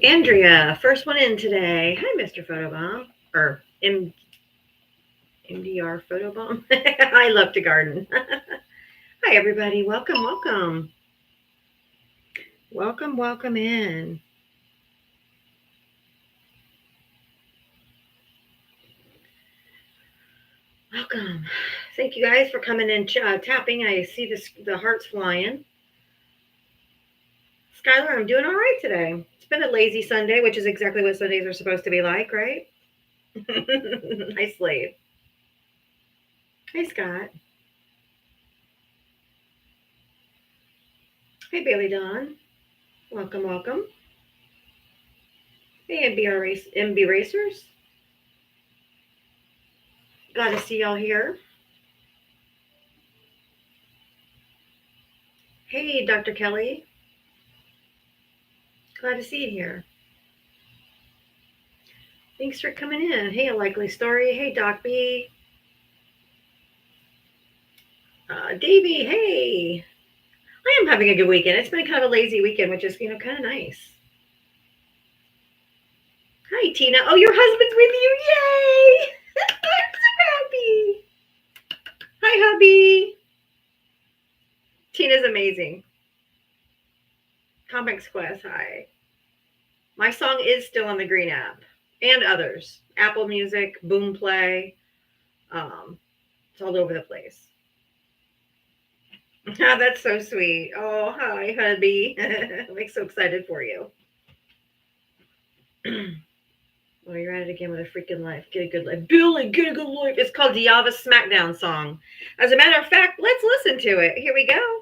Andrea, first one in today. Hi, Mr. Photobomb. Or MDR Photobomb. I love to garden. Hi, everybody. Welcome, welcome. Welcome, welcome in. Welcome. Thank you guys for coming in tapping. I see the hearts flying. Skylar, I'm doing all right today. It's been a lazy Sunday, which is exactly what Sundays are supposed to be like, right? Hi, Slade. Hey, Scott. Hey, Bailey Dawn. Welcome, welcome. Hey, MB Racers. Glad to see y'all here. Hey, Dr. Kelly. Glad to see you here. Thanks for coming in. Hey, A Likely Story. Hey, Doc B. Davey, hey. I am having a good weekend. It's been kind of a lazy weekend, which is, kind of nice. Hi, Tina. Oh, your husband's with you. Yay! I'm so happy. Hi, hubby. Tina's amazing. Comics Quest, hi. My song is still on the Green app and others. Apple Music, Boomplay. It's all over the place. Oh, that's so sweet. Oh, hi, hubby. I'm so excited for you. Well, you're at it again with a freaking life. Get a good life. Billy, get a good life. It's called Diava's Smackdown song. As a matter of fact, let's listen to it. Here we go.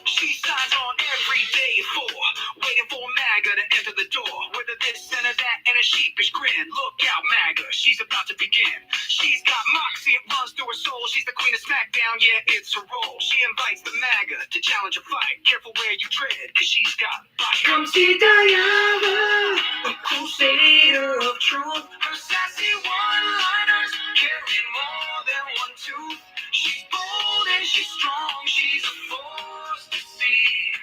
She signs on every day waiting for MAGA to enter the door. Whether this and that and a sheepish grin. Look out, MAGA, she's about to begin. She's got moxie, it runs through her soul. She's the queen of SmackDown, yeah, it's her role. She invites the MAGA to challenge a fight. Careful where you tread, cause she's got bite. Come see Diana, a crusader of truth. Her sassy one-liners carry more than one tooth. She's bold and she's strong, she's a force to see.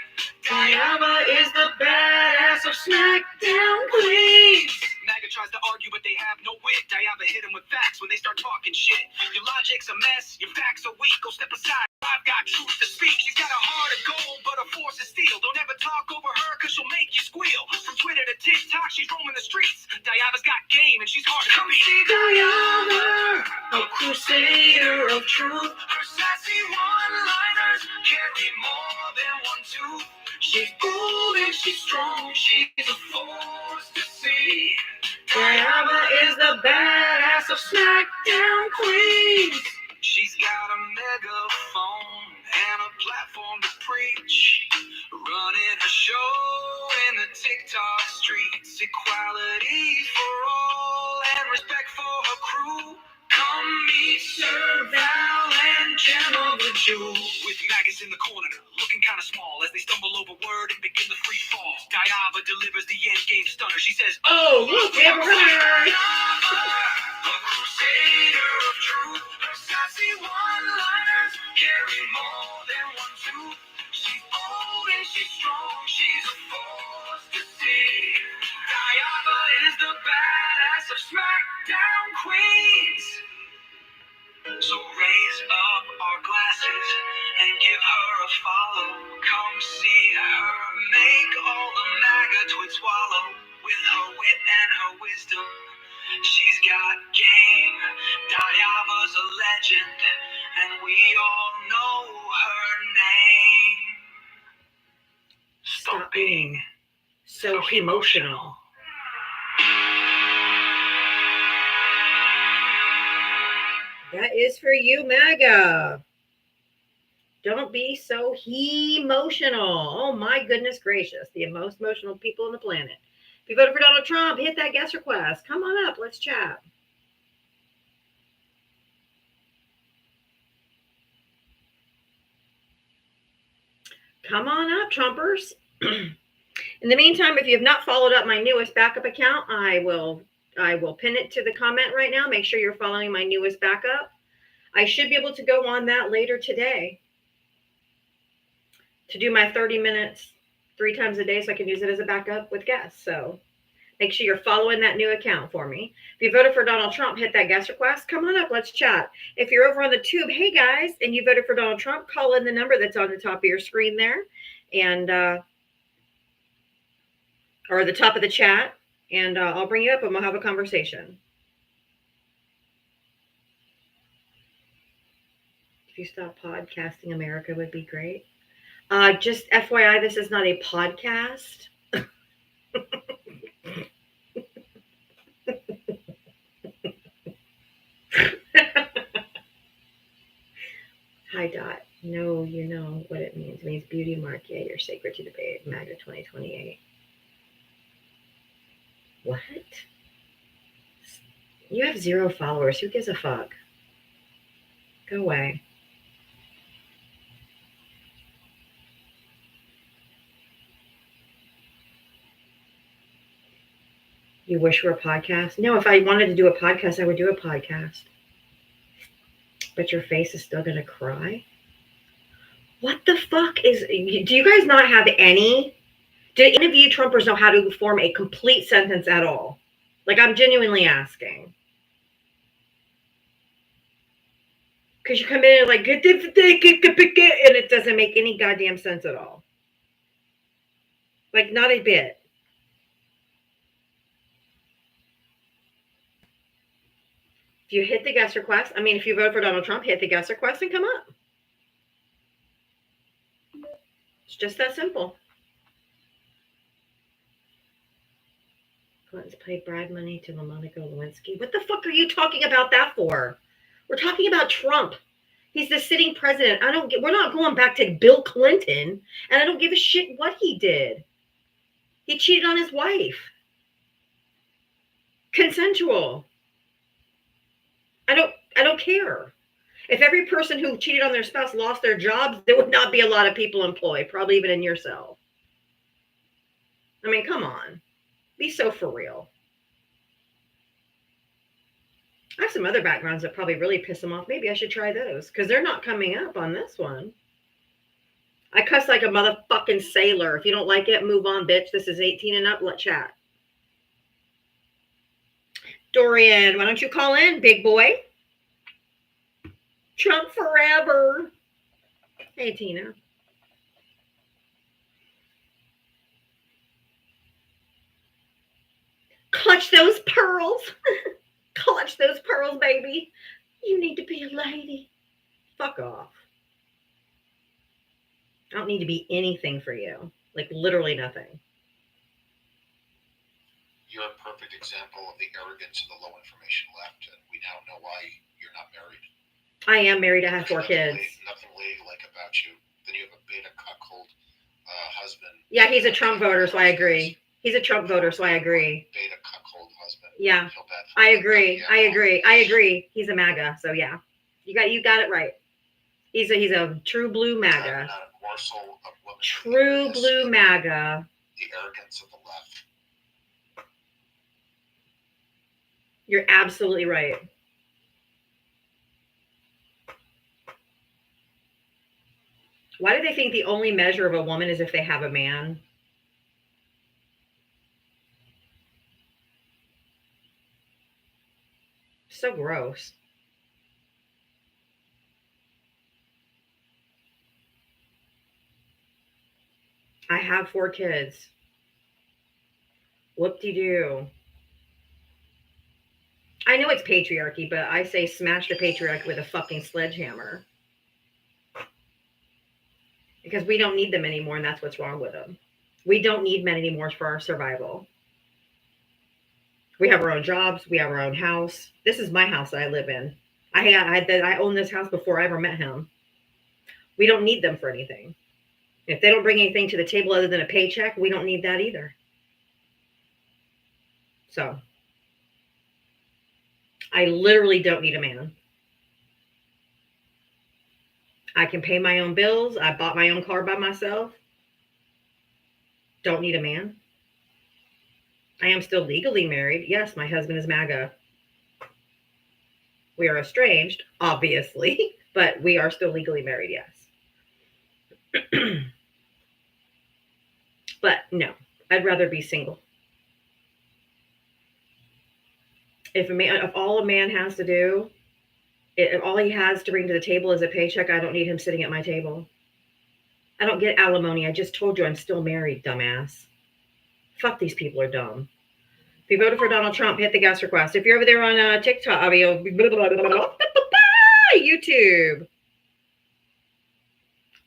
Diana is the badass of SmackDown Queens. MAGA tries to argue, but they have no wit. Diana hit him with facts when they start talking shit. Your logic's a mess, your facts are weak. Go step aside, I've got truth to speak. She's got a heart of gold, but her force is steel. Don't ever talk over her, cause she'll make you squeal. From Twitter to TikTok, she's roaming the streets. Diana's got game, and she's hard to beat. Come see Diana, a crusader of truth. Her sassy one-liners carry more than one tooth. She's bold and she's strong, she's a force to see. Diana is the badass of SmackDown Queens. She's got a megaphone and a platform to preach. Running a show in the TikTok streets. Equality for all and respect for her crew. Come meet Sir Val and General the Jew. With maggots in the corner, looking kind of small as they stumble over word and begin the free fall. Diava delivers the end game stunner. She says, "Oh, look at her! A crusader of truth. Her sassy one-liners carry more than one tooth. She's bold and she's strong. She's a force to see. Diava is the badass of SmackDown Queens. So raise up our glasses and give her a follow. Come see her make all the MAGA twits wallow. With her wit and her wisdom, she's got game. Diava's a legend, and we all know her name. Stop being so emotional. That is for you, MAGA. Don't be so emotional. Oh, my goodness gracious. The most emotional people on the planet. If you voted for Donald Trump, hit that guest request. Come on up. Let's chat. Come on up, Trumpers. In the meantime, if you have not followed up my newest backup account, I will I will pin it to the comment right now. Make sure you're following my newest backup. I should be able to go on that later today to do my 30 minutes 3 times a day so I can use it as a backup with guests. So make sure you're following that new account for me. If you voted for Donald Trump, hit that guest request. Come on up, let's chat. If you're over on the tube, hey guys, and you voted for Donald Trump, call in the number that's on the top of your screen there, and or the top of the chat, and I'll bring you up and we'll have a conversation. If you stop podcasting, America would be great. Just FYI, this is not a podcast. Hi, Dot. No, you know what it means. It means beauty mark. Yeah, you're sacred to debate. MAGA 2028. What? You have 0 followers. Who gives a fuck? Go away. You wish for a podcast? No, if I wanted to do a podcast, I would do a podcast. But your face is still going to cry? What the fuck is... Do you guys not have any... Do any of you Trumpers know how to form a complete sentence at all? Like, I'm genuinely asking. Because you come in and like... And it doesn't make any goddamn sense at all. Like, not a bit. If you hit the guest request, I mean, if you vote for Donald Trump, hit the guest request and come up. It's just that simple. Clinton's paid bribe money to Monica Lewinsky. What the fuck are you talking about that for? We're talking about Trump. He's the sitting president. We're not going back to Bill Clinton, and I don't give a shit what he did. He cheated on his wife. Consensual. I don't care. If every person who cheated on their spouse lost their jobs, there would not be a lot of people employed, probably even in yourself. I mean, come on. Be so for real. I have some other backgrounds that probably really piss them off. Maybe I should try those because they're not coming up on this one. I cuss like a motherfucking sailor. If you don't like it, move on, bitch. This is 18 and up. Let's chat. Dorian, why don't you call in, big boy? Trump forever. Hey, Tina. Clutch those pearls. Clutch those pearls, baby. You need to be a lady. Fuck off. I don't need to be anything for you. Like, literally nothing. You're a perfect example of the arrogance of the low information left, and we now know why you're not married. I am married. I have 4 kids. Nothing ladylike about you. Then you have a beta cuckold husband. Yeah, he's a Trump voter, so I agree. He's a Trump voter, so I agree. Beta cuckold husband. Yeah, I agree. I agree. He's a MAGA, so yeah, you got it right. He's a true blue MAGA. Not a morsel of women. True blue MAGA. The arrogance of the left. You're absolutely right. Why do they think the only measure of a woman is if they have a man? So gross. I have 4 kids. Whoop-de-doo. I know it's patriarchy, but I say smash the patriarchy with a fucking sledgehammer. Because we don't need them anymore, and that's what's wrong with them. We don't need men anymore for our survival. We have our own jobs. We have our own house. This is my house that I live in. I owned this house before I ever met him. We don't need them for anything. If they don't bring anything to the table other than a paycheck, we don't need that either. So, I literally don't need a man. I can pay my own bills. I bought my own car by myself. Don't need a man. I am still legally married. Yes, my husband is MAGA. We are estranged, obviously, but we are still legally married, yes. But no, I'd rather be single. If all a man has to do, if all he has to bring to the table is a paycheck, I don't need him sitting at my table. I don't get alimony. I just told you I'm still married, dumbass. Fuck, these people are dumb. If you voted for Donald Trump, hit the guest request. If you're over there on TikTok, YouTube. If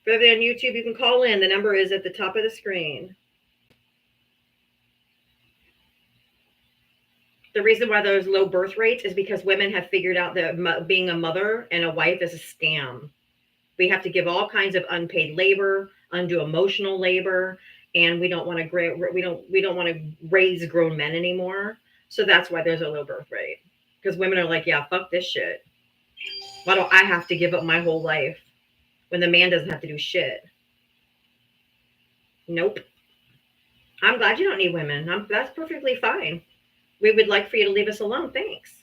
you're over there on YouTube, you can call in. The number is at the top of the screen. The reason why there's low birth rates is because women have figured out that being a mother and a wife is a scam. We have to give all kinds of unpaid labor, undue emotional labor, and we don't want to raise grown men anymore. So that's why there's a low birth rate. Because women are like, yeah, fuck this shit. Why don't I have to give up my whole life when the man doesn't have to do shit? Nope. I'm glad you don't need women. That's perfectly fine. We would like for you to leave us alone. Thanks.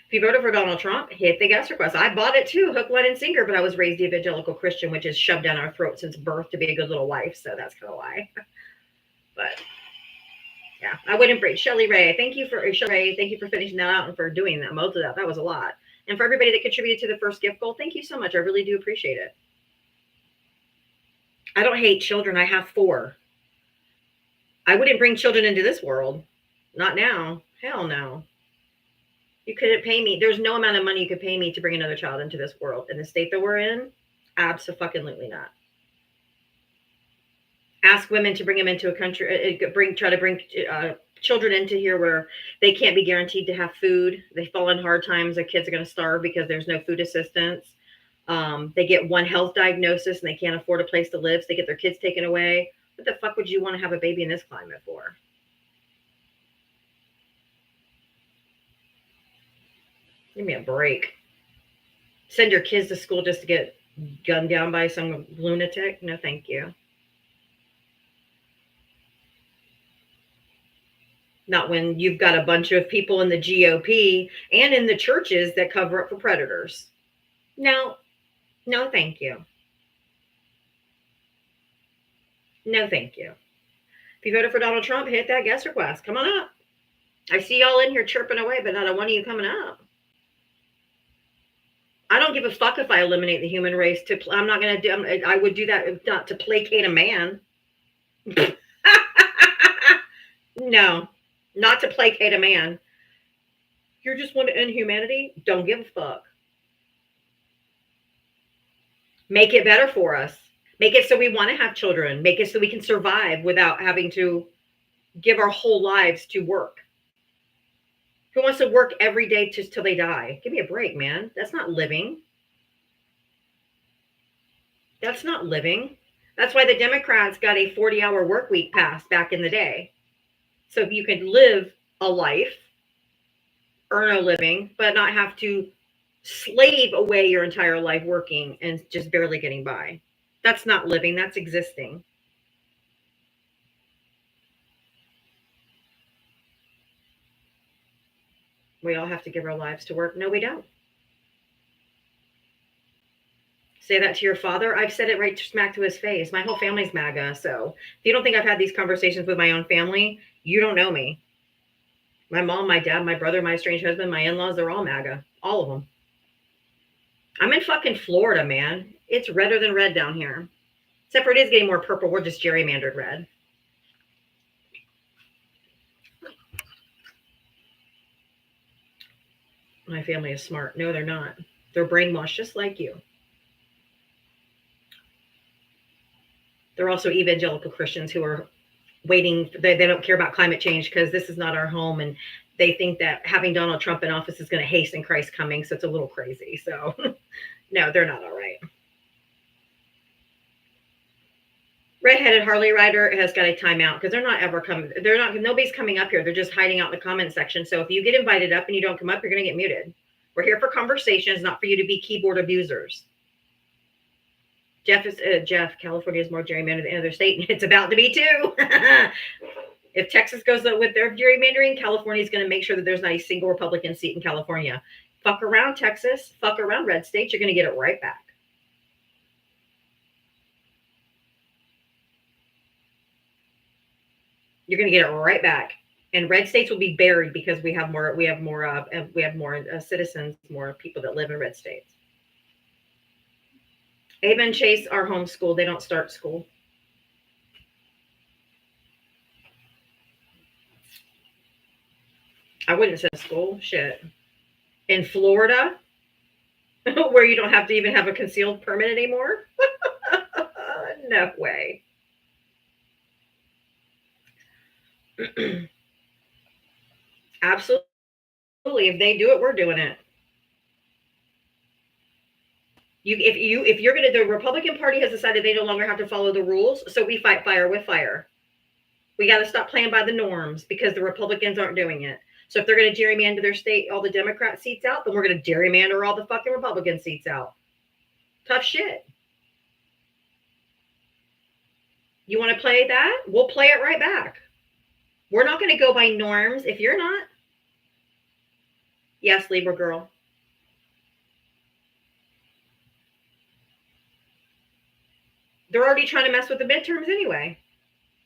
If you voted for Donald Trump, hit the guest request. I bought it too, hook, line, and sinker, but I was raised evangelical Christian, which is shoved down our throat since birth to be a good little wife. So that's kind of why. But yeah, I wouldn't break. Shelly Ray, thank you for finishing that out and for doing that. Most of that. That was a lot. And for everybody that contributed to the first gift goal, thank you so much. I really do appreciate it. I don't hate children. I have 4. I wouldn't bring children into this world. Not now. Hell no. You couldn't pay me. There's no amount of money you could pay me to bring another child into this world. In the state that we're in, absolutely not. Ask women to bring them into a country, try to bring children into here where they can't be guaranteed to have food. They fall in hard times. Their kids are going to starve because there's no food assistance. They get one health diagnosis and they can't afford a place to live. So they get their kids taken away. What the fuck would you want to have a baby in this climate for? Give me a break. Send your kids to school just to get gunned down by some lunatic? No, thank you. Not when you've got a bunch of people in the GOP and in the churches that cover up for predators. No, thank you. No, thank you. If you voted for Donald Trump, hit that guest request. Come on up. I see y'all in here chirping away, but not a one of you coming up. I don't give a fuck if I eliminate the human race. I'm not going to do. I would do that not to placate a man. No, not to placate a man. You just want to end humanity? Don't give a fuck. Make it better for us. Make it so we want to have children. Make it so we can survive without having to give our whole lives to work. Who wants to work every day till they die? Give me a break, man. That's not living. That's not living. That's why the Democrats got a 40-hour work week passed back in the day. So if you can live a life, earn a living, but not have to slave away your entire life working and just barely getting by. That's not living. That's existing. We all have to give our lives to work. No, we don't. Say that to your father. I've said it right smack to his face. My whole family's MAGA. So if you don't think I've had these conversations with my own family, you don't know me. My mom, my dad, my brother, my estranged husband, my in-laws, they're all MAGA. All of them. I'm in fucking Florida, man. It's redder than red down here. Except for it is getting more purple. We're just gerrymandered red. My family is smart. No, they're not. They're brainwashed just like you. They're also evangelical Christians who are waiting. They don't care about climate change because this is not our home. And they think that having Donald Trump in office is going to hasten Christ's coming. So it's a little crazy. So no, they're not all right. Redheaded Harley Rider has got a timeout because they're not ever coming. Nobody's coming up here. They're just hiding out in the comment section. So if you get invited up and you don't come up, you're going to get muted. We're here for conversations, not for you to be keyboard abusers. Jeff, California is more gerrymandered than any other state, and it's about to be too. If Texas goes with their gerrymandering, California is going to make sure that there's not a single Republican seat in California. Fuck around, Texas. Fuck around, red states. You're going to get it right back. You're going to get it right back. And red states will be buried because we have more citizens, more people that live in red states. Abe and Chase are homeschooled. They don't start school. I wouldn't send school. Shit. In Florida, where you don't have to even have a concealed permit anymore? No way. Absolutely. If they do it, we're doing it. If you're gonna, the Republican Party has decided they no longer have to follow the rules, so we fight fire with fire. We got to stop playing by the norms because the Republicans aren't doing it. So if they're going to gerrymander their state, all the Democrat seats out, then we're going to gerrymander all the fucking Republican seats out. Tough shit. You want to play that? We'll play it right back. We're not going to go by norms if you're not. Yes, Libra girl. They're already trying to mess with the midterms anyway.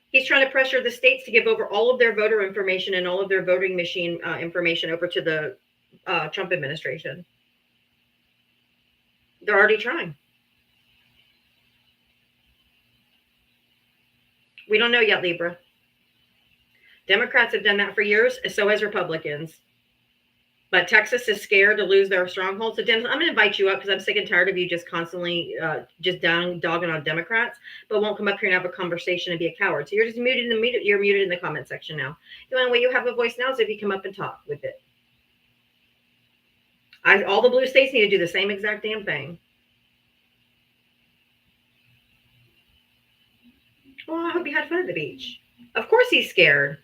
He's trying to pressure the states to give over all of their voter information and all of their voting machine information over to the Trump administration. They're already trying. We don't know yet, Libra. Democrats have done that for years, so has Republicans. But Texas is scared to lose their stronghold. So, Dennis, I'm going to invite you up because I'm sick and tired of you just constantly just dogging on Democrats, but won't come up here and have a conversation and be a coward. So you're just muted you're muted in the comment section now. The only way you have a voice now is if you come up and talk with it. All the blue states need to do the same exact damn thing. Well, I hope you had fun at the beach. Of course he's scared.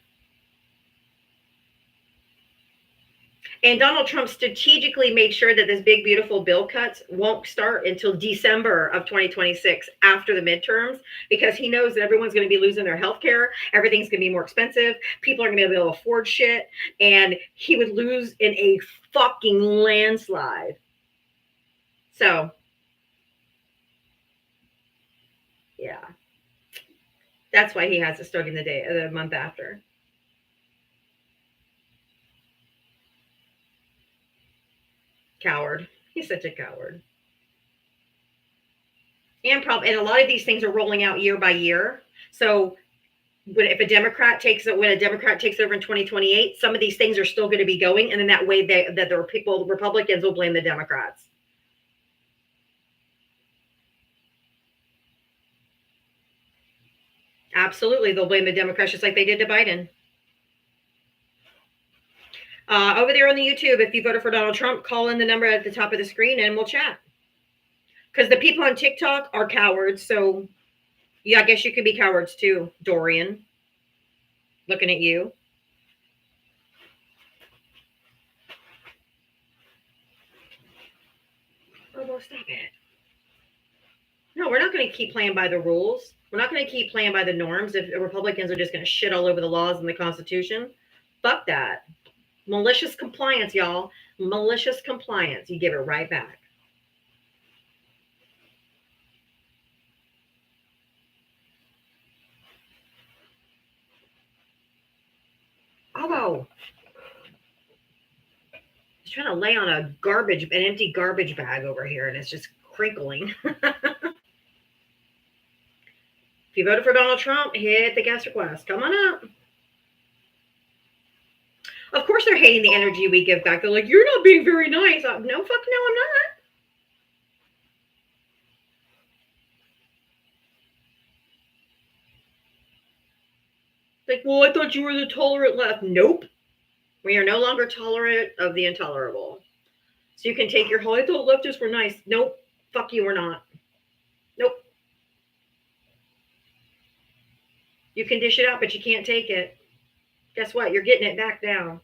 And Donald Trump strategically made sure that this big, beautiful bill cuts won't start until December of 2026 after the midterms, because he knows that everyone's going to be losing their health care. Everything's going to be more expensive. People are going to be able to afford shit. And he would lose in a fucking landslide. So, yeah. That's why he has it starting the month after. Coward. He's such a coward. And a lot of these things are rolling out year by year. So when a Democrat takes over in 2028, some of these things are still going to be going, and then that way the Republicans will blame the Democrats. Absolutely, they'll blame the Democrats just like they did to Biden. Over there on the YouTube, if you voted for Donald Trump, call in the number at the top of the screen and we'll chat. Because the people on TikTok are cowards. So, yeah, I guess you could be cowards too, Dorian. Looking at you. Oh, well, stop it. No, we're not going to keep playing by the rules. We're not going to keep playing by the norms if the Republicans are just going to shit all over the laws and the Constitution. Fuck that. Malicious compliance, y'all. Malicious compliance. You give it right back. Oh, he's trying to lay on an empty garbage bag over here, and it's just crinkling. If you voted for Donald Trump, hit the guest request. Come on up. Of course they're hating the energy we give back. They're like, you're not being very nice. No, fuck no, I'm not. Like, well, I thought you were the tolerant left. Nope. We are no longer tolerant of the intolerable. So you can take your whole, I thought leftists were nice. Nope. Fuck you, we're not. Nope. You can dish it out, but you can't take it. Guess what? You're getting it back down.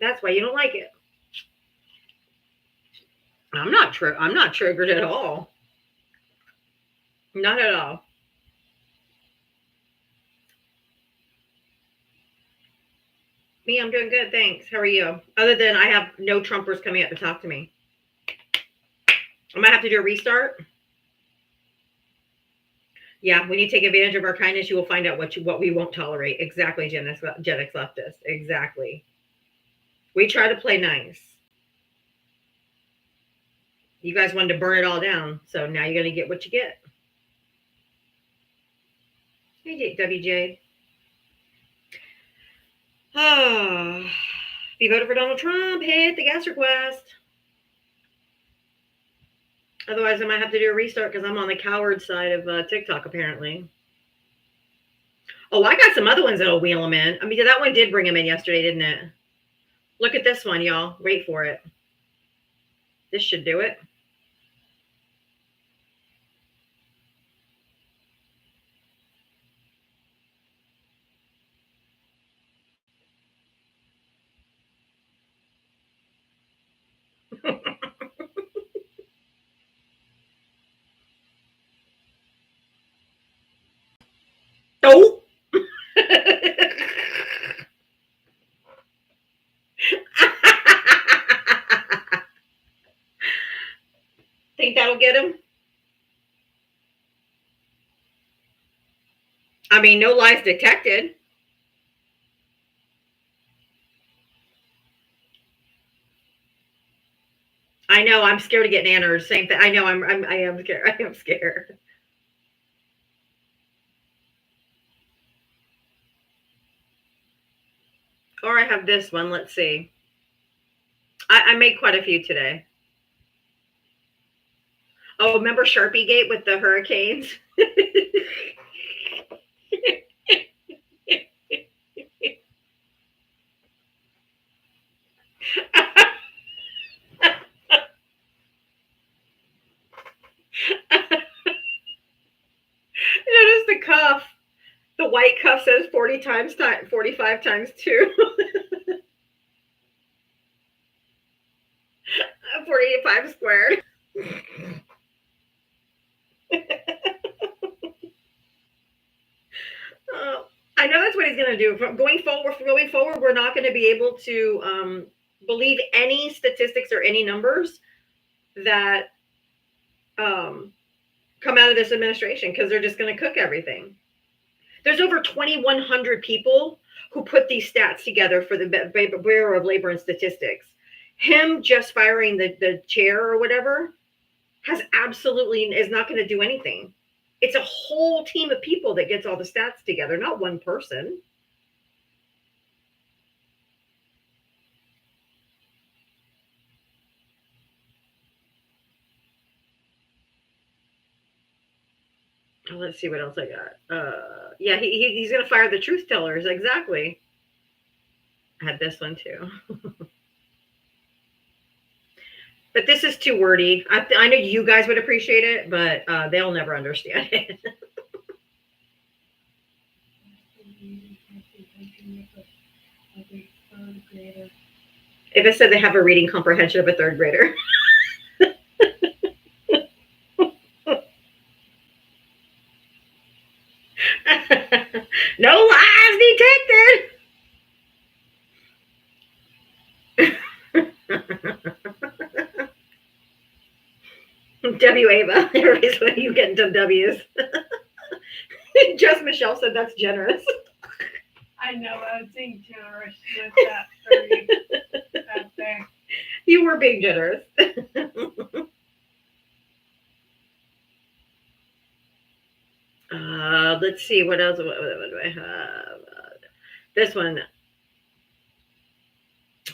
That's why you don't like it. I'm not triggered at all. Not at all. Me, I'm doing good, thanks. How are you? Other than I have no Trumpers coming up to talk to me. I might have to do a restart. Yeah, when you take advantage of our kindness, you will find out what we won't tolerate. Exactly, Gen X leftist. Exactly. We try to play nice. You guys wanted to burn it all down, so now you're gonna get what you get. Hey, WJ. Ah, if you voted for Donald Trump, hit the gas request. Otherwise, I might have to do a restart because I'm on the coward side of TikTok, apparently. Oh, I got some other ones that'll wheel them in. I mean, that one did bring them in yesterday, didn't it? Look at this one, y'all. Wait for it. This should do it. Oh! Think that'll get him? I mean, no lies detected. I know. I'm scared of getting anners. Same thing. I know. I am scared. I am scared. Or I have this one. Let's see. I made quite a few today. Oh, remember Sharpie Gate with the hurricanes? Notice the cuff. The white cuff says 45 times 2. 45 squared. I know that's what he's going to do. Going forward, we're not going to be able to believe any statistics or any numbers that come out of this administration because they're just going to cook everything. There's over 2,100 people who put these stats together for the Bureau of Labor and Statistics. Him just firing the chair or whatever is not going to do anything. It's a whole team of people that gets all the stats together, not one person. Oh, let's see what else I got. Yeah, he's going to fire the truth tellers. Exactly. I had this one too. But this is too wordy. I know you guys would appreciate it, but they'll never understand it. If it said they have a reading comprehension of a third grader. No lies detected. W Ava. Everybody's when you get into W's. Just Michelle said that's generous. I know, I was being generous with that 30 out there. You were being generous. Let's see, what else? What do I have? This one.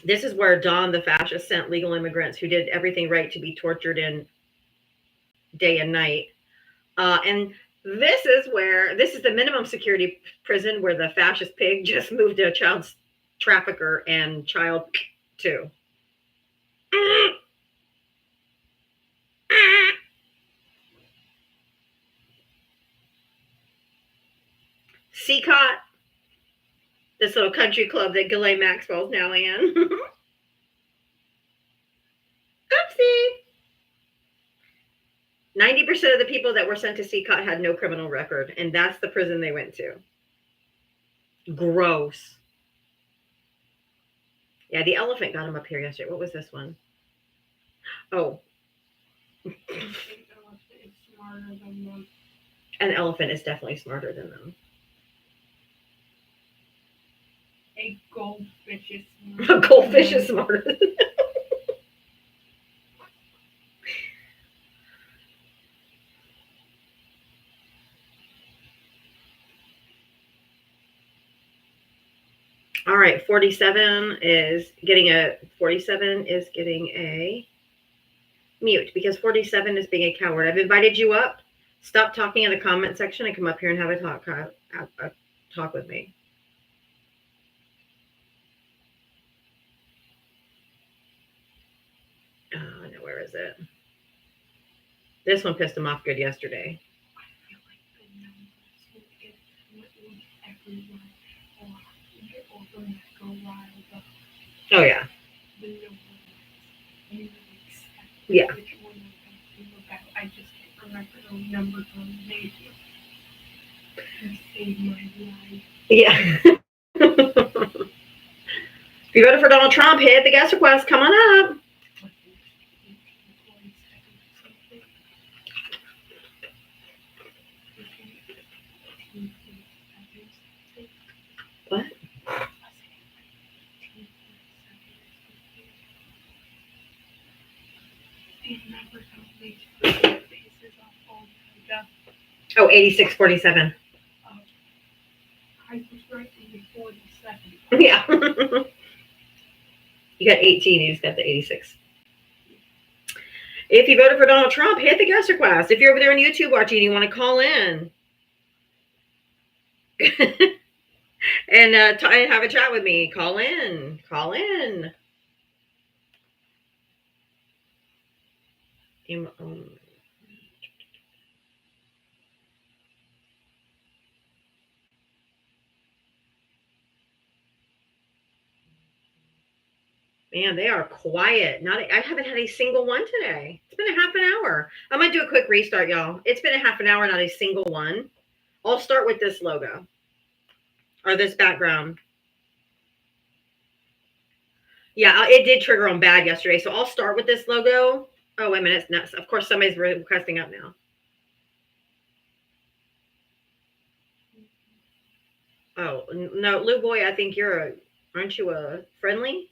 This is where Don the fascist sent legal immigrants who did everything right to be tortured in day and night. And this is the minimum security prison where the fascist pig just moved a child trafficker and child too. CCOT, this little country club that Ghislaine Maxwell's now in. Oopsie. 90% of the people that were sent to CCOT had no criminal record, and that's the prison they went to. Gross. Yeah, the elephant got him up here yesterday. What was this one? Oh, I think elephant is smarter than them. an elephant is definitely smarter than them. A goldfish is A smarter. goldfish than is smarter than them. All right, 47 is getting a mute because 47 is being a coward. I've invited you up. Stop talking in the comment section and come up here and have a talk with me. Oh, no, where is it? This one pissed him off good yesterday. I feel like the numbers will get everyone or them that go wild up. Oh, yeah. The numbers you accept. Yeah. Which one of them you look at. I just can't remember those numbers on the page. You saved my life. Yeah. If you voted for Donald Trump, hit the guest request. Come on up. What? Oh, 8647. I was right in the 47. Yeah. You got 18. You just got the 86. If you voted for Donald Trump, hit the guest request. If you're over there on YouTube watching, you want to call in and have a chat with me, call in. Man, they are quiet. I haven't had a single one today. It's been a half an hour. I'm going to do a quick restart, y'all. It's been a half an hour, not a single one. I'll start with this logo or this background. Yeah, it did trigger on bad yesterday. So I'll start with this logo. Oh, wait a minute. It's nuts. Of course, somebody's requesting up now. Oh, no, Lou Boy, I think aren't you a friendly?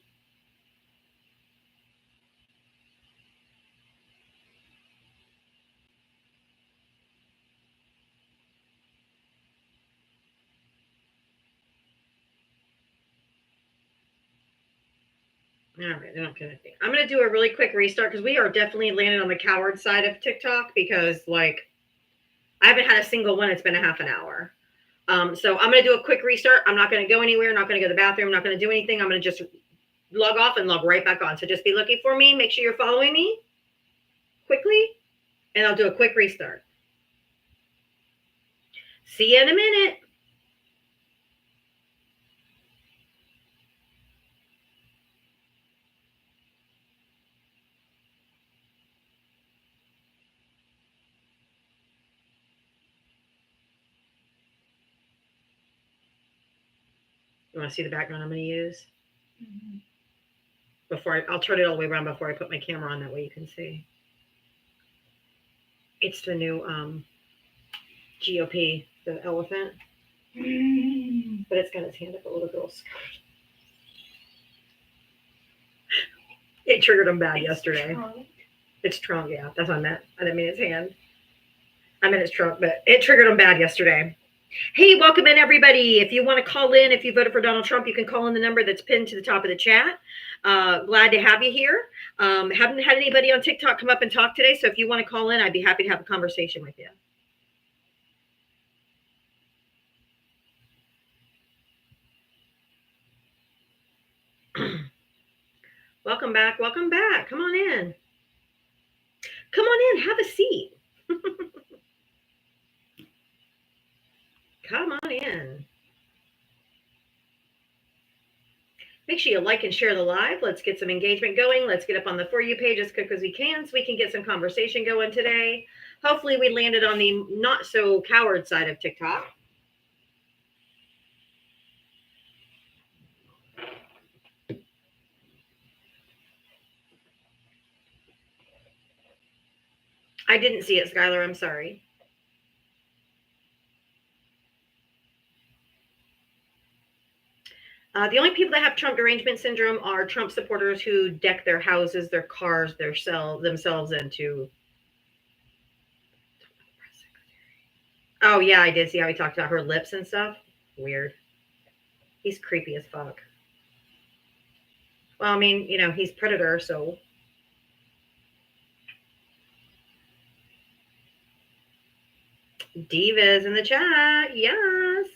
All right, they're not connecting. I'm going to do a really quick restart because we are definitely landing on the coward side of TikTok because, like, I haven't had a single one. It's been a half an hour. So I'm going to do a quick restart. I'm not going to go anywhere. I'm not going to go to the bathroom. I'm not going to do anything. I'm going to just log off and log right back on. So just be looking for me. Make sure you're following me quickly, and I'll do a quick restart. See you in a minute. You want to see the background I'm going to use? Mm-hmm. I'll turn it all the way around before I put my camera on. That way you can see. It's the new GOP, the elephant. But it's got its hand up a little girl's skirt. It triggered him bad yesterday. Trunk. It's trunk, yeah. That's what I meant. I didn't mean its hand. I meant its trunk, but it triggered him bad yesterday. Hey, welcome in, everybody. If you want to call in, if you voted for Donald Trump, you can call in the number that's pinned to the top of the chat. Glad to have you here. Haven't had anybody on TikTok come up and talk today, so if you want to call in, I'd be happy to have a conversation with you. Welcome back. Welcome back. Come on in. Come on in. Have a seat. Come on in. Make sure you like and share the live. Let's get some engagement going. Let's get up on the For You page as quick as we can so we can get some conversation going today. Hopefully we landed on the not so coward side of TikTok. I didn't see it, Skylar. I'm sorry. The only people that have Trump derangement syndrome are Trump supporters who deck their houses, their cars, themselves into. Oh, yeah, I did see how he talked about her lips and stuff. Weird. He's creepy as fuck. Well, I mean, he's Predator, so. Divas in the chat. Yes.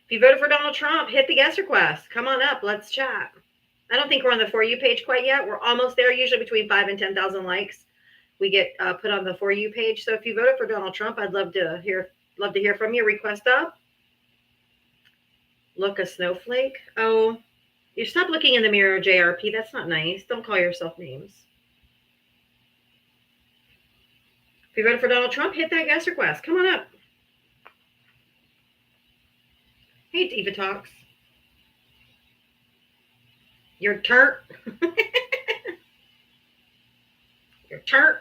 If you voted for Donald Trump, hit the guest request. Come on up. Let's chat. I don't think we're on the For You page quite yet. We're almost there, usually between 5,000 and 10,000 likes. We get put on the For You page. So if you voted for Donald Trump, I'd love to hear from you. Request up. Look a snowflake. Oh, you stop looking in the mirror, JRP. That's not nice. Don't call yourself names. If you voted for Donald Trump, hit that guest request. Come on up. Hey, Diva Talks. Your turn. Your turn.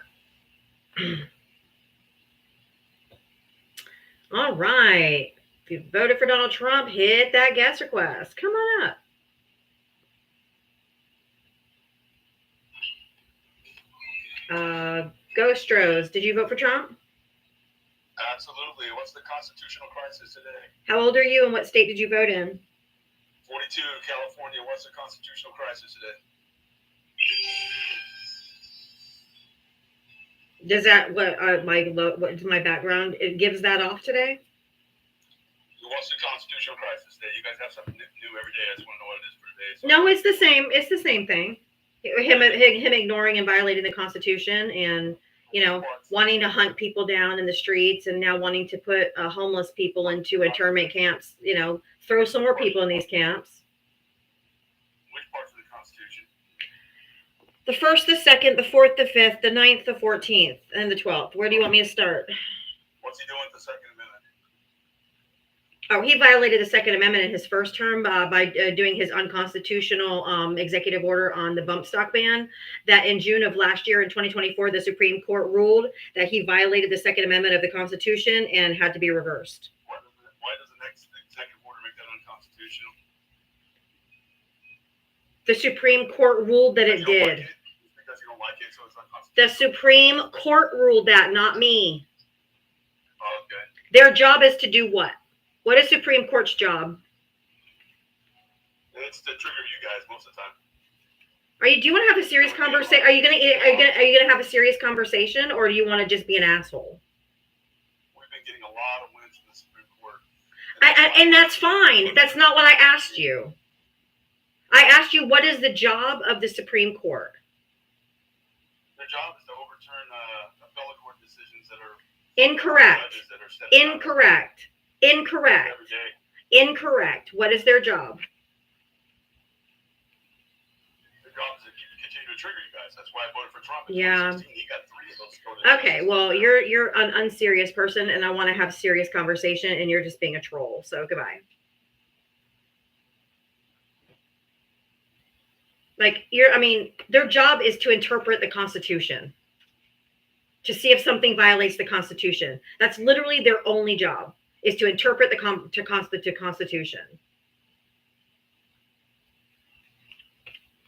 All right. If you voted for Donald Trump, hit that guest request. Come on up. Ghost Rose, did you vote for Trump? Absolutely. What's the constitutional crisis today? How old are you and what state did you vote in? 42, California. What's the constitutional crisis today? Does that what's my background? It gives that off today? What's the constitutional crisis today? You guys have something new every day. I just want to know what it is for today. So No, it's the same. It's the same thing. Him ignoring and violating the Constitution, and wanting to hunt people down in the streets, and now wanting to put homeless people into internment camps. Throw some more people in these camps. Which parts of the Constitution? The 1st, the 2nd, the 4th, the 5th, the 9th, the 14th, and the 12th. Where do you want me to start? What's he doing with the Second Amendment? Oh, he violated the Second Amendment in his first term by doing his unconstitutional executive order on the bump stock ban. That in June of last year, in 2024, the Supreme Court ruled that he violated the Second Amendment of the Constitution and had to be reversed. Why does the next executive order make that unconstitutional? The Supreme Court ruled that it did. Because you don't like it, so it's unconstitutional. The Supreme Court ruled that, not me. Oh, okay. Their job is to do what? What is Supreme Court's job? It's to trigger you guys most of the time. Do you want to have a serious conversation? Are you gonna have a serious conversation, or do you want to just be an asshole? We've been getting a lot of wins from the Supreme Court. And that's fine. That's not what I asked you. I asked you, what is the job of the Supreme Court? Their job is to overturn appellate court decisions that are Incorrect. judges that are set Incorrect. Incorrect. every day. Incorrect. What is their job? Their job is to continue to trigger you guys. That's why I voted for Trump. In Yeah. 2016. He got 3 of those voted. Okay, well, you're an unserious person, and I want to have a serious conversation, and you're just being a troll. So goodbye. Their job is to interpret the Constitution, to see if something violates the Constitution. That's literally their only job, is to interpret the Constitution.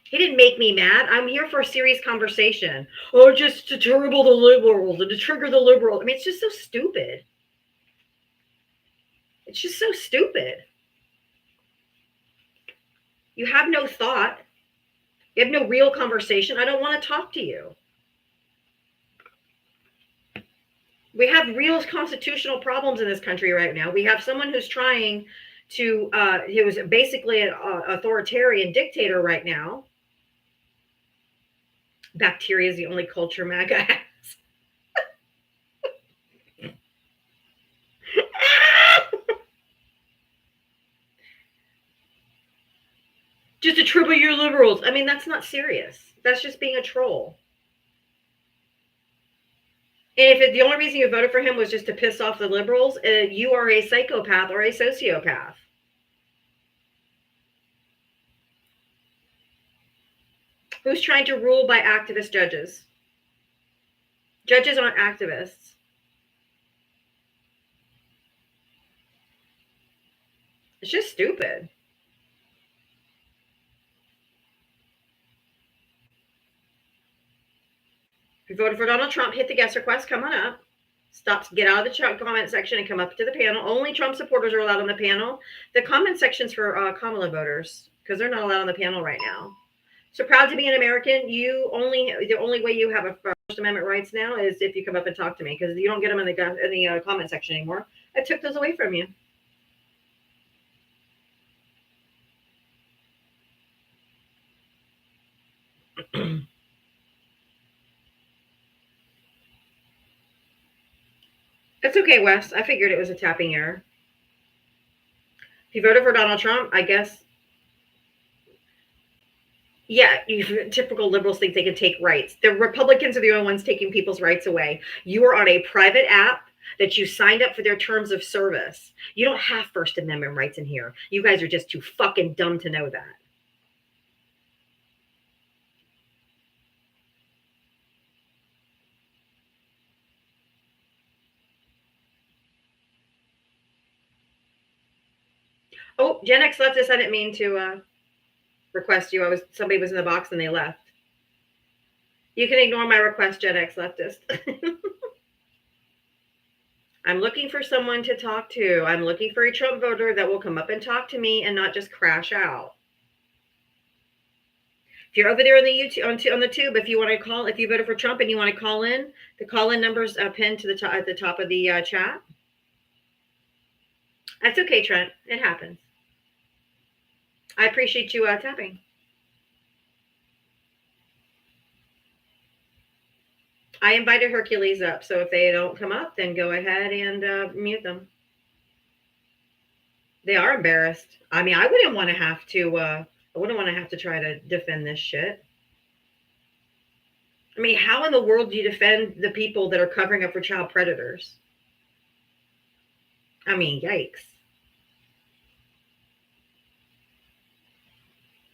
He didn't make me mad. I'm here for a serious conversation. Oh, just to terrible the liberals and to trigger the liberals. It's just so stupid. It's just so stupid. You have no thought. You have no real conversation. I don't want to talk to you. We have real constitutional problems in this country right now. We have someone who's trying to, he was basically an authoritarian dictator right now. Bacteria is the only culture MAGA has. Just to triple your liberals. That's not serious. That's just being a troll. And if the only reason you voted for him was just to piss off the liberals, you are a psychopath or a sociopath. Who's trying to rule by activist judges? Judges aren't activists. It's just stupid. If you voted for Donald Trump, hit the guest request. Come on up. Stop. Get out of the comment section and come up to the panel. Only Trump supporters are allowed on the panel. The comment section's for Kamala voters because they're not allowed on the panel right now. So proud to be an American. The only way you have a First Amendment rights now is if you come up and talk to me, because you don't get them in the comment section anymore. I took those away from you. It's okay, Wes. I figured it was a tapping error. If you voted for Donald Trump, I guess, yeah, typical liberals think they can take rights. The Republicans are the only ones taking people's rights away. You are on a private app that you signed up for their terms of service. You don't have First Amendment rights in here. You guys are just too fucking dumb to know that. Oh, Gen X left us. I didn't mean to request you. Somebody was in the box and they left. You can ignore my request, Gen X leftist. I'm looking for someone to talk to. I'm looking for a Trump voter that will come up and talk to me and not just crash out. If you're over there on the YouTube on the tube, if you want to call, if you voted for Trump and you want to call in, the call-in number's pinned to the top at the top of the chat. That's okay, Trent. It happens. I appreciate you tapping. I invited Hercules up, so if they don't come up, then go ahead and mute them. They are embarrassed. I mean, I wouldn't want to have to. I wouldn't want to have to try to defend this shit. I mean, how in the world do you defend the people that are covering up for child predators? I mean, yikes.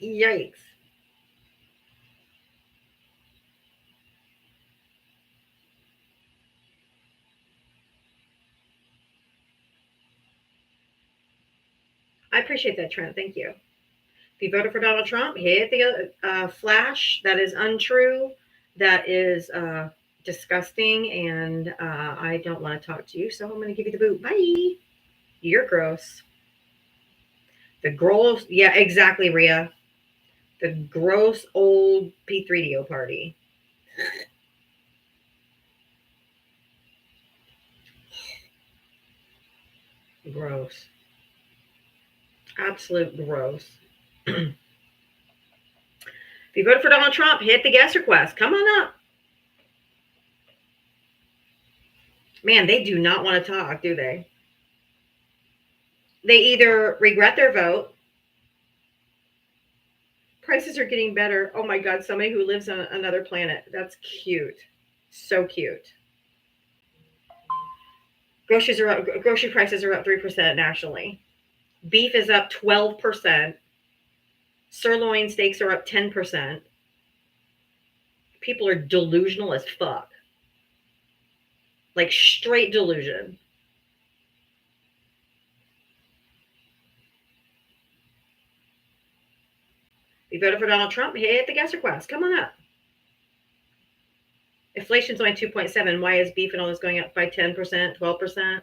Yikes. I appreciate that, Trent. Thank you. If you voted for Donald Trump, hit the flash. That is untrue. That is disgusting. And I don't want to talk to you. So I'm going to give you the boot. Bye. You're gross. The gross. Yeah, exactly, Rhea. The gross old P3DO party. Gross. Absolute gross. If you voted for Donald Trump, hit the guest request. Come on up. Man, they do not want to talk, do they? They either regret their vote. Prices are getting better. Oh my God, somebody who lives on another planet. That's cute. So cute. Grocery prices are up 3% nationally. Beef is up 12%. Sirloin steaks are up 10%. People are delusional as fuck. Like straight delusion. You voted for Donald Trump, hit the guest request. Come on up. Inflation's only 2.7. Why is beef and all this going up by 10%, 12%?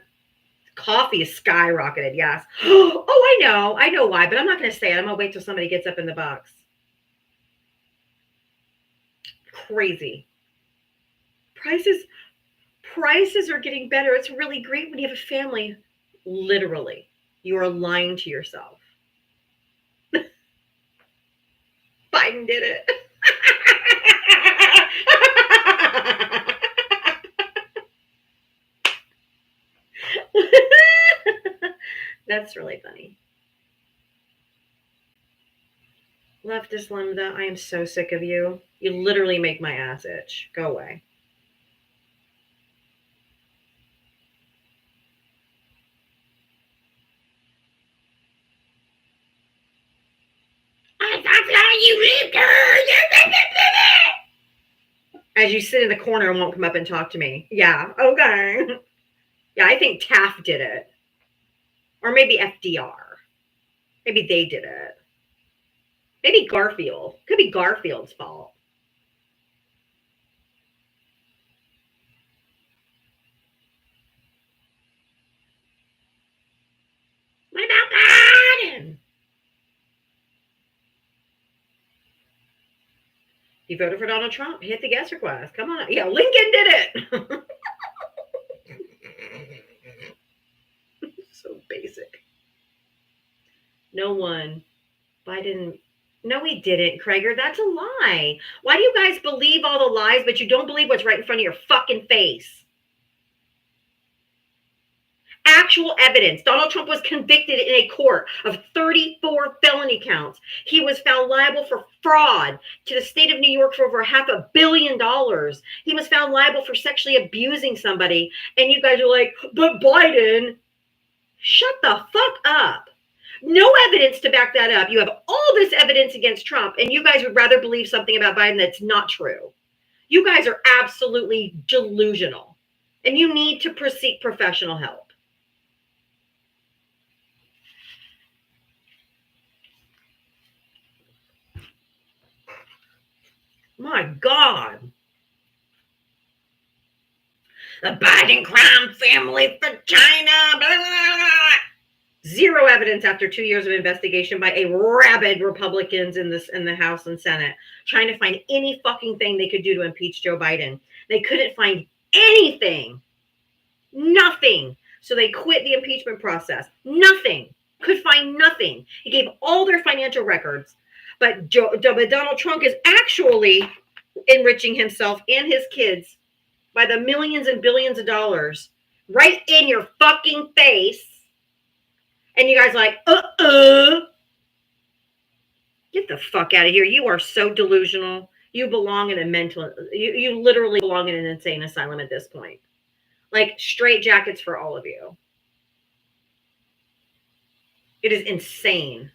Coffee is skyrocketed, yes. Oh, I know why, but I'm not going to say it. I'm going to wait till somebody gets up in the box. Crazy. Prices are getting better. It's really great when you have a family. Literally, you are lying to yourself. Biden did it. That's really funny. Leftist Linda, I am so sick of you. You literally make my ass itch. Go away. I thought you lived her. As you sit in the corner and won't come up and talk to me. Yeah, okay. Yeah, I think Taft did it. Or maybe FDR. Maybe they did it. Maybe Garfield. Could be Garfield's fault. What about Biden? You voted for Donald Trump? Hit the guest request. Come on. Yeah, Lincoln did it. So basic. No one. Biden. No, he didn't, Krager. That's a lie. Why do you guys believe all the lies, but you don't believe what's right in front of your fucking face? Actual evidence. Donald Trump was convicted in a court of 34 felony counts. He was found liable for fraud to the state of New York for over $500 million. He was found liable for sexually abusing somebody. And you guys are like, but Biden, shut the fuck up. No evidence to back that up. You have all this evidence against Trump, and you guys would rather believe something about Biden that's not true. You guys are absolutely delusional, and you need to seek professional help. My God. The Biden crime family for China. Blah, blah, blah. Zero evidence after 2 years of investigation by a rabid Republicans in the House and Senate, trying to find any fucking thing they could do to impeach Joe Biden. They couldn't find anything. Nothing. So they quit the impeachment process. Nothing. Could find nothing. He gave all their financial records. But Donald Trump is actually enriching himself and his kids by the millions and billions of dollars right in your fucking face. And you guys are like, get the fuck out of here. You are so delusional. You belong in a mental, you literally belong in an insane asylum at this point. Like straight jackets for all of you. It is insane.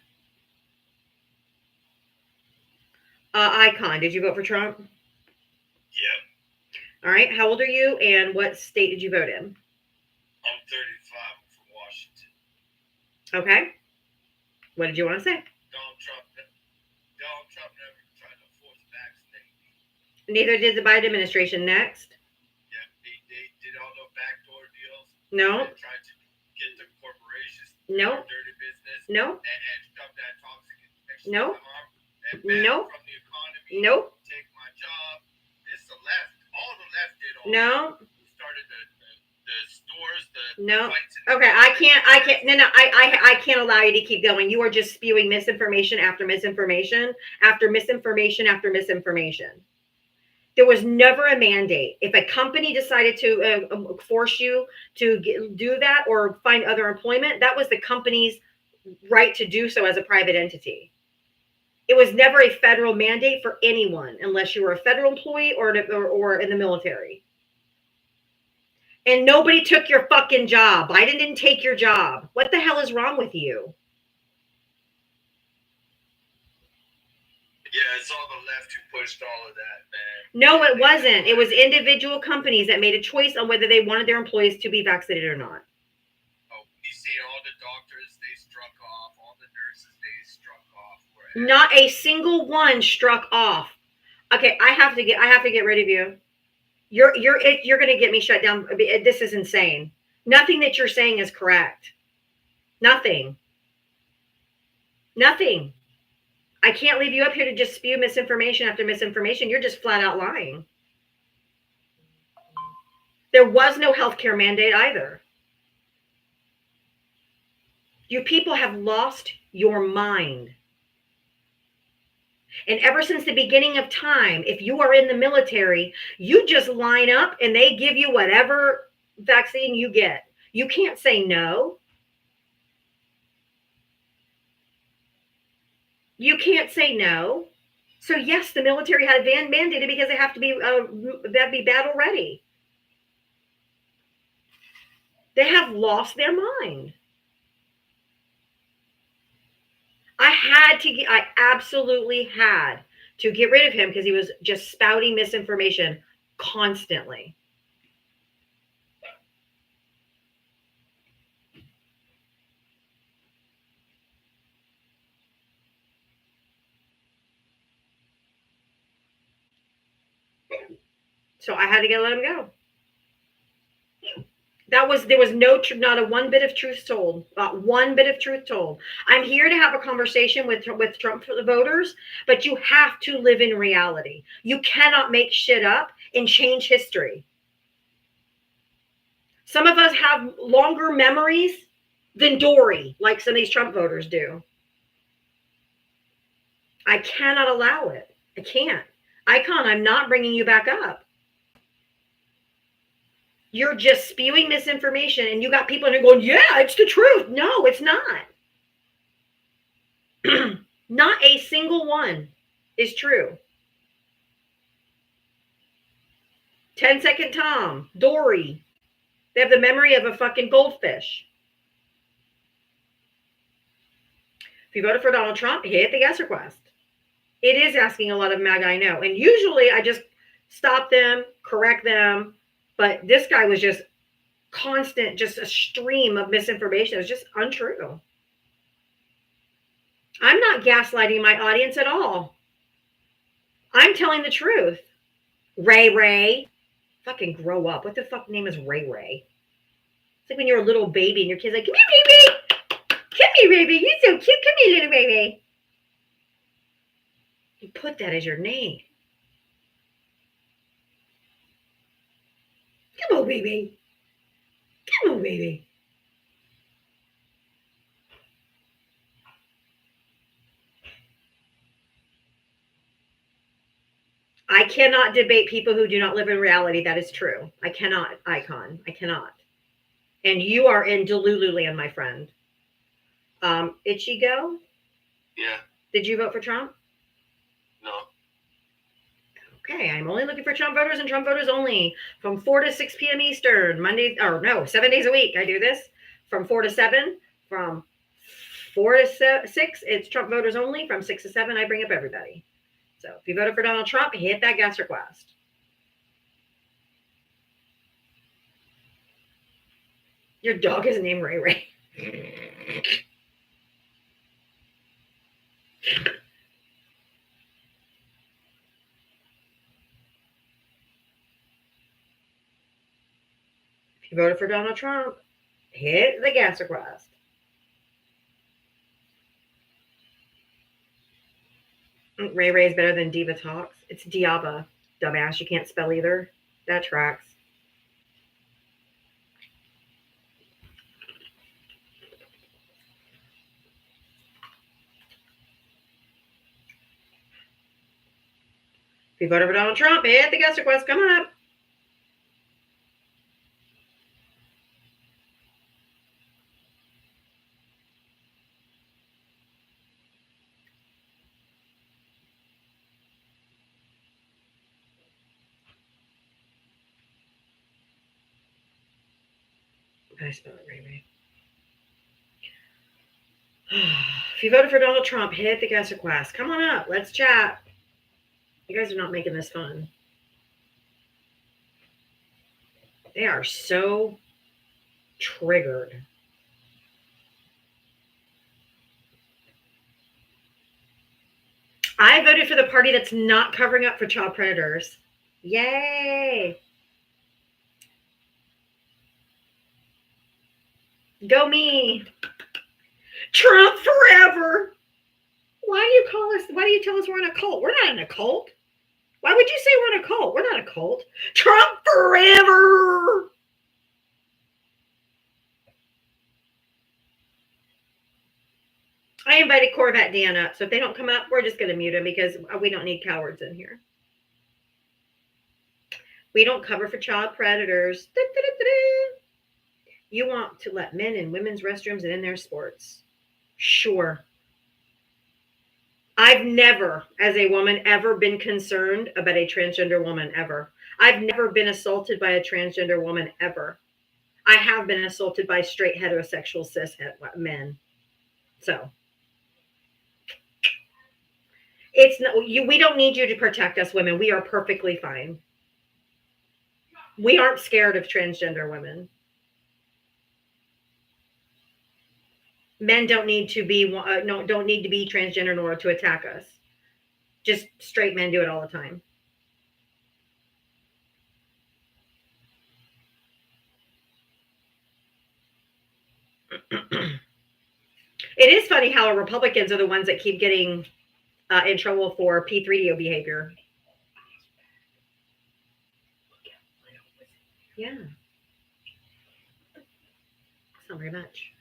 Icon, did you vote for Trump? Yeah. All right. How old are you and what state did you vote in? I'm 35 from Washington. Okay. What did you want to say? Donald Trump never tried to force vaccinate me. Neither did the Biden administration. Next. Yeah, they did all the backdoor deals. No. They tried to get the corporations to No. do dirty business. No. And stuff that toxic infection. No. And ban No. from the economy. Nope. Take my job. It's the left. All the left did all No. that. Who started the stores, the No. fights in the Okay, I can't. No, I can't allow you to keep going. You are just spewing misinformation after misinformation after misinformation after misinformation. There was never a mandate. If a company decided to force you to do that or find other employment, that was the company's right to do so as a private entity. It was never a federal mandate for anyone unless you were a federal employee or in the military. And nobody took your fucking job. Biden didn't take your job. What the hell is wrong with you? Yeah, it's all the left who pushed all of that, man. No, it wasn't. It was individual companies that made a choice on whether they wanted their employees to be vaccinated or not. Oh, you see all the doctors, they struck off. All the nurses, they struck off. Not a single one struck off. Okay, I have to get rid of you. You're going to get me shut down. This is insane. Nothing that you're saying is correct. Nothing. I can't leave you up here to just spew misinformation after misinformation. You're just flat out lying. There was no healthcare mandate either. You people have lost your mind. And ever since the beginning of time, if you are in the military, you just line up and they give you whatever vaccine you get. You can't say no. You can't say no. So yes, the military had mandated because they have to be battle ready. They have lost their mind. I absolutely had to get rid of him because he was just spouting misinformation constantly. So I had to let him go. There was not a one bit of truth told. Not one bit of truth told. I'm here to have a conversation with Trump voters, but you have to live in reality. You cannot make shit up and change history. Some of us have longer memories than Dory, like some of these Trump voters do. I cannot allow it. I can't. Icon, I'm not bringing you back up. You're just spewing misinformation, and you got people who are going, yeah, it's the truth. No, it's not. Not a single one is true. 10-second Tom, Dory. They have the memory of a fucking goldfish. If you voted for Donald Trump, hit the guest request. It is asking a lot of MAGA, I know. And usually I just stop them, correct them. But this guy was just constant, just a stream of misinformation. It was just untrue. I'm not gaslighting my audience at all. I'm telling the truth. Ray. Fucking grow up. What the fuck name is Ray? It's like when you're a little baby and your kid's like, come here, baby. Come here, baby. You're so cute. Come here, little baby. You put that as your name. Come on, baby. Come on, baby. I cannot debate people who do not live in reality. That is true. I cannot, Icon. I cannot. And you are in Delulu land, my friend. Ichigo? Yeah. Did you vote for Trump? No. Okay, I'm only looking for Trump voters and Trump voters only from 4 to 6 p.m. Eastern, 7 days a week. I do this from 4 to 7. From 4 to 6, it's Trump voters only. From 6 to 7, I bring up everybody. So if you voted for Donald Trump, hit that guest request. Your dog is named Ray. If you voted for Donald Trump, hit the guest request. Ray is better than Diva Talks. It's Diaba, dumbass. You can't spell either. That tracks. If you voted for Donald Trump, hit the guest request. Come on up. I spell it Ray. If you voted for Donald Trump, hit the guest request. Come on up. Let's chat. You guys are not making this fun. They are so triggered. I voted for the party that's not covering up for child predators. Yay. Go me. Trump forever. Why do you tell us we're in a cult? We're not in a cult. Why would you say we're in a cult? We're not a cult. Trump forever. I invited Corvette Dan up, so if they don't come up, we're just going to mute them because we don't need cowards in here. We don't cover for child predators. You want to let men in women's restrooms and in their sports. Sure. I've never, as a woman, ever been concerned about a transgender woman, ever. I've never been assaulted by a transgender woman, ever. I have been assaulted by straight heterosexual cis men. So it's not we don't need you to protect us women. We are perfectly fine. We aren't scared of transgender women. Men don't need to be no, don't need to be transgender in order to attack us. Just straight men do it all the time. It is funny how Republicans are the ones that keep getting in trouble for P3DO behavior. Yeah. It's not very much.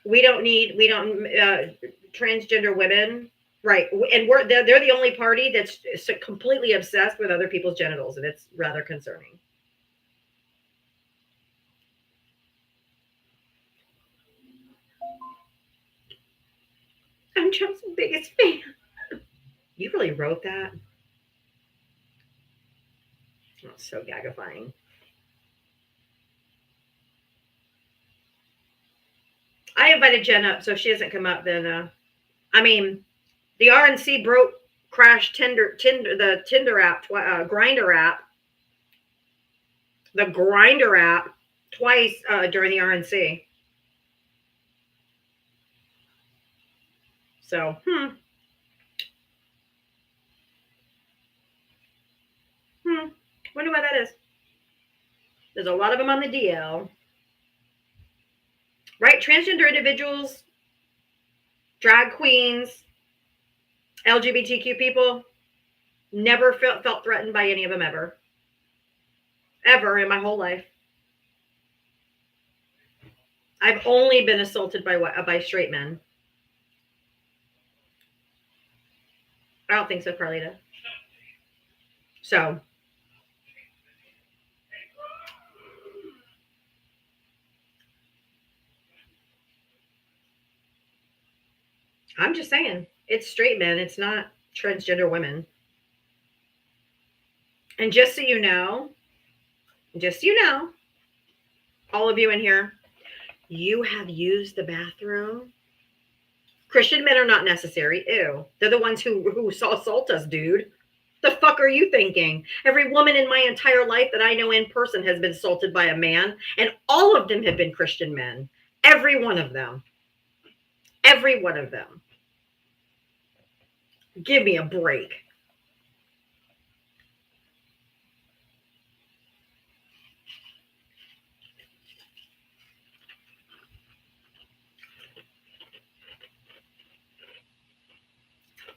We don't transgender women, right? And they're the only party that's completely obsessed with other people's genitals, and it's rather concerning. I'm Trump's biggest fan. You really wrote that? Oh, so gaggifying. I invited Jen up, so if she doesn't come up, then I mean, the RNC crashed the Tinder app, Grinder app, the Grinder app twice during the RNC. So, wonder why that is. There's a lot of them on the DL. Right? Transgender individuals, drag queens, LGBTQ people, never felt threatened by any of them ever. Ever in my whole life. I've only been assaulted by straight men. I don't think so, Carlita. So, I'm just saying, it's straight men. It's not transgender women. And just so you know, all of you in here, you have used the bathroom. Christian men are not necessary. Ew. They're the ones who assault us, dude. The fuck are you thinking? Every woman in my entire life that I know in person has been assaulted by a man, and all of them have been Christian men. Every one of them. Every one of them. Give me a break.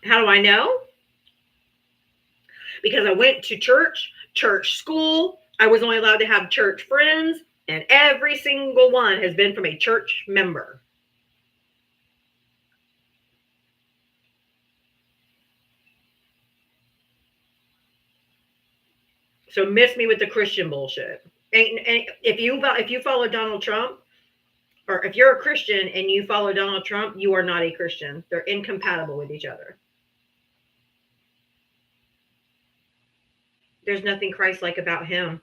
How do I know? Because I went to church school. I was only allowed to have church friends, and every single one has been from a church member. So miss me with the Christian bullshit. And if you follow Donald Trump, or if you're a Christian and you follow Donald Trump, you are not a Christian. They're incompatible with each other. There's nothing Christ-like about him.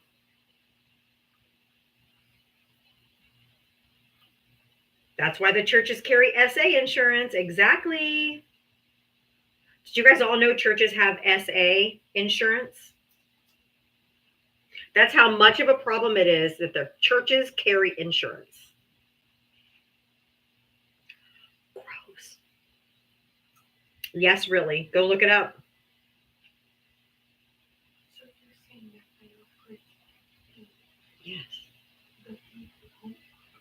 That's why the churches carry SA insurance. Exactly. Did you guys all know churches have SA insurance? That's how much of a problem it is that the churches carry insurance. Gross. Yes, really. Go look it up. So you're saying that they are Christian? Yes. The people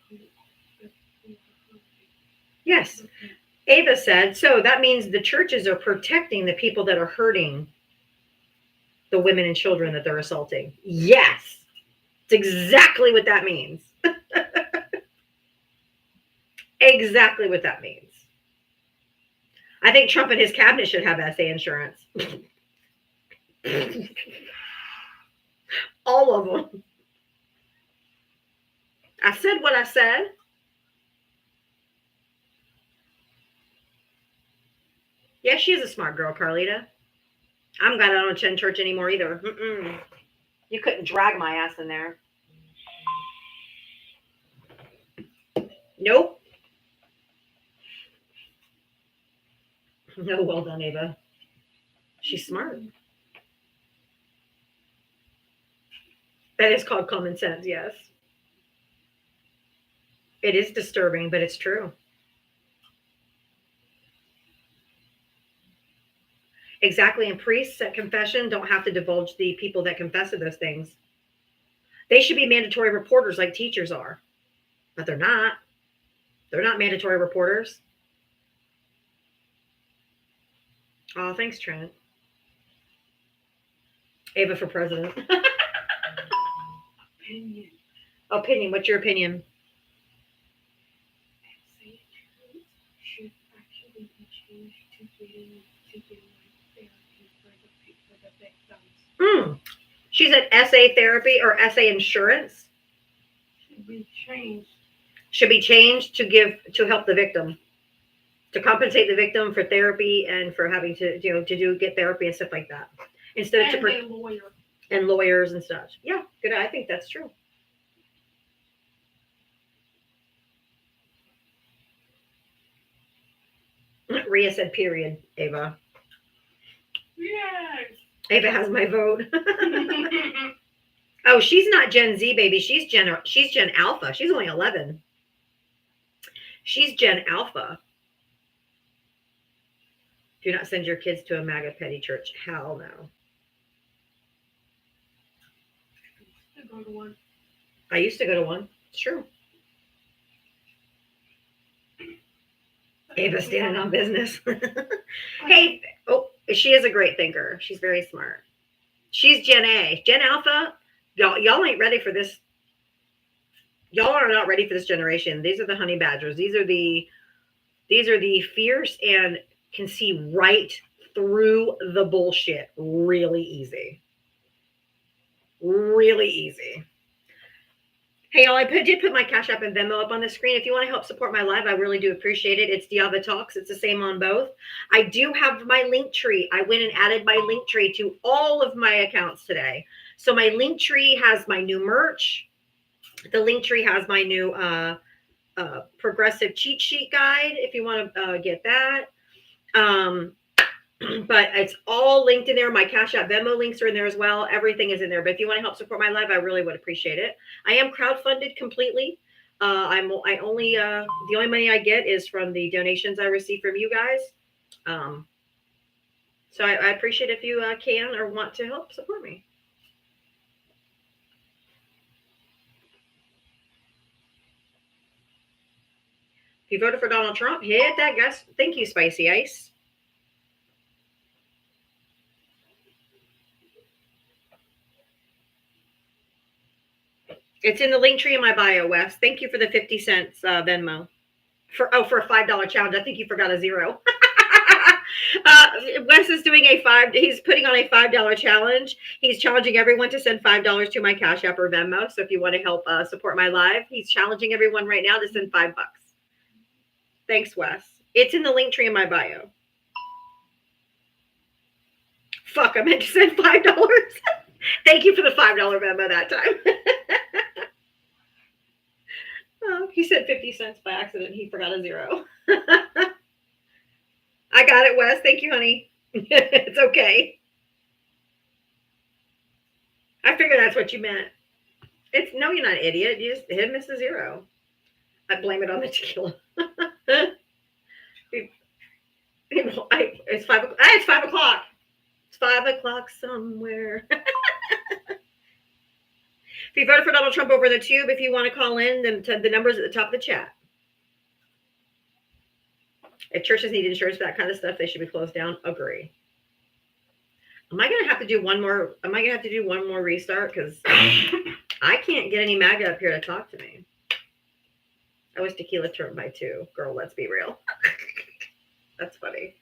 who are hurting. Yes. Ava said, so that means the churches are protecting the people that are hurting the women and children that they're assaulting. Yes. It's exactly what that means. Exactly what that means. I think Trump and his cabinet should have SA insurance. All of them. I said what I said. Yeah, she is a smart girl, Carlita. I'm glad I don't attend church anymore either. You couldn't drag my ass in there. Nope. No, well done, Ava. She's smart. That is called common sense, yes. It is disturbing, but it's true. Exactly. And priests at confession don't have to divulge the people that confess to those things. They should be mandatory reporters like teachers are, but they're not. They're not mandatory reporters. Oh, thanks, Trent. Ava for president. Opinion. Opinion. What's your opinion? Say terms should actually be changed to getting therapy for the victims. She's at SA therapy or SA insurance. Should be changed. Should be changed to help the victim, to compensate the victim for therapy and for having to get therapy and stuff like that, instead of And a lawyer. and lawyers and stuff. Yeah, good. I think that's true. Rhea said, "Period." Ava. Yes. Ava has my vote. Oh, she's not Gen Z, baby. She's Gen Alpha. She's only 11. She's Gen Alpha. Do not send your kids to a MAGA petty church. Hell no. I go to one. I used to go to one. It's true. Ava standing on business. Hey, oh, she is a great thinker. She's very smart. She's Gen A. Gen Alpha, y'all ain't ready for this. Y'all are not ready for this generation. These are the honey badgers. These are the fierce and can see right through the bullshit really easy. Really easy. Hey, y'all, I did put my Cash App and Venmo up on the screen. If you want to help support my live, I really do appreciate it. It's Diava Talks. It's the same on both. I do have my link tree. I went and added my link tree to all of my accounts today. So my link tree has my new merch. The link tree has my new progressive cheat sheet guide, if you want to get that. But it's all linked in there. My Cash App Venmo links are in there as well. Everything is in there. But if you want to help support my live, I really would appreciate it. I am crowdfunded completely. The only money I get is from the donations I receive from you guys. So I appreciate if you can or want to help support me. If you voted for Donald Trump, hit that gas. Thank you, Spicy Ice. It's in the link tree in my bio, Wes. Thank you for the 50 cents Venmo. For a $5 challenge. I think you forgot a zero. Wes is doing he's putting on a $5 challenge. He's challenging everyone to send $5 to my Cash App or Venmo. So if you want to help support my live, he's challenging everyone right now to send $5. Thanks, Wes. It's in the link tree in my bio. Fuck, I meant to send $5. Thank you for the $5 Venmo that time. Oh, he said 50 cents by accident. He forgot a zero. I got it, Wes. Thank you, honey. It's okay. I figured that's what you meant. No, you're not an idiot. You just hit miss a zero. I blame it on the tequila. It's 5 o'clock. It's 5 o'clock. It's 5 o'clock somewhere. If you voted for Donald Trump over the tube, if you want to call in, then the number's at the top of the chat. If churches need insurance for that kind of stuff, they should be closed down. Agree. Am I going to have to do one more? Am I going to have to do one more restart? Because I can't get any MAGA up here to talk to me. I was tequila turned by 2. Girl, let's be real. That's funny.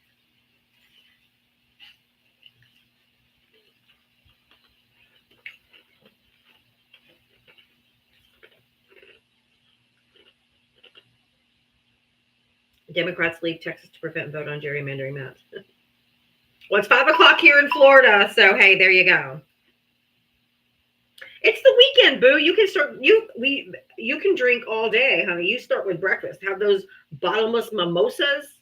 Democrats leave Texas to prevent vote on gerrymandering maps. Well, it's 5 o'clock here in Florida, so hey, there you go. It's the weekend, boo. You can start. You can drink all day, honey. You start with breakfast. Have those bottomless mimosas.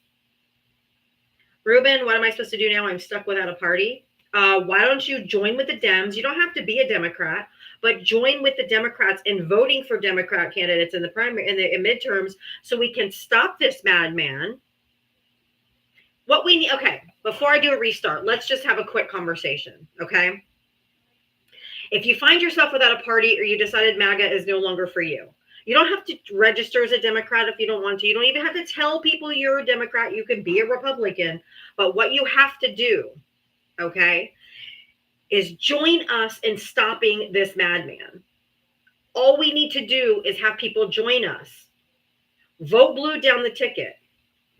Ruben, what am I supposed to do now? I'm stuck without a party. Why don't you join with the Dems? You don't have to be a Democrat, but join with the Democrats in voting for Democrat candidates in the primary in midterms so we can stop this madman. What we need, okay, before I do a restart, let's just have a quick conversation, okay? If you find yourself without a party or you decided MAGA is no longer for you, you don't have to register as a Democrat if you don't want to. You don't even have to tell people you're a Democrat. You can be a Republican. But what you have to do, okay, is join us in stopping this madman. All we need to do is have people join us. Vote blue down the ticket.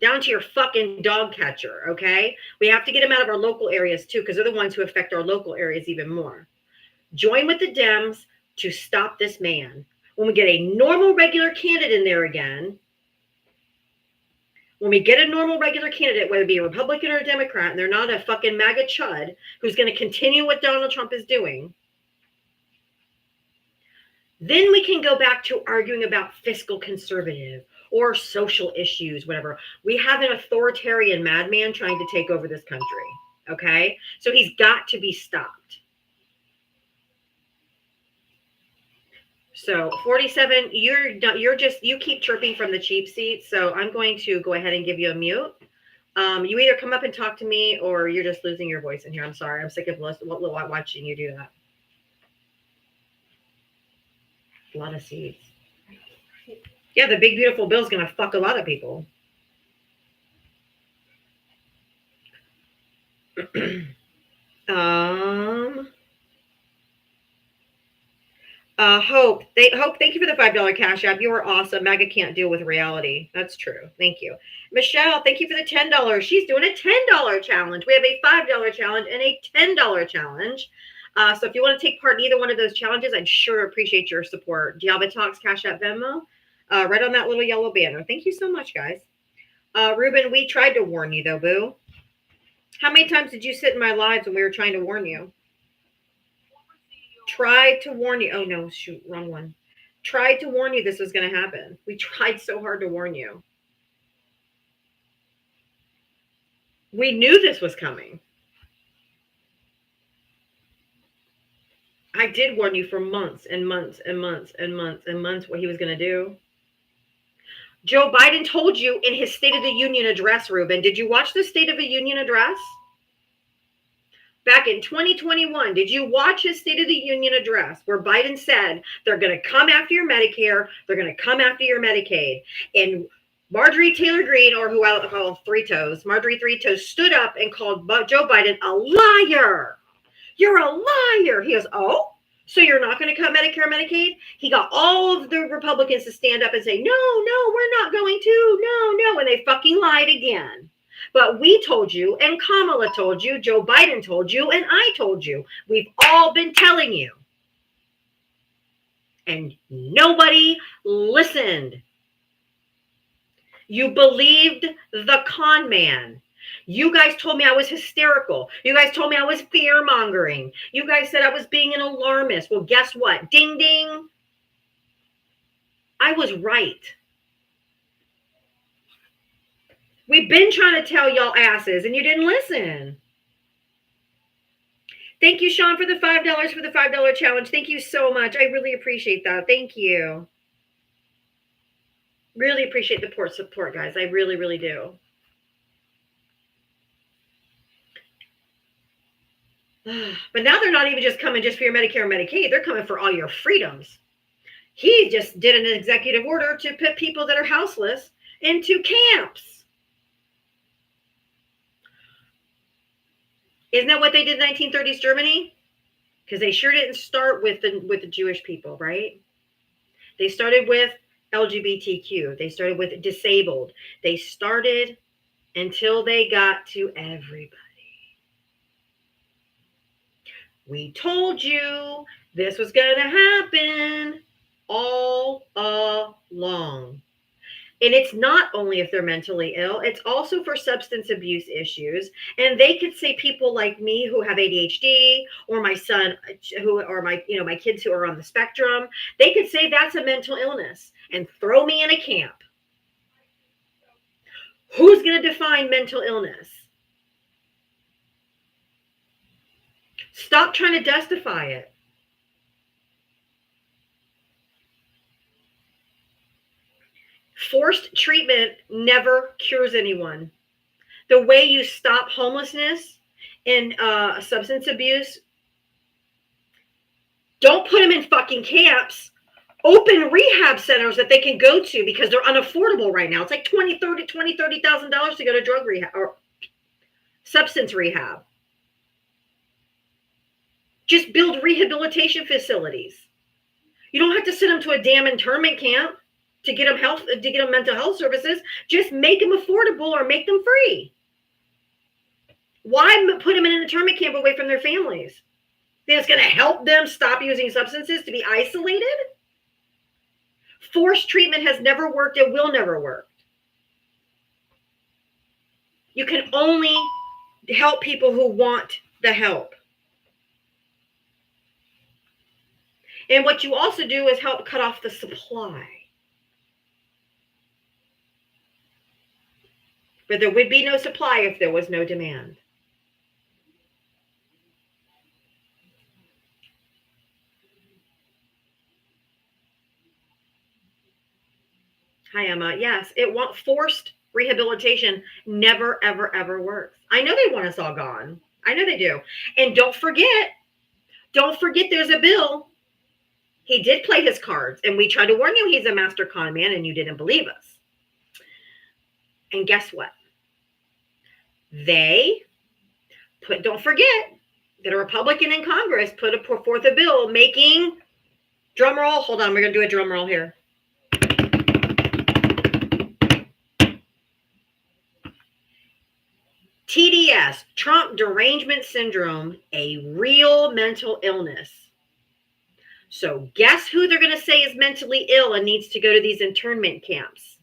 Down to your fucking dog catcher, okay? We have to get them out of our local areas too, because they're the ones who affect our local areas even more. Join with the Dems to stop this man. When we get a normal, regular candidate in there again, when we get a normal, regular candidate, whether it be a Republican or a Democrat, and they're not a fucking MAGA chud who's going to continue what Donald Trump is doing, then we can go back to arguing about fiscal conservative or social issues, whatever. We have an authoritarian madman trying to take over this country, okay? So he's got to be stopped. So 47, you keep chirping from the cheap seat. So I'm going to go ahead and give you a mute. You either come up and talk to me or you're just losing your voice in here. I'm sorry. I'm sick of watching you do that. A lot of seeds. Yeah, the big beautiful bill's gonna fuck a lot of people. Hope, thank you for the $5 cash app. You are awesome. MAGA can't deal with reality. That's true. Thank you. Michelle, thank you for the $10. She's doing a $10 challenge. We have a $5 challenge and a $10 challenge. So if you want to take part in either one of those challenges, I'd sure appreciate your support. Java Talks, Cash App, Venmo, right on that little yellow banner. Thank you so much, guys. Ruben, we tried to warn you, though, boo. How many times did you sit in my lives when we were trying to warn you? Tried to warn you. Oh, no, shoot, wrong one. Tried to warn you this was going to happen. We tried so hard to warn you. We knew this was coming. I did warn you for months and months and months and months and months what he was going to do. Joe Biden told you in his State of the Union address, Ruben. Did you watch the State of the Union address? Back in 2021, did you watch his State of the Union address where Biden said they're going to come after your Medicare, they're going to come after your Medicaid? And Marjorie Taylor Greene, or who I call Three Toes, Marjorie Three Toes, stood up and called Joe Biden a liar. You're a liar. He goes, oh, so you're not going to cut Medicare and Medicaid? He got all of the Republicans to stand up and say, no, we're not going to. No. And they fucking lied again. But we told you, and Kamala told you, Joe Biden told you, and I told you. We've all been telling you. And nobody listened. You believed the con man. You guys told me I was hysterical. You guys told me I was fear-mongering. You guys said I was being an alarmist. Well, guess what? Ding, ding. I was right. We've been trying to tell y'all asses, and you didn't listen. Thank you, Sean, for the $5 for the $5 challenge. Thank you so much. I really appreciate that. Thank you. Really appreciate the support, guys. I really, really do. But now they're not even just coming just for your Medicare and Medicaid. They're coming for all your freedoms. He just did an executive order to put people that are houseless into camps. Isn't that what they did in 1930s Germany? Because they sure didn't start with the Jewish people, right? They started with LGBTQ. They started with disabled. They started until they got to everybody. We told you this was going to happen all along. And it's not only if they're mentally ill, it's also for substance abuse issues. And they could say people like me who have ADHD, or my son or my kids who are on the spectrum, they could say that's a mental illness and throw me in a camp. Who's going to define mental illness? Stop trying to justify it. Forced treatment never cures anyone. The way you stop homelessness and substance abuse, don't put them in fucking camps. Open rehab centers that they can go to because they're unaffordable right now. It's like $30,000 to go to drug rehab or substance rehab. Just build rehabilitation facilities. You don't have to send them to a damn internment camp to get them mental health services. Just make them affordable or make them free. Why put them in an internment camp away from their families? That's going to help them stop using substances to be isolated? Forced treatment has never worked. It will never work. You can only help people who want the help. And what you also do is help cut off the supply. But there would be no supply if there was no demand. Hi, Emma. Yes, forced rehabilitation never, ever, ever works. I know they want us all gone. I know they do. And don't forget there's a bill. He did play his cards, and we tried to warn you he's a master con man, and you didn't believe us. And guess what? Don't forget that a Republican in Congress put forth a bill making, drum roll, hold on, we're going to do a drum roll here. TDS, Trump Derangement Syndrome, a real mental illness. So guess who they're going to say is mentally ill and needs to go to these internment camps?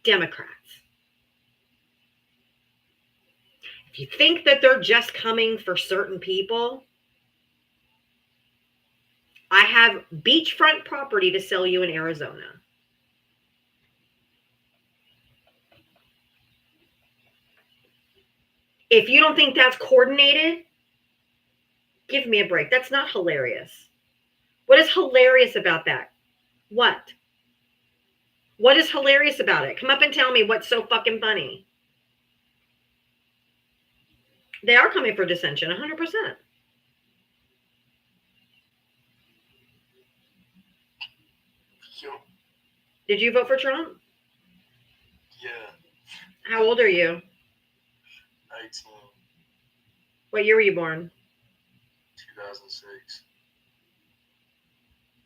Democrats. If you think that they're just coming for certain people, I have beachfront property to sell you in Arizona. If you don't think that's coordinated, give me a break. That's not hilarious. What is hilarious about that? What? What is hilarious about it? Come up and tell me what's so fucking funny. They are coming for dissension, 100%. Did you vote for Trump? Yeah, How old are you? 19, What year were you born? 2006.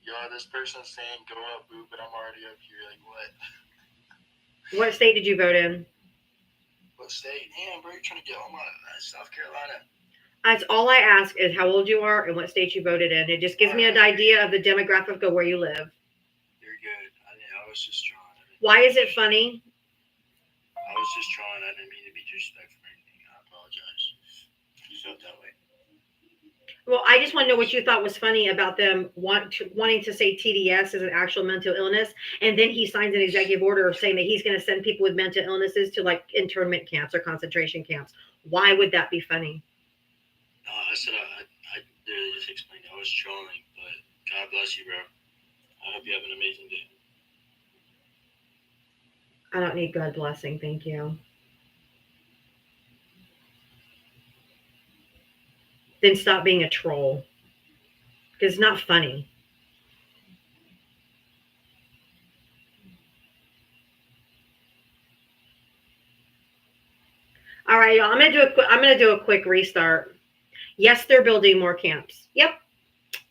Yo, this person's saying go up, boo, but I'm already up here. Like, what? What state did you vote in? What state? Damn, bro, you're trying to get all my South Carolina. That's all I ask is how old you are and what state you voted in. It just gives me an idea of the demographic of where you live. You're good. I was just trying. Why is it funny? I was just trying. I didn't mean to be disrespectful or anything. I apologize. You felt that way. Well, I just want to know what you thought was funny about them wanting to say TDS is an actual mental illness. And then he signs an executive order saying that he's going to send people with mental illnesses to like internment camps or concentration camps. Why would that be funny? No, I said I literally just explained. I was trolling, but God bless you, bro. I hope you have an amazing day. I don't need God blessing. Thank you. Then stop being a troll. Because it's not funny. All right, y'all. I'm gonna do a quick restart. Yes, they're building more camps. Yep,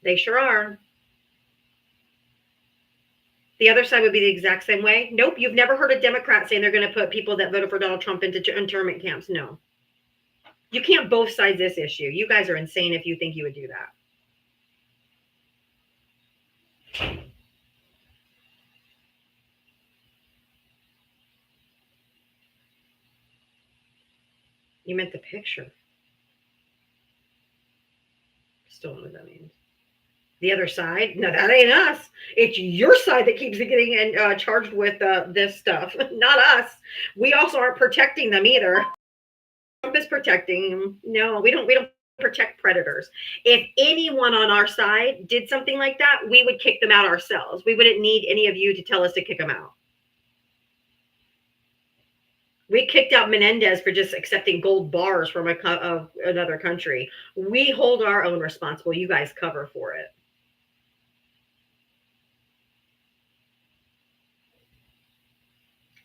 they sure are. The other side would be the exact same way. Nope, you've never heard a Democrat saying they're going to put people that voted for Donald Trump into internment camps. No. You can't both sides this issue. You guys are insane if you think you would do that. You meant the picture. Still don't know what that means. The other side? No, that ain't us. It's your side that keeps getting charged with this stuff, not us. We also aren't protecting them either. Trump is protecting them. No, we don't protect predators. If anyone on our side did something like that, we would kick them out ourselves. We wouldn't need any of you to tell us to kick them out. We kicked out Menendez for just accepting gold bars from another country. We hold our own responsible. You guys cover for it.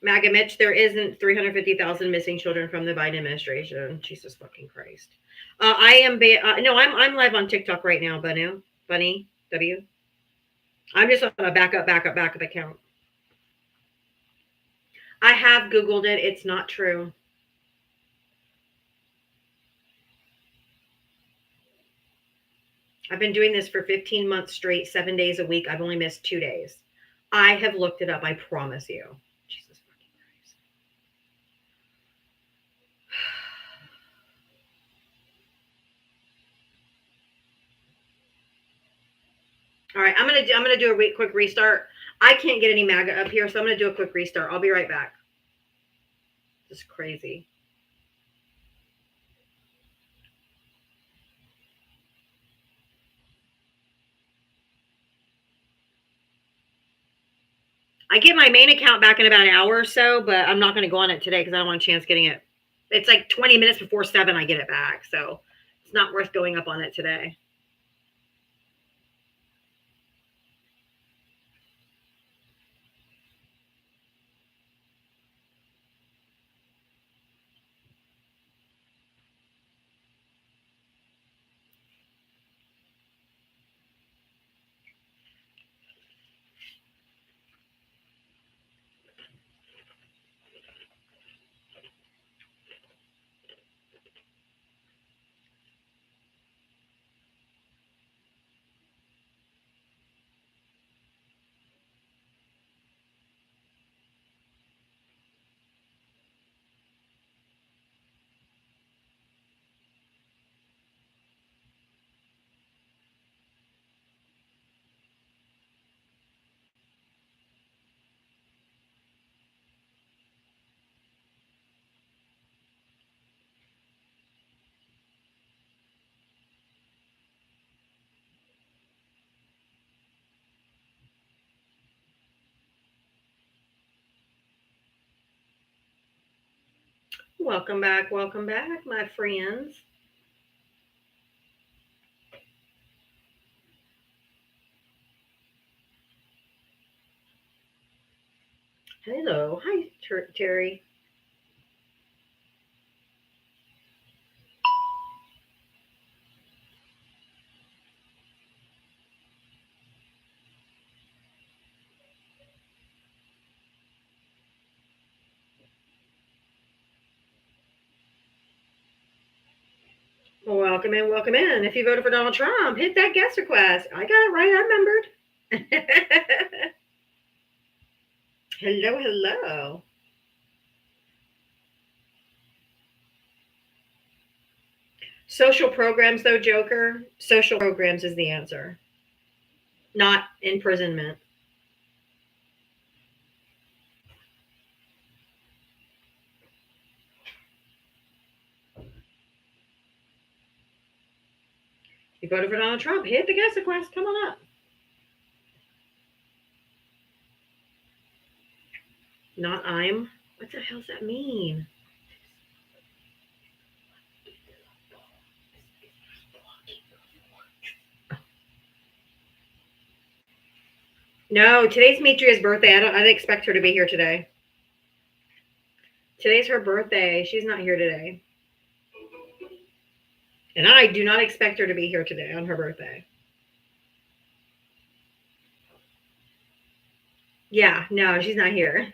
MAGA Mitch, there isn't 350,000 missing children from the Biden administration. Jesus fucking Christ. I'm live on TikTok right now, Bunny W. I'm just on a backup account. I have Googled it. It's not true. I've been doing this for 15 months straight, 7 days a week. I've only missed 2 days. I have looked it up. I promise you. Jesus fucking Christ. All right, I'm gonna do a quick restart. I can't get any MAGA up here, so I'm gonna do a quick restart. I'll be right back. This is crazy. I get my main account back in about an hour or so, but I'm not going to go on it today because I don't want a chance getting it. It's like 20 minutes before 7 I get it back, so it's not worth going up on it today. Welcome back, my friends. Hello. Hi, Terry. Welcome in. If you voted for Donald Trump, hit that guest request. I got it right. I remembered. Hello. Social programs, though, Joker. Social programs is the answer, not imprisonment. You voted for Donald Trump, hit the guest request. Come on up. Not I'm. What the hell does that mean? No, today's Mitria's birthday. I didn't expect her to be here today. Today's her birthday. She's not here today. And I do not expect her to be here today on her birthday. Yeah, no, she's not here.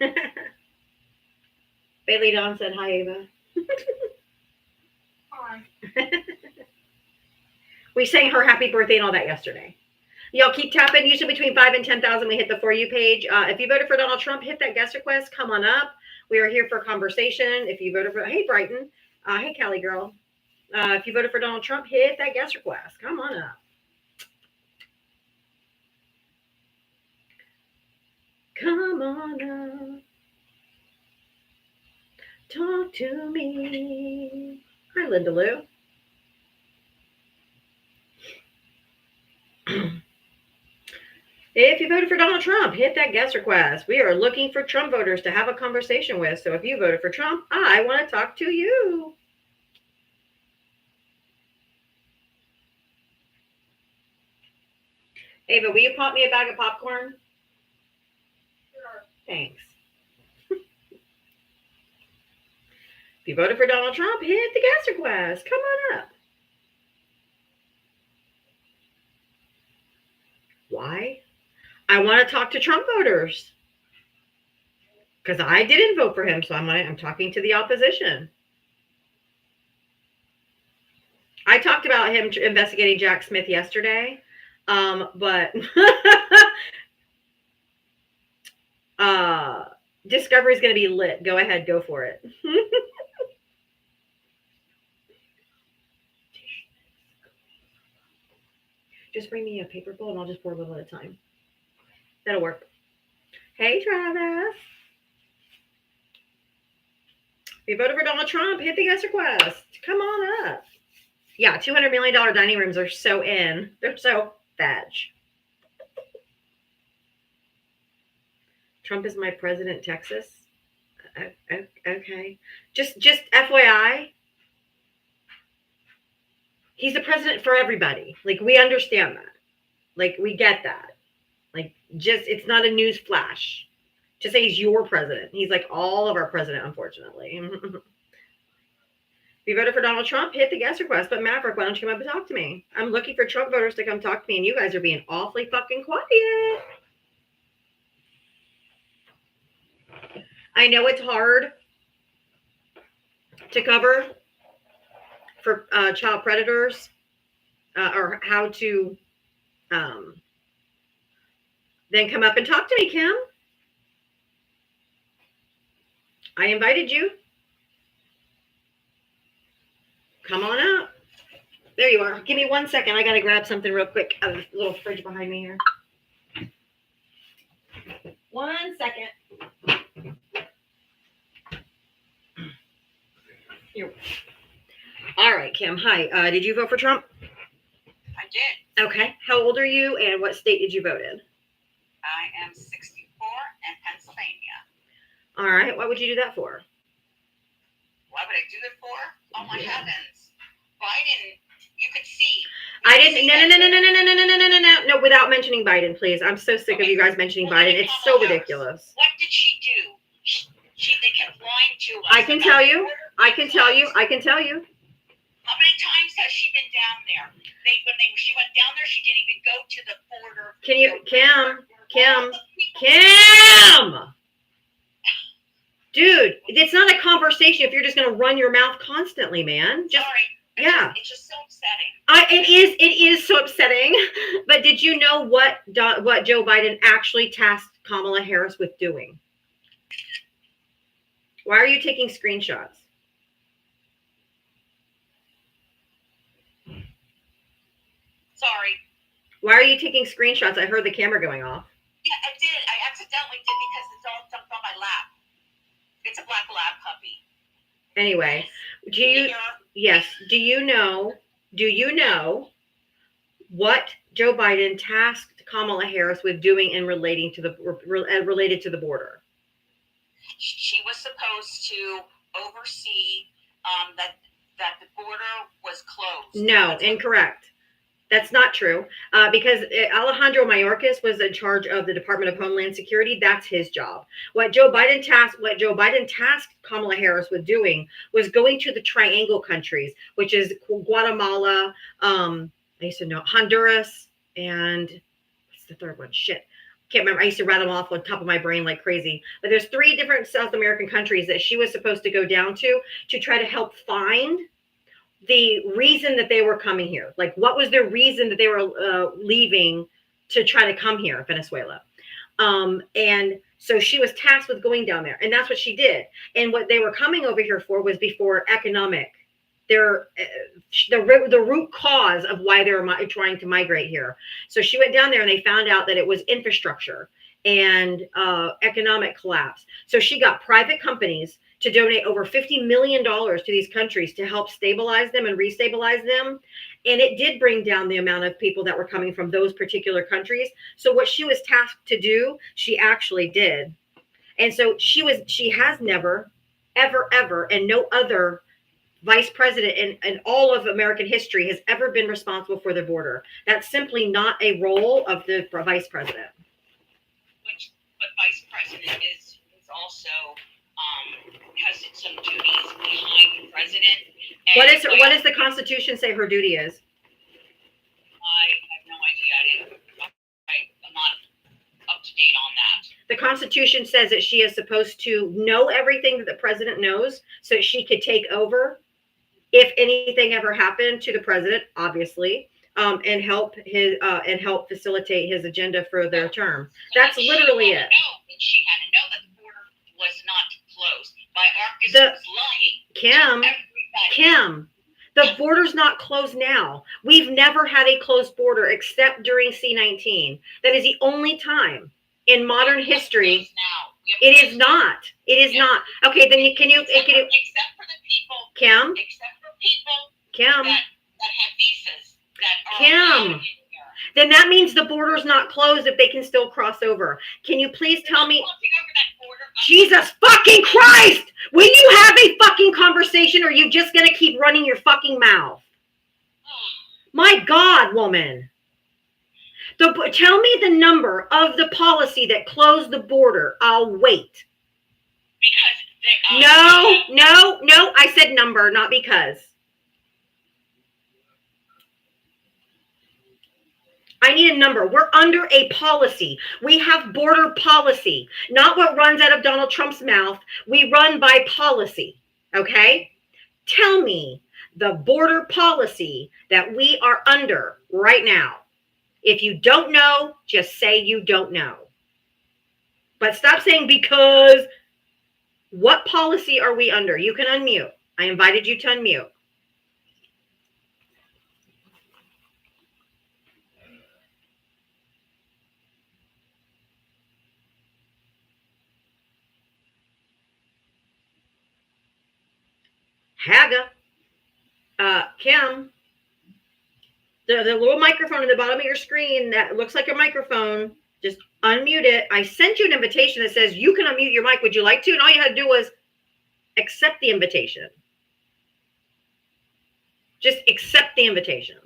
Bailey Dawn said, hi, Ava. Hi. We sang her happy birthday and all that yesterday. Y'all keep tapping. Usually between 5 and 10,000, we hit the For You page. If you voted for Donald Trump, hit that guest request. Come on up. We are here for a conversation. If you voted for, hey, Brighton. Hey, Callie girl. If you voted for Donald Trump, hit that guest request. Come on up. Come on up. Talk to me. Hi, Linda Lou. If you voted for Donald Trump, hit that guest request. We are looking for Trump voters to have a conversation with. So if you voted for Trump, I want to talk to you. Ava, will you pop me a bag of popcorn? Sure. Thanks. If you voted for Donald Trump, hit the guest request. Come on up. Why? I want to talk to Trump voters. Because I didn't vote for him, so I'm talking to the opposition. I talked about him investigating Jack Smith yesterday, but Discovery is going to be lit. Go ahead, go for it. Just bring me a paper bowl and I'll just pour a little at a time. That'll work. Hey, Travis. If you voted for Donald Trump, hit the guest request. Come on up. Yeah, $200 million dining rooms are so in. They're so fetch. Trump is my president, Texas. Okay. Just FYI. He's the president for everybody. Like, we understand that. Like, we get that. Like, it's not a news flash to say he's your president. He's like all of our president, unfortunately. If you voted for Donald Trump, hit the guest request. But Maverick, why don't you come up and talk to me? I'm looking for Trump voters to come talk to me, and you guys are being awfully fucking quiet. I know it's hard to cover for child predators or how to then come up and talk to me, Kim. I invited you. Come on up. There you are. Give me 1 second. I got to grab something real quick out of the little fridge behind me here. 1 second. Here. All right, Kim. Hi. Did you vote for Trump? I did. Okay. How old are you and what state did you vote in? I am 64 in Pennsylvania. All right. What would you do that for? What would I do it for? Oh my heavens. Biden, you could see. I didn't. No, without mentioning Biden, please. I'm so sick of you guys mentioning Biden. It's so ridiculous. What did she do? They kept lying to us. I can tell you. I can tell you. How many times has she been down there? She went down there, she didn't even go to the border. Can you, Kim? Dude, it's not a conversation if you're just going to run your mouth constantly, man. Just, sorry. Yeah. It's just so upsetting. It is so upsetting. But did you know what Joe Biden actually tasked Kamala Harris with doing? Why are you taking screenshots? Sorry. Why are you taking screenshots? I heard the camera going off. Yeah, I did. I accidentally did because it's all dumped on my lap. It's a black lab puppy. Anyway, do you know what Joe Biden tasked Kamala Harris with doing in related to the border? She was supposed to oversee that the border was closed. No, incorrect. That's not true. Because Alejandro Mayorkas was in charge of the Department of Homeland Security. That's his job. What Joe Biden tasked Kamala Harris with doing was going to the Triangle countries, which is Guatemala, I used to know Honduras, and what's the third one? Shit. Can't remember. I used to rattle them off on top of my brain like crazy. But there's 3 different South American countries that she was supposed to go down to try to help find the reason that they were coming here. Like, what was the reason that they were leaving to try to come here, Venezuela? And so she was tasked with going down there, and that's what she did. And what they were coming over here for was before economic. The root cause of why they were trying to migrate here. So she went down there and they found out that it was infrastructure and economic collapse. So she got private companies to donate over $50 million to these countries to help stabilize them and restabilize them. And it did bring down the amount of people that were coming from those particular countries. So what she was tasked to do, she actually did. And so she has never, ever, and no other vice president in all of American history has ever been responsible for the border. That's simply not a role of the vice president. But vice president is also has some duties behind the president. What does the Constitution say her duty is? I have no idea. I'm not up to date on that. The Constitution says that she is supposed to know everything that the president knows so she could take over if anything ever happened to the president, obviously, and help facilitate his agenda for their term. That's literally it. She had to know that the border was not closed. Mayorkas was lying. Kim, the border's not closed now. We've never had a closed border except during C-19. That is the only time in modern history. It is not. It is not. Okay, then can you except for the people, Kim? except for people Kim? that have visas that are Kim. allowed in here. Then that means the border's not closed if they can still cross over. Can you please tell me? Crossing over that border, Jesus fucking Christ! Will you have a fucking conversation or are you just gonna keep running your fucking mouth? My God, woman. Tell me the number of the policy that closed the border. I'll wait. Because No. I said number, not because. I need a number. We're under a policy. We have border policy, not what runs out of Donald Trump's mouth. We run by policy. Okay? Tell me the border policy that we are under right now. If you don't know, just say you don't know. But stop saying because. What policy are we under? You can unmute. I invited you to unmute. Haga. Kim. The little microphone at the bottom of your screen that looks like a microphone, just unmute it. I sent you an invitation that says you can unmute your mic. Would you like to? And all you had to do was accept the invitation. Just accept the invitation.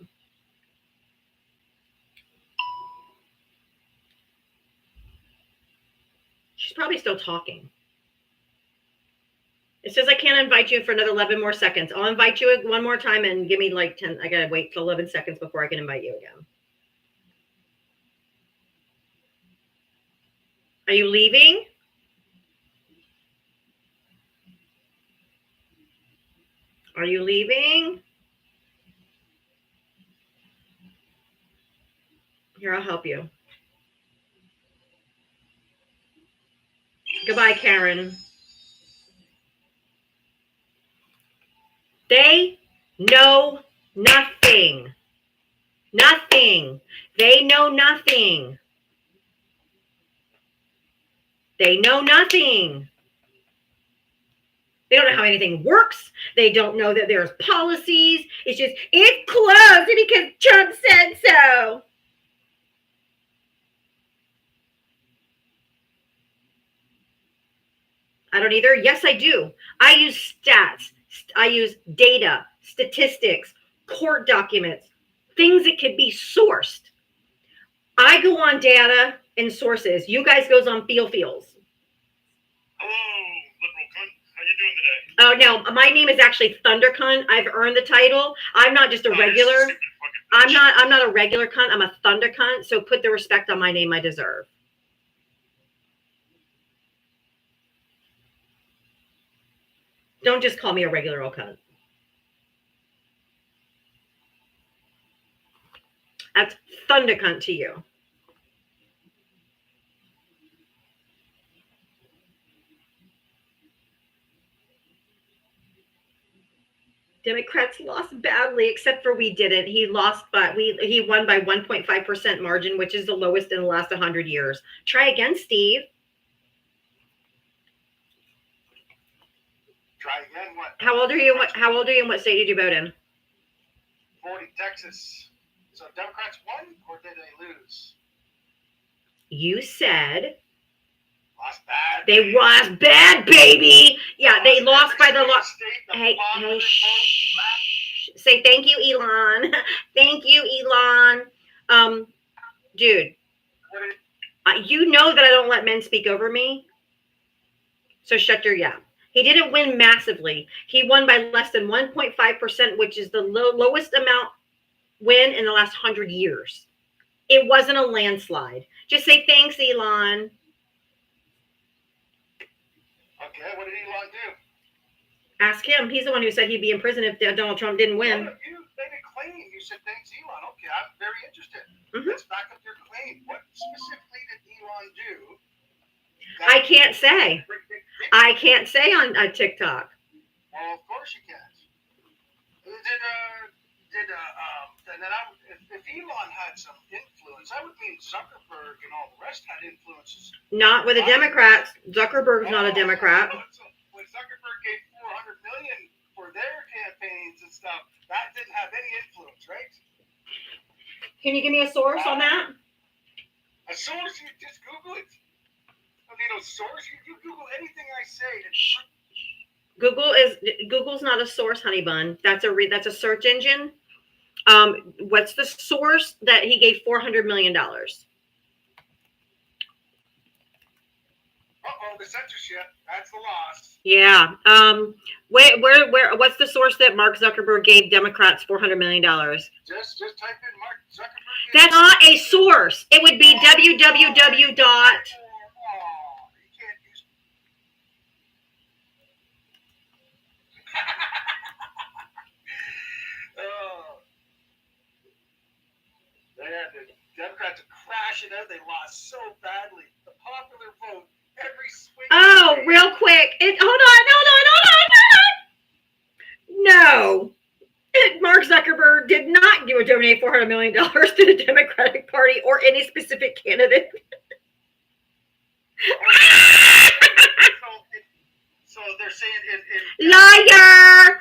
She's probably still talking. It says I can't invite you for another 11 more seconds. I'll invite you one more time and give me like 10. I got to wait till 11 seconds before I can invite you again. Are you leaving? Are you leaving? Here, I'll help you. Goodbye, Karen. They know nothing. Nothing. They know nothing. They know nothing. They don't know how anything works. They don't know that there's policies. It's just, it's closed because Trump said so. I don't either. Yes, I do. I use stats. I use data, statistics, court documents, things that could be sourced. I go on data and sources. You guys goes on feels. Hello, liberal cunt. How you doing today? Oh no, my name is actually Thunder Cunt. I've earned the title. I'm not just a regular. I'm not a regular cunt. I'm a Thunder Cunt. So put the respect on my name I deserve. Don't just call me a regular old cunt. That's Thunder Cunt to you. Democrats lost badly, except for we didn't. He lost, but he won by 1.5% margin, which is the lowest in the last 100 years. Try again, Steve. Try again. What? How old are you? How old are you? And what state did you vote in? 40, Texas. So Democrats won, or did they lose? You said Lost bad. they lost bad, baby. Yeah, they lost by the law. Hey, Hey, shh. Say thank you, Elon. Thank you, Elon. Dude, you know that I don't let men speak over me. So shut your yap. He didn't win massively. He won by less than 1.5%, which is the lowest amount win in the last 100 years. It wasn't a landslide. Just say thanks, Elon. Okay, what did Elon do? Ask him. He's the one who said he'd be in prison if Donald Trump didn't win. No, you made a claim. You said thanks, Elon. Okay, I'm very interested. Mhm. Let's back up your claim. What specifically did Elon do? I can't say. I can't say on TikTok. Well, of course you can't. If Elon had some influence, that would mean Zuckerberg and all the rest had influences. Not with the Democrats. Zuckerberg's not a Democrat. So when Zuckerberg gave $400 million for their campaigns and stuff, that didn't have any influence, right? Can you give me a source on that? A source, you just Google it. I mean, a source, you Google anything I say. Google's not a source, honey bun. That's a search engine. What's the source that he gave $400 million? Uh-oh, the censorship. That's the loss. Yeah. Where? What's the source that Mark Zuckerberg gave Democrats $400 million? Just type in Mark Zuckerberg. That's not a source. It would be www. The Democrats are crashing out. They lost so badly. The popular vote, every swing. Oh, real quick. Hold on. No. Mark Zuckerberg did not donate $400 million to the Democratic Party or any specific candidate. So they're saying Liar,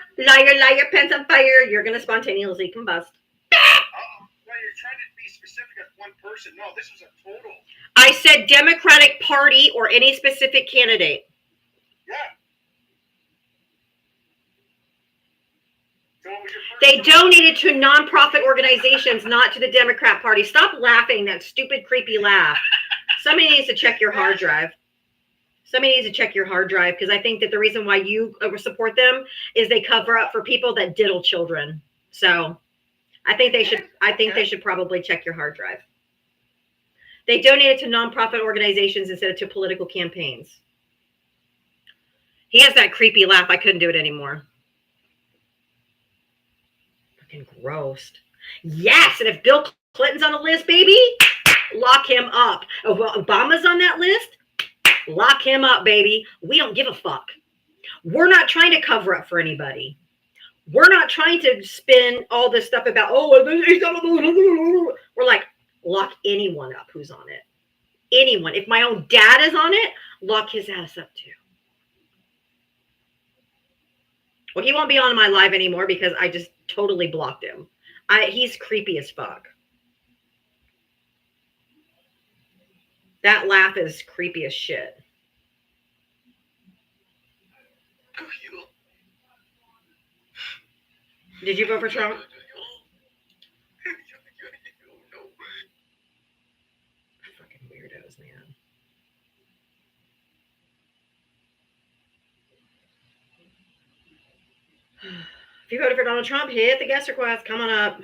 pants on fire. You're going to spontaneously combust. Well, you're trying to be specific as one person. No, this was a total. I said Democratic Party or any specific candidate. Yeah. So what was your first They choice? donated to nonprofit organizations, not to the Democrat Party. Stop laughing, that stupid, creepy laugh. Somebody needs to check your hard drive. Because I think that the reason why you support them is they cover up for people that diddle children. So I think they should probably check your hard drive. They donated to nonprofit organizations instead of to political campaigns. He has that creepy laugh. I couldn't do it anymore. Fucking gross. Yes, and if Bill Clinton's on the list, baby, lock him up. If Obama's on that list, lock him up, baby. We don't give a fuck. We're not trying to cover up for anybody. We're not trying to spin all this stuff about, we're like, lock anyone up who's on it. Anyone. If my own dad is on it, lock his ass up too. Well, he won't be on my live anymore because I just totally blocked him. He's creepy as fuck. That laugh is creepy as shit. Did you vote for Trump? Fucking weirdos, man. If you voted for Donald Trump, hit the guest request. Come on up.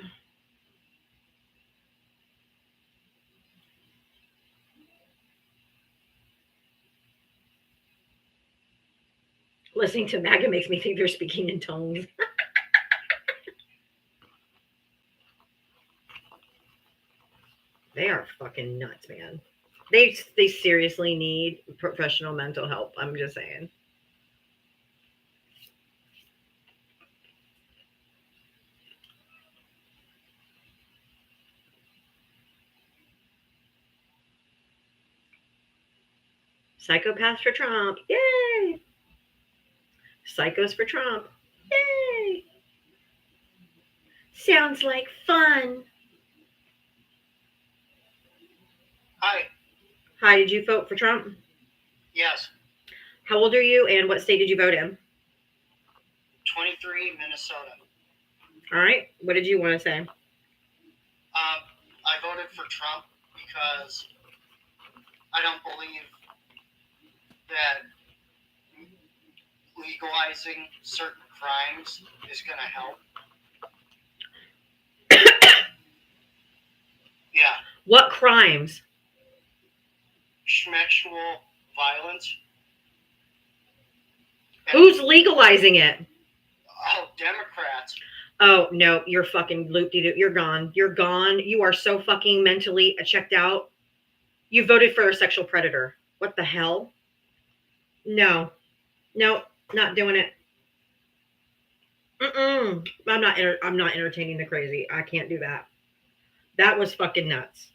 Listening to MAGA makes me think they're speaking in tongues. They are fucking nuts, man. They seriously need professional mental help. I'm just saying. Psychopaths for Trump. Yay! Psychos for Trump. Yay! Sounds like fun. Hi. Hi, did you vote for Trump? Yes. How old are you and what state did you vote in? 23, Minnesota. All right. What did you want to say? I voted for Trump because I don't believe that legalizing certain crimes is going to help. Yeah. What crimes? Sexual violence. Who's legalizing it? Oh, Democrats. Oh, no, you're fucking loop-de-doop. You're gone. You're gone. You are so fucking mentally checked out. You voted for a sexual predator. What the hell? No, not doing it. I'm not entertaining the crazy. I can't do that. That was fucking nuts.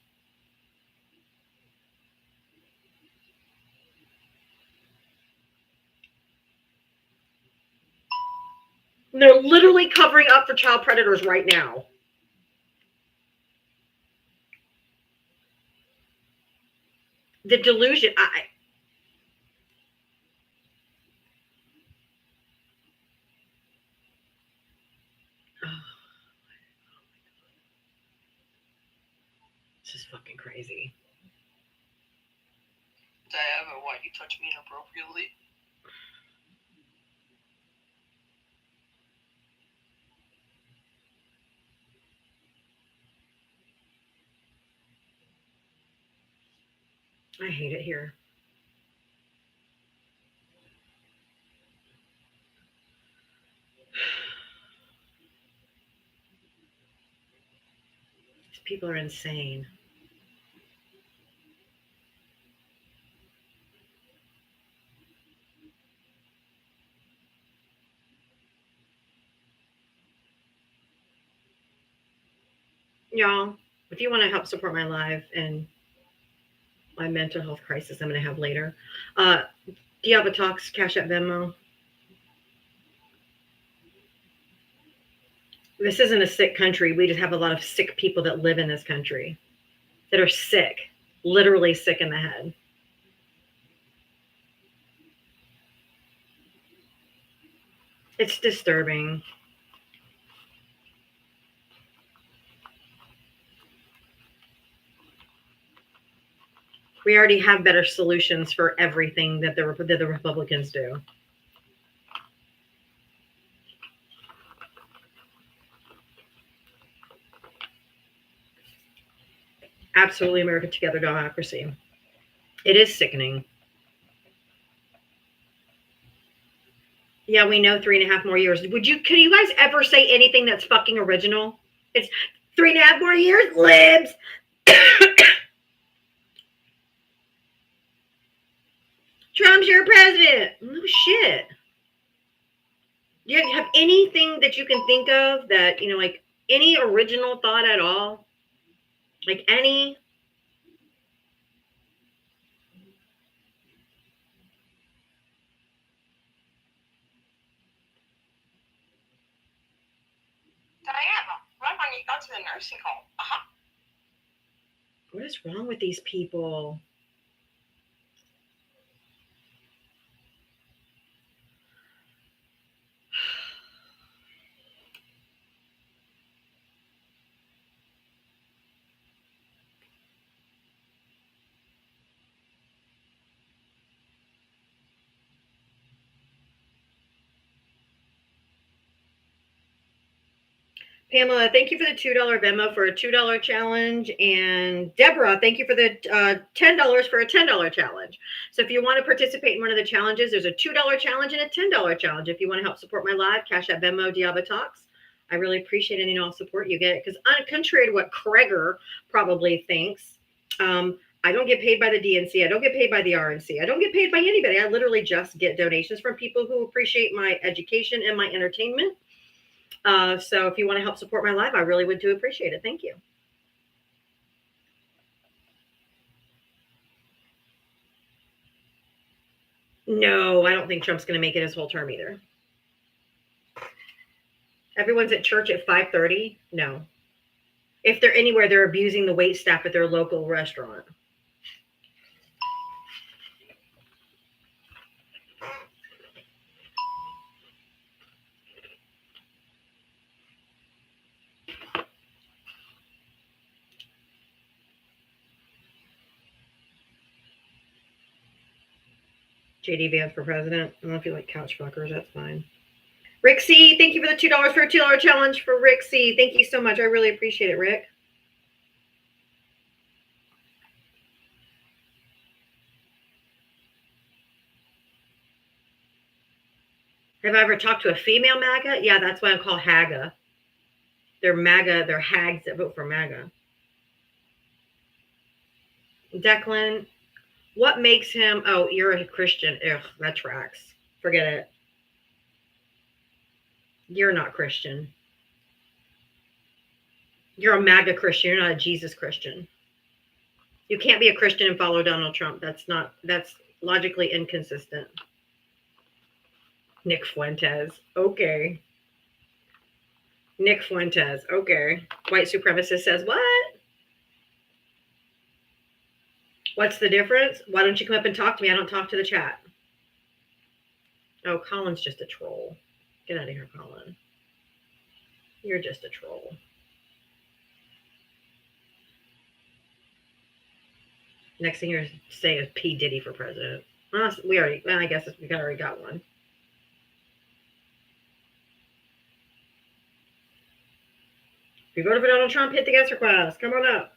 They're literally covering up for child predators right now. The delusion. This is fucking crazy. Diana, what? You touched me inappropriately? I hate it here. These people are insane. Y'all, if you want to help support my live and my mental health crisis I'm going to have later, Diablo Talks, Cash App, Venmo. This isn't a sick country. We just have a lot of sick people that live in this country that are sick, literally sick in the head. It's disturbing. We already have better solutions for everything that the Republicans do. Absolutely America Together democracy. It is sickening. Yeah, we know 3.5 more years. Could you guys ever say anything that's fucking original? It's 3.5 more years, libs. Trump's your president. No shit. Do you have anything that you can think of that, like any original thought at all? Like any? Diana, run when you go to the nursing home. What is wrong with these people? Pamela, thank you for the $2 Venmo for a $2 challenge. And Deborah, thank you for the $10 for a $10 challenge. So if you want to participate in one of the challenges, there's a $2 challenge and a $10 challenge. If you want to help support my live, Cash App, Venmo, Diablo Talks. I really appreciate any and all support you get. Because contrary to what Kreger probably thinks, I don't get paid by the DNC. I don't get paid by the RNC. I don't get paid by anybody. I literally just get donations from people who appreciate my education and my entertainment. So if you want to help support my live, I really would do appreciate it. Thank you. No, I don't think Trump's going to make it his whole term either. Everyone's at church at 5:30? No. If they're anywhere, they're abusing the wait staff at their local restaurant. JD Vance for president. I don't know if you like couch fuckers. That's fine. Rick C, thank you for the $2 for a $2 challenge for Rick C. Thank you so much. I really appreciate it, Rick. Have I ever talked to a female MAGA? Yeah, that's why I'm called HAGA. They're MAGA. They're hags that vote for MAGA. Declan, what makes him? Oh, you're a Christian. Ugh, that tracks. Forget it. You're not Christian. You're a MAGA Christian. You're not a Jesus Christian. You can't be a Christian and follow Donald Trump. That's logically inconsistent. Nick Fuentes. Okay. Nick Fuentes. Okay. White supremacist says, what? What's the difference? Why don't you come up and talk to me? I don't talk to the chat. Oh, Colin's just a troll. Get out of here, Colin. You're just a troll. Next thing you're saying is P. Diddy for president. Well, I guess we already got one. If you voted for Donald Trump, hit the guest request. Come on up.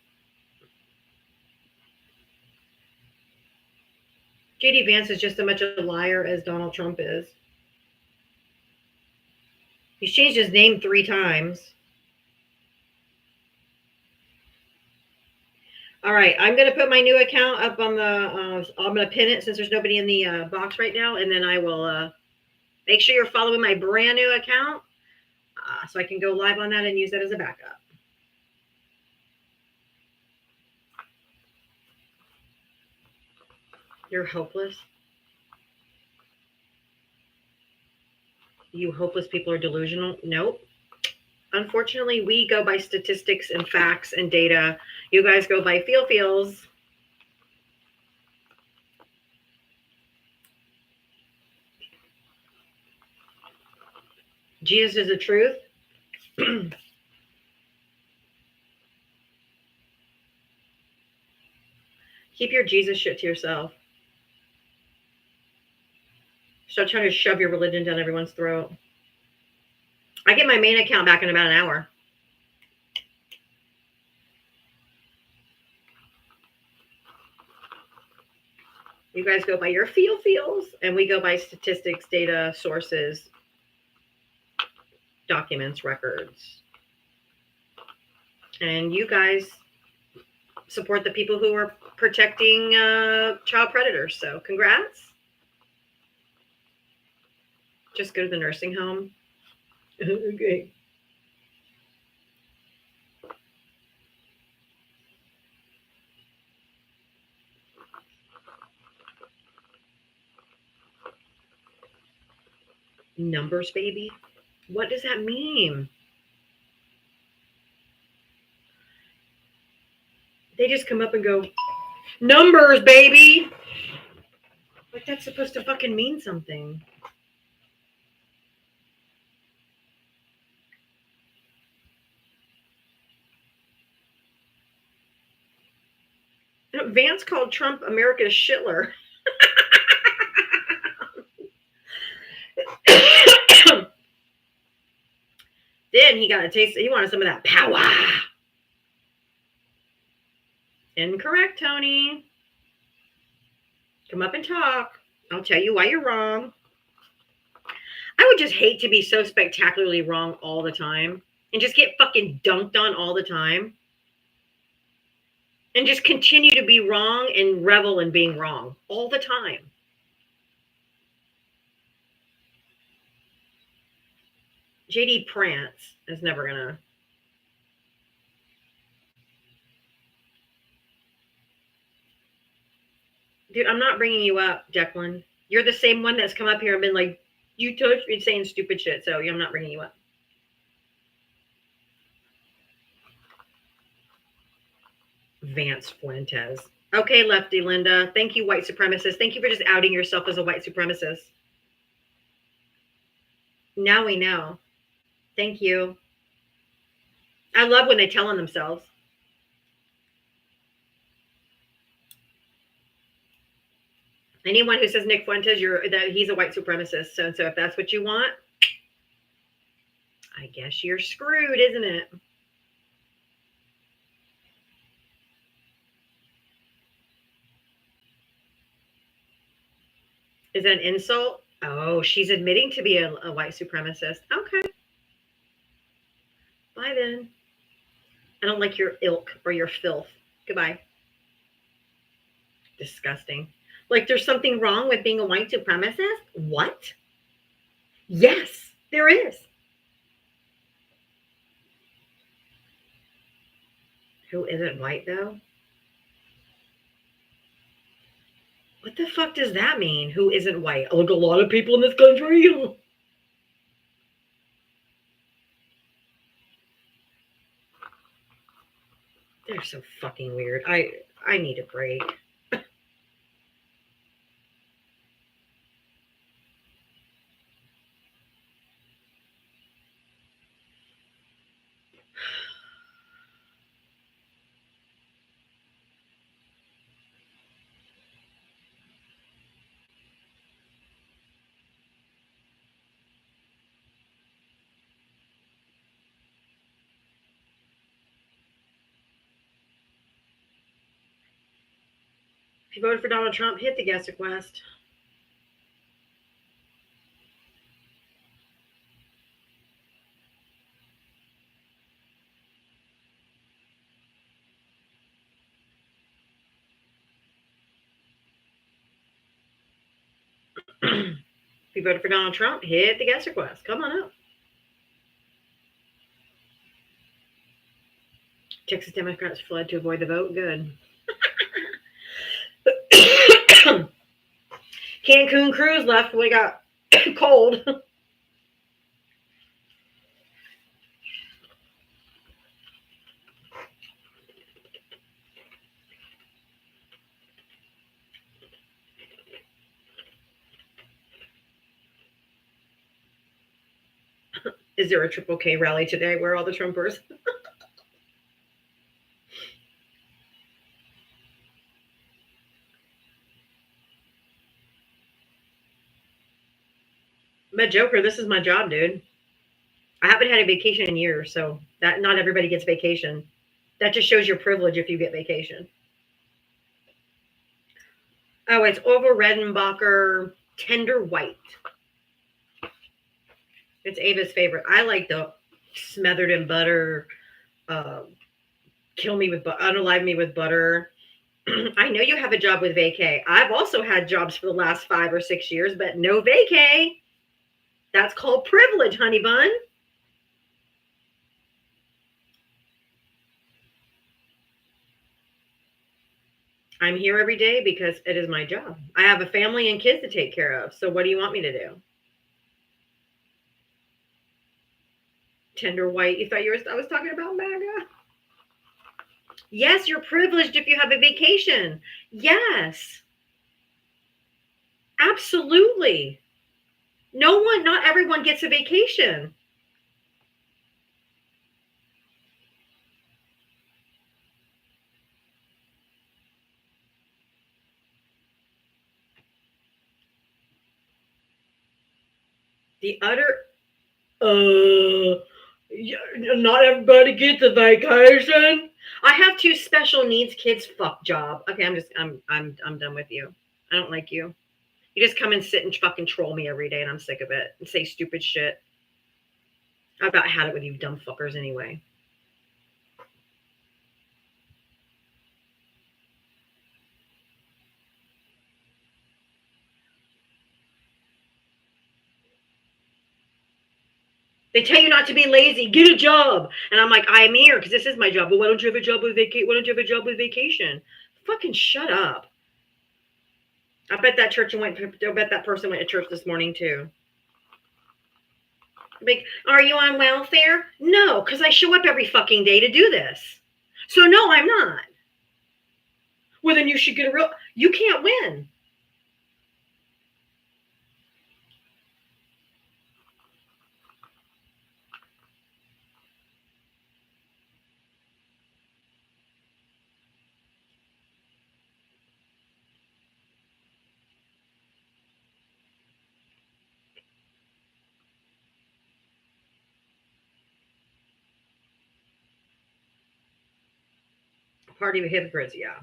JD Vance is just as much a liar as Donald Trump is. He's changed his name 3 times. All right, I'm going to put my new account up on the, I'm going to pin it since there's nobody in the box right now, and then I will make sure you're following my brand new account so I can go live on that and use that as a backup. You're hopeless. You hopeless people are delusional. Nope. Unfortunately, we go by statistics and facts and data. You guys go by feels. Jesus is the truth. Keep your Jesus shit to yourself. Stop trying to shove your religion down everyone's throat. I get my main account back in about an hour. You guys go by your feels, and we go by statistics, data, sources, documents, records. And you guys support the people who are protecting child predators. So congrats. Just go to the nursing home. Okay. Numbers, baby? What does that mean? They just come up and go, numbers, baby! Like that's supposed to fucking mean something. Vance called Trump America's Schindler. Then he got a taste. He wanted some of that power. Incorrect, Tony. Come up and talk. I'll tell you why you're wrong. I would just hate to be so spectacularly wrong all the time and just get fucking dunked on all the time. And just continue to be wrong and revel in being wrong all the time. JD Prance is never gonna. Dude, I'm not bringing you up, Declan. You're the same one that's come up here and been like, you touched me saying stupid shit. So I'm not bringing you up. Vance Fuentes. Okay, Lefty Linda. Thank you, white supremacist. Thank you for just outing yourself as a white supremacist. Now we know. Thank you. I love when they tell on themselves. Anyone who says Nick Fuentes, he's a white supremacist. So if that's what you want, I guess you're screwed, isn't it? Is that an insult? Oh, she's admitting to be a white supremacist. Okay. Bye then. I don't like your ilk or your filth. Goodbye. Disgusting. Like there's something wrong with being a white supremacist? What? Yes, there is. Who isn't white though? What the fuck does that mean? Who isn't white? Like a lot of people in this country. They're so fucking weird. I need a break. If you voted for Donald Trump, hit the guest request. If you voted for Donald Trump, hit the guest request. Come on up. Texas Democrats fled to avoid the vote. Good. Cancun cruise left. We got cold. Is there a Triple K rally today? Where are all the Trumpers? I'm a joker. This is my job, dude. I haven't had a vacation in years, so that not everybody gets vacation. That just shows your privilege if you get vacation. Oh, it's Orville Redenbacher Tender White. It's Ava's favorite. I like the smothered in butter, kill me with butter, unalive me with butter. I know you have a job with vacay. I've also had jobs for the last 5 or 6 years, but no vacay. That's called privilege, honey bun. I'm here every day because it is my job. I have a family and kids to take care of. So what do you want me to do? Tender White. You thought I was talking about MAGA? Yes, you're privileged if you have a vacation. Yes. Absolutely. Not everyone gets a vacation. The utter, not everybody gets a vacation. I have 2 special needs kids. Fuck job. Okay, I'm done with you. I don't like you. You just come and sit and fucking troll me every day, and I'm sick of it. And say stupid shit. I about had it with you dumb fuckers anyway. They tell you not to be lazy. Get a job. And I'm like, I'm here because this is my job. But why don't you have a job with vacation? Why don't you have a job with vacation? Fucking shut up. I bet that person went to church this morning too. Like, are you on welfare? No, because I show up every fucking day to do this. So no, I'm not. Well, then you should get a real. You can't win. Party of hypocrites, yeah.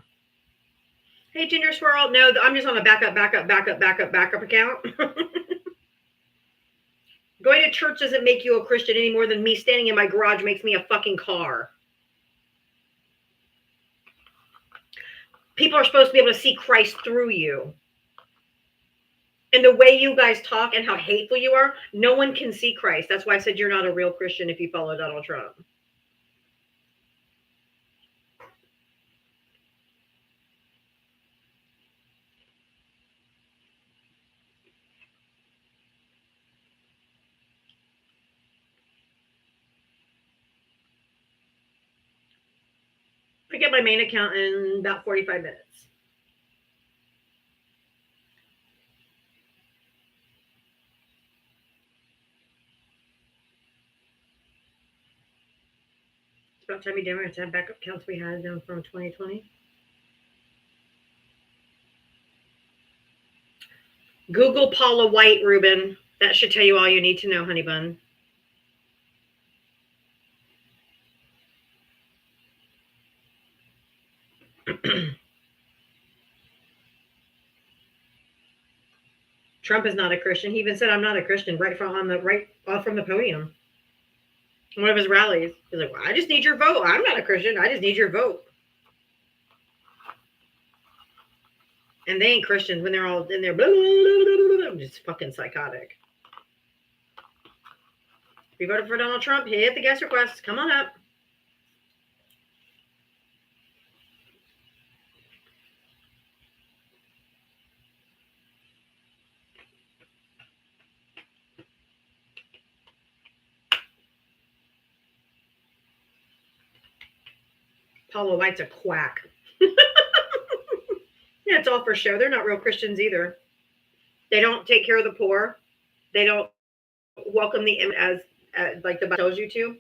Hey, Ginger Swirl. No, I'm just on a backup account. Going to church doesn't make you a Christian any more than me standing in my garage makes me a fucking car. People are supposed to be able to see Christ through you. And the way you guys talk and how hateful you are, no one can see Christ. That's why I said you're not a real Christian if you follow Donald Trump. I get my main account in about 45 minutes. It's about time we did to have backup accounts we had down from 2020. Google Paula White, Ruben. That should tell you all you need to know, honey bun. Trump is not a Christian. He even said, "I'm not a Christian," right from the podium. One of his rallies. He's like, "Well, I just need your vote. I'm not a Christian. I just need your vote." And they ain't Christians when they're all in there. Blah, blah, blah, blah, blah, just fucking psychotic. If you voted for Donald Trump, hit the guest request. Come on up. Paula White's a quack. Yeah, it's all for show. They're not real Christians either. They don't take care of the poor. They don't welcome the as like the Bible tells you to.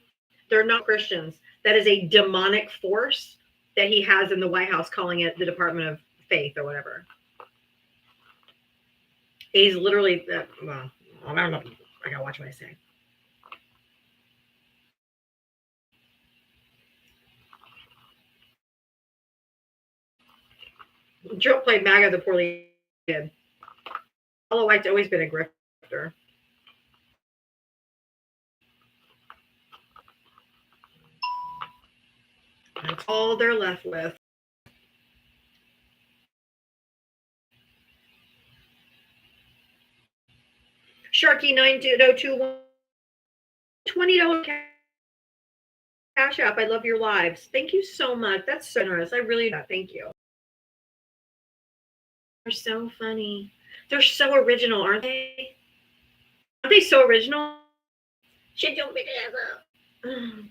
They're not Christians. That is a demonic force that he has in the White House, calling it the Department of Faith or whatever. He's literally, well, I don't know. I gotta watch what I say. Trump played MAGA the poorly did. Paula White's always been a grifter. That's all they're left with. Sharky92021 $20 cash app. I love your lives. Thank you so much. That's so generous. I really do. Thank you. They're so funny. They're so original, aren't they? Aren't they so original? Shit, don't make it up. Do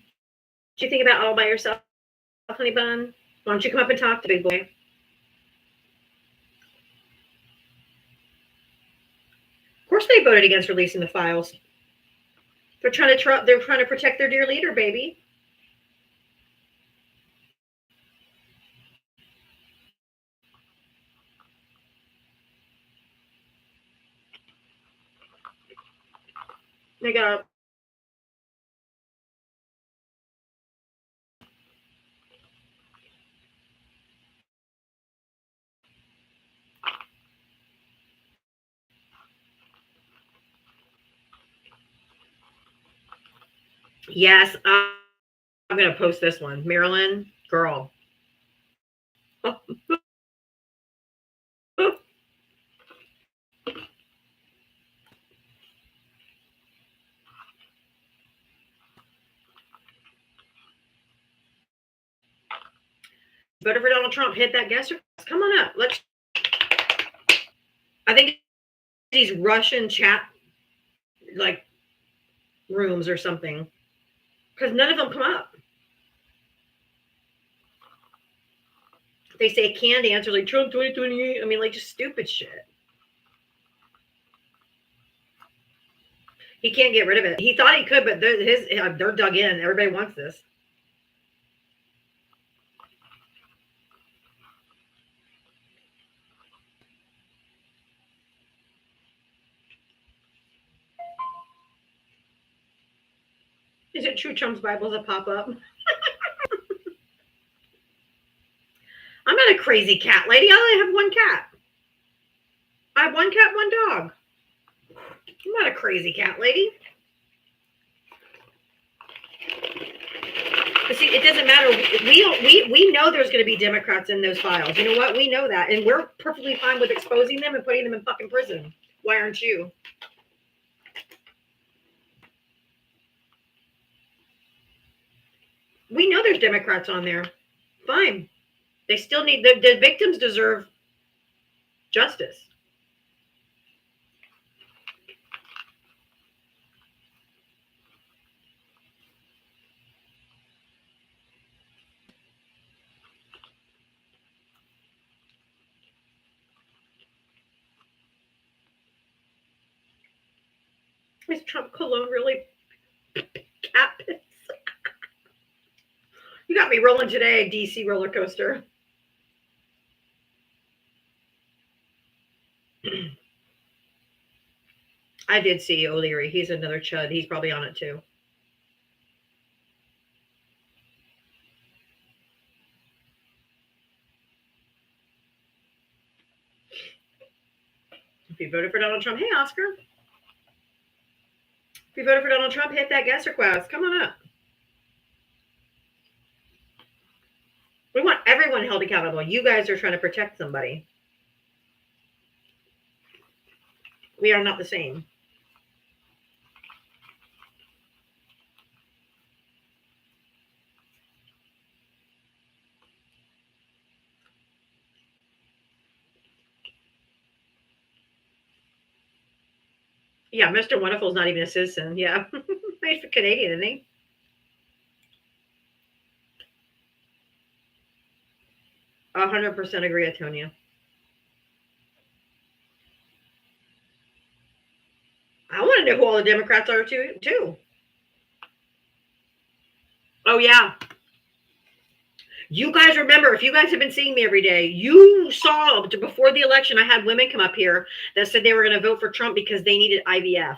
you think about all by yourself, honey bun? Why don't you come up and talk to big boy? Of course, they voted against releasing the files. They're trying to protect their dear leader, baby. They got yes. I'm gonna post this one, Marilyn, girl. Voted for Donald Trump. Hit that guest request. Come on up. Let's. I think these Russian chat like rooms or something, because none of them come up. They say canned answers like Trump 2028. I mean, like just stupid shit. He can't get rid of it. He thought he could, but they're dug in. Everybody wants this. Is it true Trump's Bible's a pop-up? I'm not a crazy cat lady. I only have one cat. I have one cat, one dog. I'm not a crazy cat lady. But see, it doesn't matter. We know there's going to be Democrats in those files. You know what? We know that, and we're perfectly fine with exposing them and putting them in fucking prison. Why aren't you? We know there's Democrats on there. Fine. They still need the victims deserve justice. Is Trump cologne really cat piss? You got me rolling today, DC roller coaster. I did see O'Leary. He's another chud. He's probably on it too. If you voted for Donald Trump, hey, Oscar. If you voted for Donald Trump, hit that guest request. Come on up. We want everyone held accountable. You guys are trying to protect somebody. We are not the same. Yeah, Mr. Wonderful's not even a citizen. Yeah. He's Canadian, isn't he? I 100% agree, Antonia. I want to know who all the Democrats are too. Oh, yeah. You guys remember, if you guys have been seeing me every day, you saw before the election, I had women come up here that said they were going to vote for Trump because they needed IVF.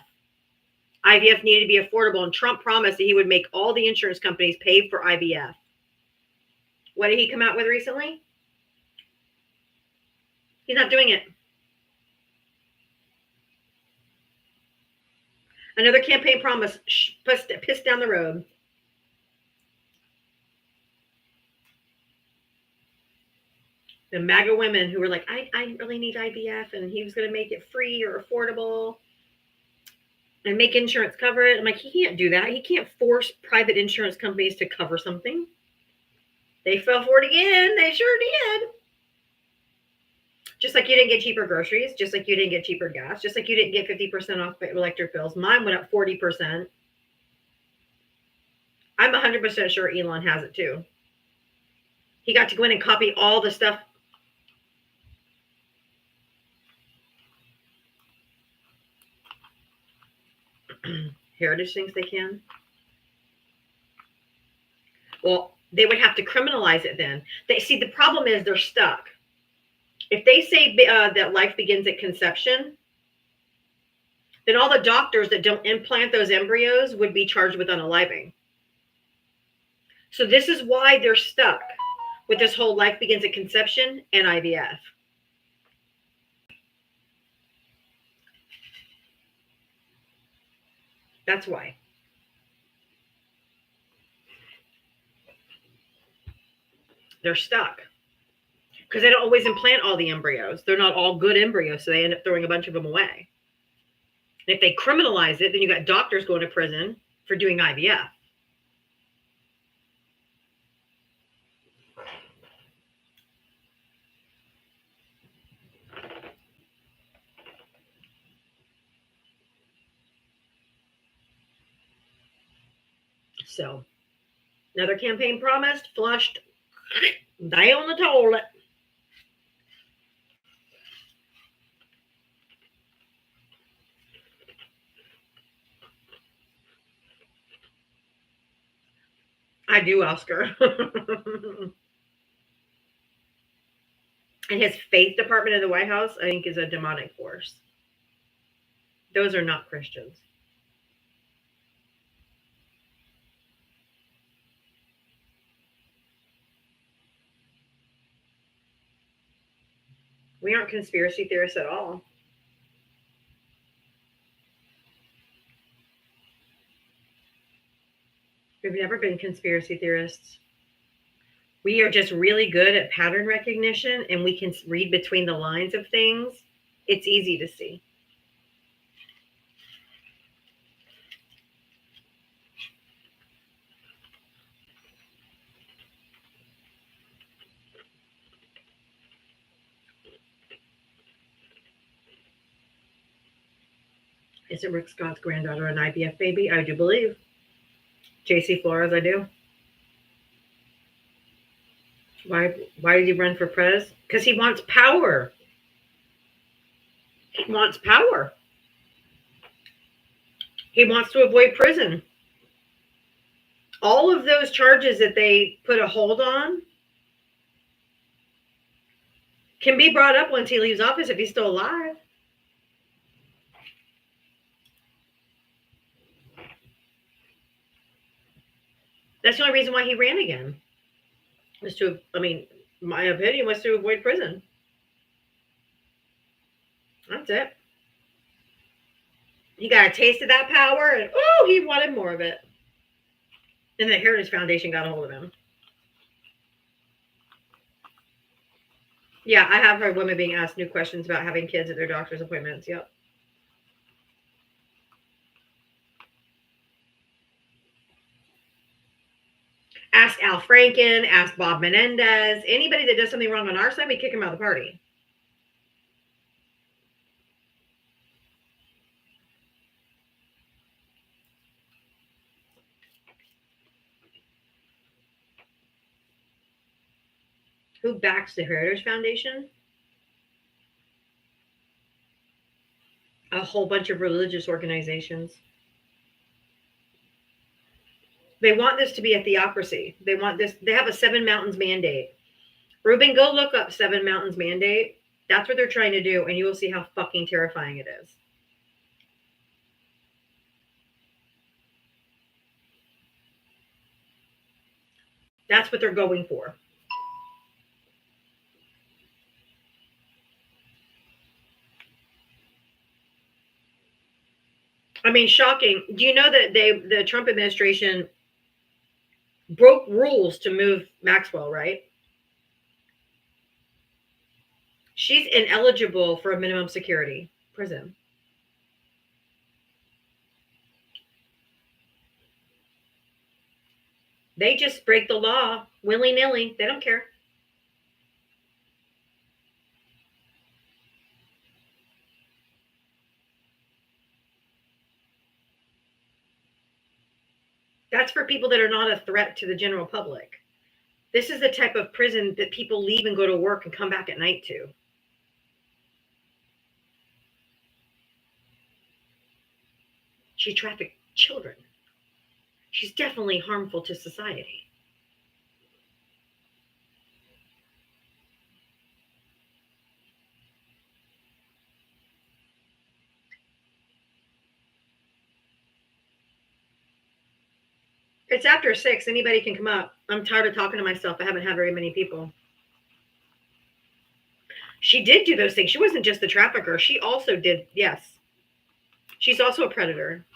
IVF needed to be affordable, and Trump promised that he would make all the insurance companies pay for IVF. What did he come out with recently? He's not doing it. Another campaign promise pissed down the road. The MAGA women who were like, I really need IVF, and he was going to make it free or affordable and make insurance cover it. I'm like, he can't do that. He can't force private insurance companies to cover something. They fell for it again. They sure did. Just like you didn't get cheaper groceries, just like you didn't get cheaper gas, just like you didn't get 50% off electric bills. Mine went up 40%. I'm 100% sure Elon has it too. He got to go in and copy all the stuff. Heritage thinks they can. Well, they would have to criminalize it then. They see the problem is they're stuck. If they say that life begins at conception, then all the doctors that don't implant those embryos would be charged with unaliving. So this is why they're stuck with this whole life begins at conception and IVF. That's why. They're stuck. Because they don't always implant all the embryos. They're not all good embryos, so they end up throwing a bunch of them away. And if they criminalize it, then you got doctors going to prison for doing IVF. So, another campaign promised, flushed, down the toilet. I do, Oscar. And his faith department in the White House, I think, is a demonic force. Those are not Christians. We aren't conspiracy theorists at all. We've never been conspiracy theorists. We are just really good at pattern recognition, and we can read between the lines of things. It's easy to see. Isn't Rick Scott's granddaughter an IVF baby? I do believe. JC Flores, I do. Why did he run for prez? Because he wants power. He wants power. He wants to avoid prison. All of those charges that they put a hold on can be brought up once he leaves office if he's still alive. That's the only reason why he ran again. Was to, I mean, my opinion was to avoid prison. That's it. He got a taste of that power, and oh, he wanted more of it. And the Heritage Foundation got a hold of him. Yeah, I have heard women being asked new questions about having kids at their doctor's appointments. Yep. Ask Al Franken, ask Bob Menendez. Anybody that does something wrong on our side, we kick him out of the party. Who backs the Heritage Foundation? A whole bunch of religious organizations. They want this to be a theocracy. They want this. They have a Seven Mountains mandate. Ruben, go look up Seven Mountains mandate. That's what they're trying to do, and you will see how fucking terrifying it is. That's what they're going for. I mean, shocking. Do you know that the Trump administration broke rules to move Maxwell, right? She's ineligible for a minimum security prison. They just break the law willy-nilly. They don't care. That's for people that are not a threat to the general public. This is the type of prison that people leave and go to work and come back at night to. She trafficked children. She's definitely harmful to society. It's after 6. Anybody can come up. I'm tired of talking to myself. I haven't had very many people. She did do those things. She wasn't just the trafficker. She also did, yes. She's also a predator.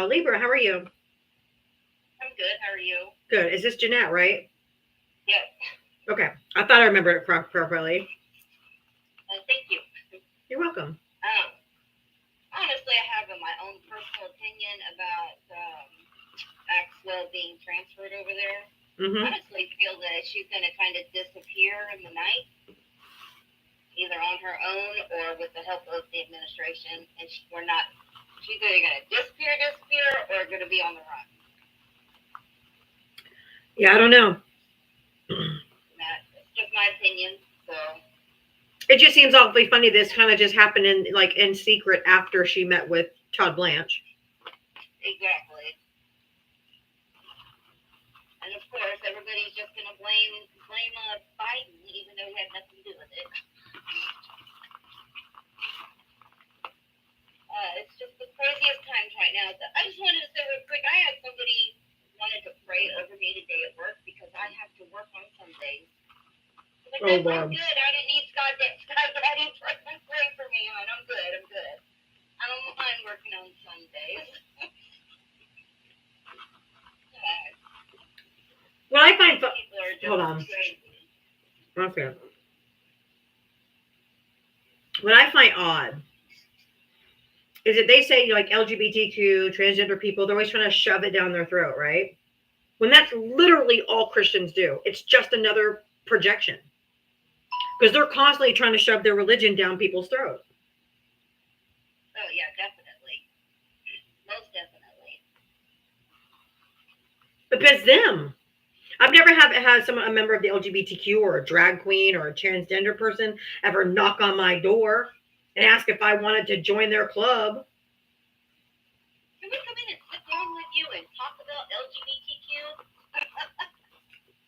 Libra, how are you? I'm good. How are you? Good. Is this Jeanette, right? Yes. Okay. I thought I remembered it properly. Thank you. You're welcome. Honestly, I have my own personal opinion about Maxwell being transferred over there. Mm-hmm. I honestly feel that she's going to kind of disappear in the night. either on her own or with the help of the administration. And she's either going to disappear, or going to be on the run. Yeah, I don't know. That's just my opinion. So It just seems awfully funny. This kind of just happened in secret after she met with Todd Blanche. exactly. And of course, everybody's just going to blame Biden, even though he had nothing to do with it. It's just the craziest times right now. I just wanted to say real quick, I had somebody wanted to pray over me today at work because I have to work on Sundays. Like, Oh, that's wow. I'm good. I didn't need Scott Daddy to pray for me, hon. I'm good. I don't mind working on Sundays. Well, I find People are just hold on. crazy. Okay. What I find odd is that they say like LGBTQ, transgender people, they're always trying to shove it down their throat, right? When that's literally all Christians do. It's just another projection. Because they're constantly trying to shove their religion down people's throats. Oh, yeah, definitely. Most definitely. But it's them. I've never had a member of the LGBTQ or a drag queen or a transgender person ever knock on my door and ask if I wanted to join their club. Can we come in and sit down with you and talk about LGBTQ?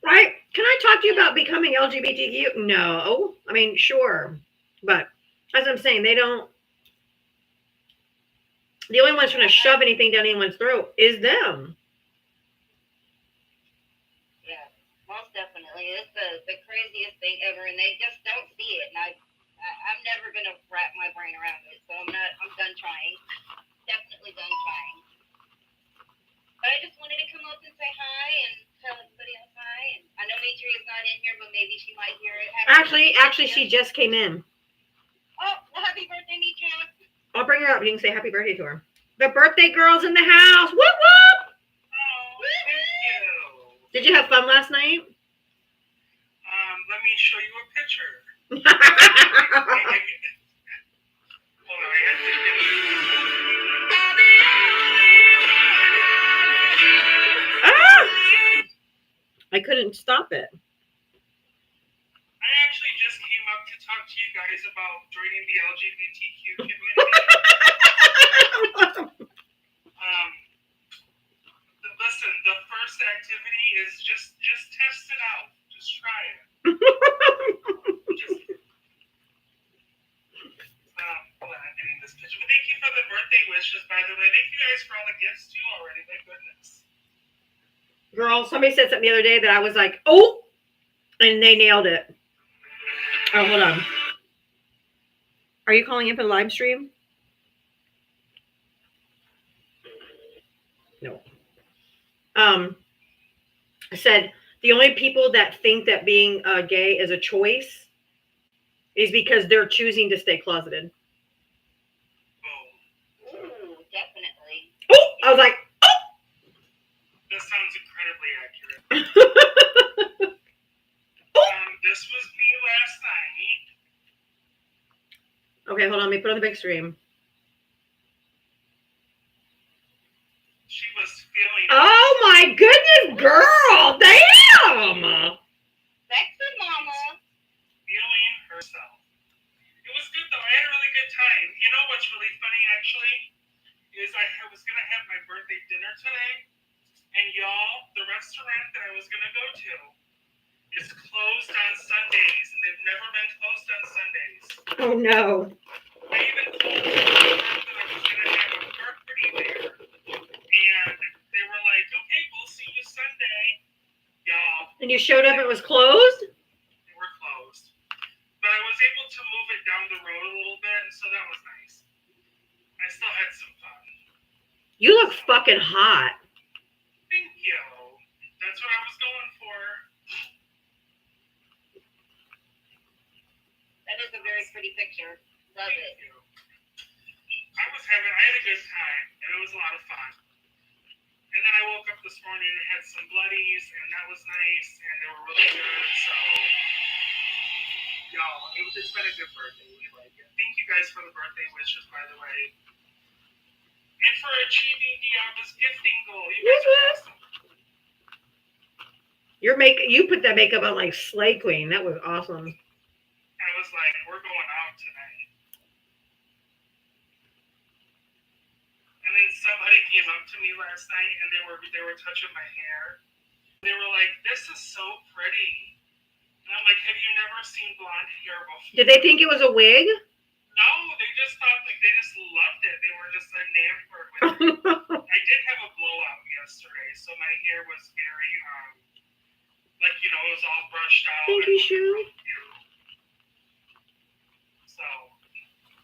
Right? Can I talk to you about becoming LGBTQ? No. I mean, sure. But as I'm saying, the only ones trying to shove anything down anyone's throat is them. Yeah, most definitely. It's the craziest thing ever, and they just don't see it. And I'm never gonna wrap my brain around it, so I'm done trying. Definitely done trying. But I just wanted to come up and say hi and tell everybody else hi. And I know Matri is not in here, but maybe she might hear it. Actually, she just came in. Oh, well, happy birthday, Matri. I'll bring her up. You can say happy birthday to her. The birthday girl's in the house. Whoop whoop! Oh, thank you. Did you have fun last night? Let me show you a picture. Hold on, I have to I couldn't stop it. I actually just came up to talk to you guys about joining the LGBTQ community. Listen, the first activity is just test it out. Just try it. Hold on, I'm getting this picture. But thank you for the birthday wishes, by the way. Thank you guys for all the gifts too already. My goodness. Girl, somebody said something the other day that I was like, oh, and they nailed it. Oh, hold on. Are you calling in for the live stream? No. I said the only people that think that being gay is a choice is because they're choosing to stay closeted. Oh, Ooh, definitely. Oh, I was like, that sounds incredibly accurate. This was me last night. okay, hold on. Let me put on the big stream. She was feeling Oh my goodness, girl! Damn! Sexy mama. feeling herself. It was good though. I had a really good time. You know what's really funny actually is I was gonna have my birthday dinner today, and y'all, the restaurant that I was gonna go to is closed on Sundays, and they've never been closed on Sundays. Oh no. I even told them that I was gonna have a party there, and they were like, "Okay, we'll see you Sunday." Y'all, And you showed up, it was closed? they were closed, but I was able to move it down the road a little bit, and so that was nice. I still had some fun. You look fucking hot. Thank you. That's what I was going for. That is a very pretty picture. Love Thank it. you. I had a good time, and it was a lot of fun. And then I woke up this morning and had some bloodies, and that was nice, and they were really good. So, y'all, it's been a good birthday. We like it. Thank you guys for the birthday wishes, by the way. And for achieving Diablo's gifting goal. You guys are awesome. You put that makeup on like Slay Queen. That was awesome. I was like, we're going out tonight. And then somebody came up to me last night and they were touching my hair. They were like, this is so pretty. And I'm like, have you never seen blonde hair before? Did they think it was a wig? No, they just thought like they just loved it. They were just enamored with it. I did have a blowout yesterday, so my hair was very like, you know, it was all brushed out. Thank you, Shu. So,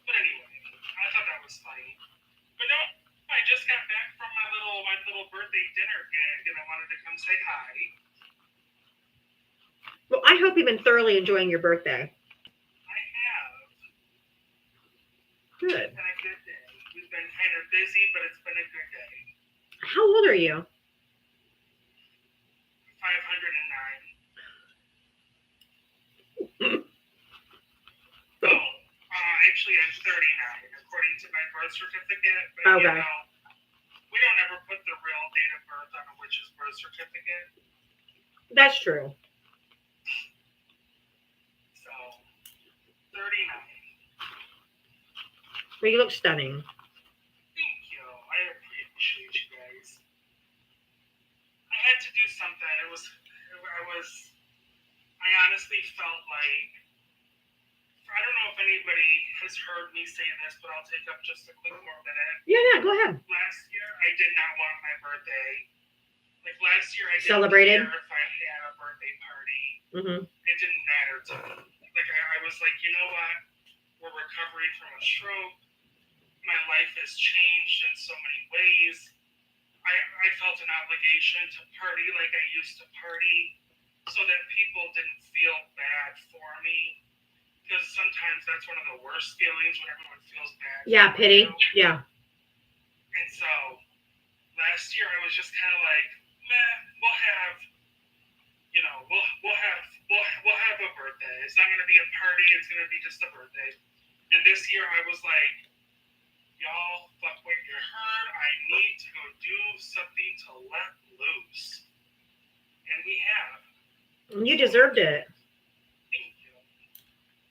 but anyway, I thought that was funny. But no, I just got back from my little birthday dinner gig, and I wanted to come say hi. Well, I hope you've been thoroughly enjoying your birthday. I have. Good. It's been a good day. We've been kind of busy, but it's been a good day. How old are you? 509. Actually, I'm 39, according to my birth certificate. But, Okay. you know, we don't ever put the real date of birth on a witch's birth certificate. That's true. So, 39. Well, you look stunning. Thank you. I appreciate you guys. I had to do something. I honestly felt like, I don't know if anybody has heard me say this, but I'll take up just a quick more minute. Yeah, go ahead. Last year, I did not want my birthday. Like last year, I didn't Celebrated? care if I had a birthday party. Mm-hmm. It didn't matter to me. Like I was like, you know what? We're recovering from a stroke. My life has changed in so many ways. I felt an obligation to party like I used to party, so that people didn't feel bad for me. Because sometimes that's one of the worst feelings when everyone feels bad. Yeah, for pity. you. Yeah. And so last year I was just kind of like, meh, we'll have, you know, we'll have a birthday. It's not gonna be a party. It's gonna be just a birthday. And this year I was like, y'all, fuck what you heard. I need to go do something to let loose. And we have. You deserved it. Thank you.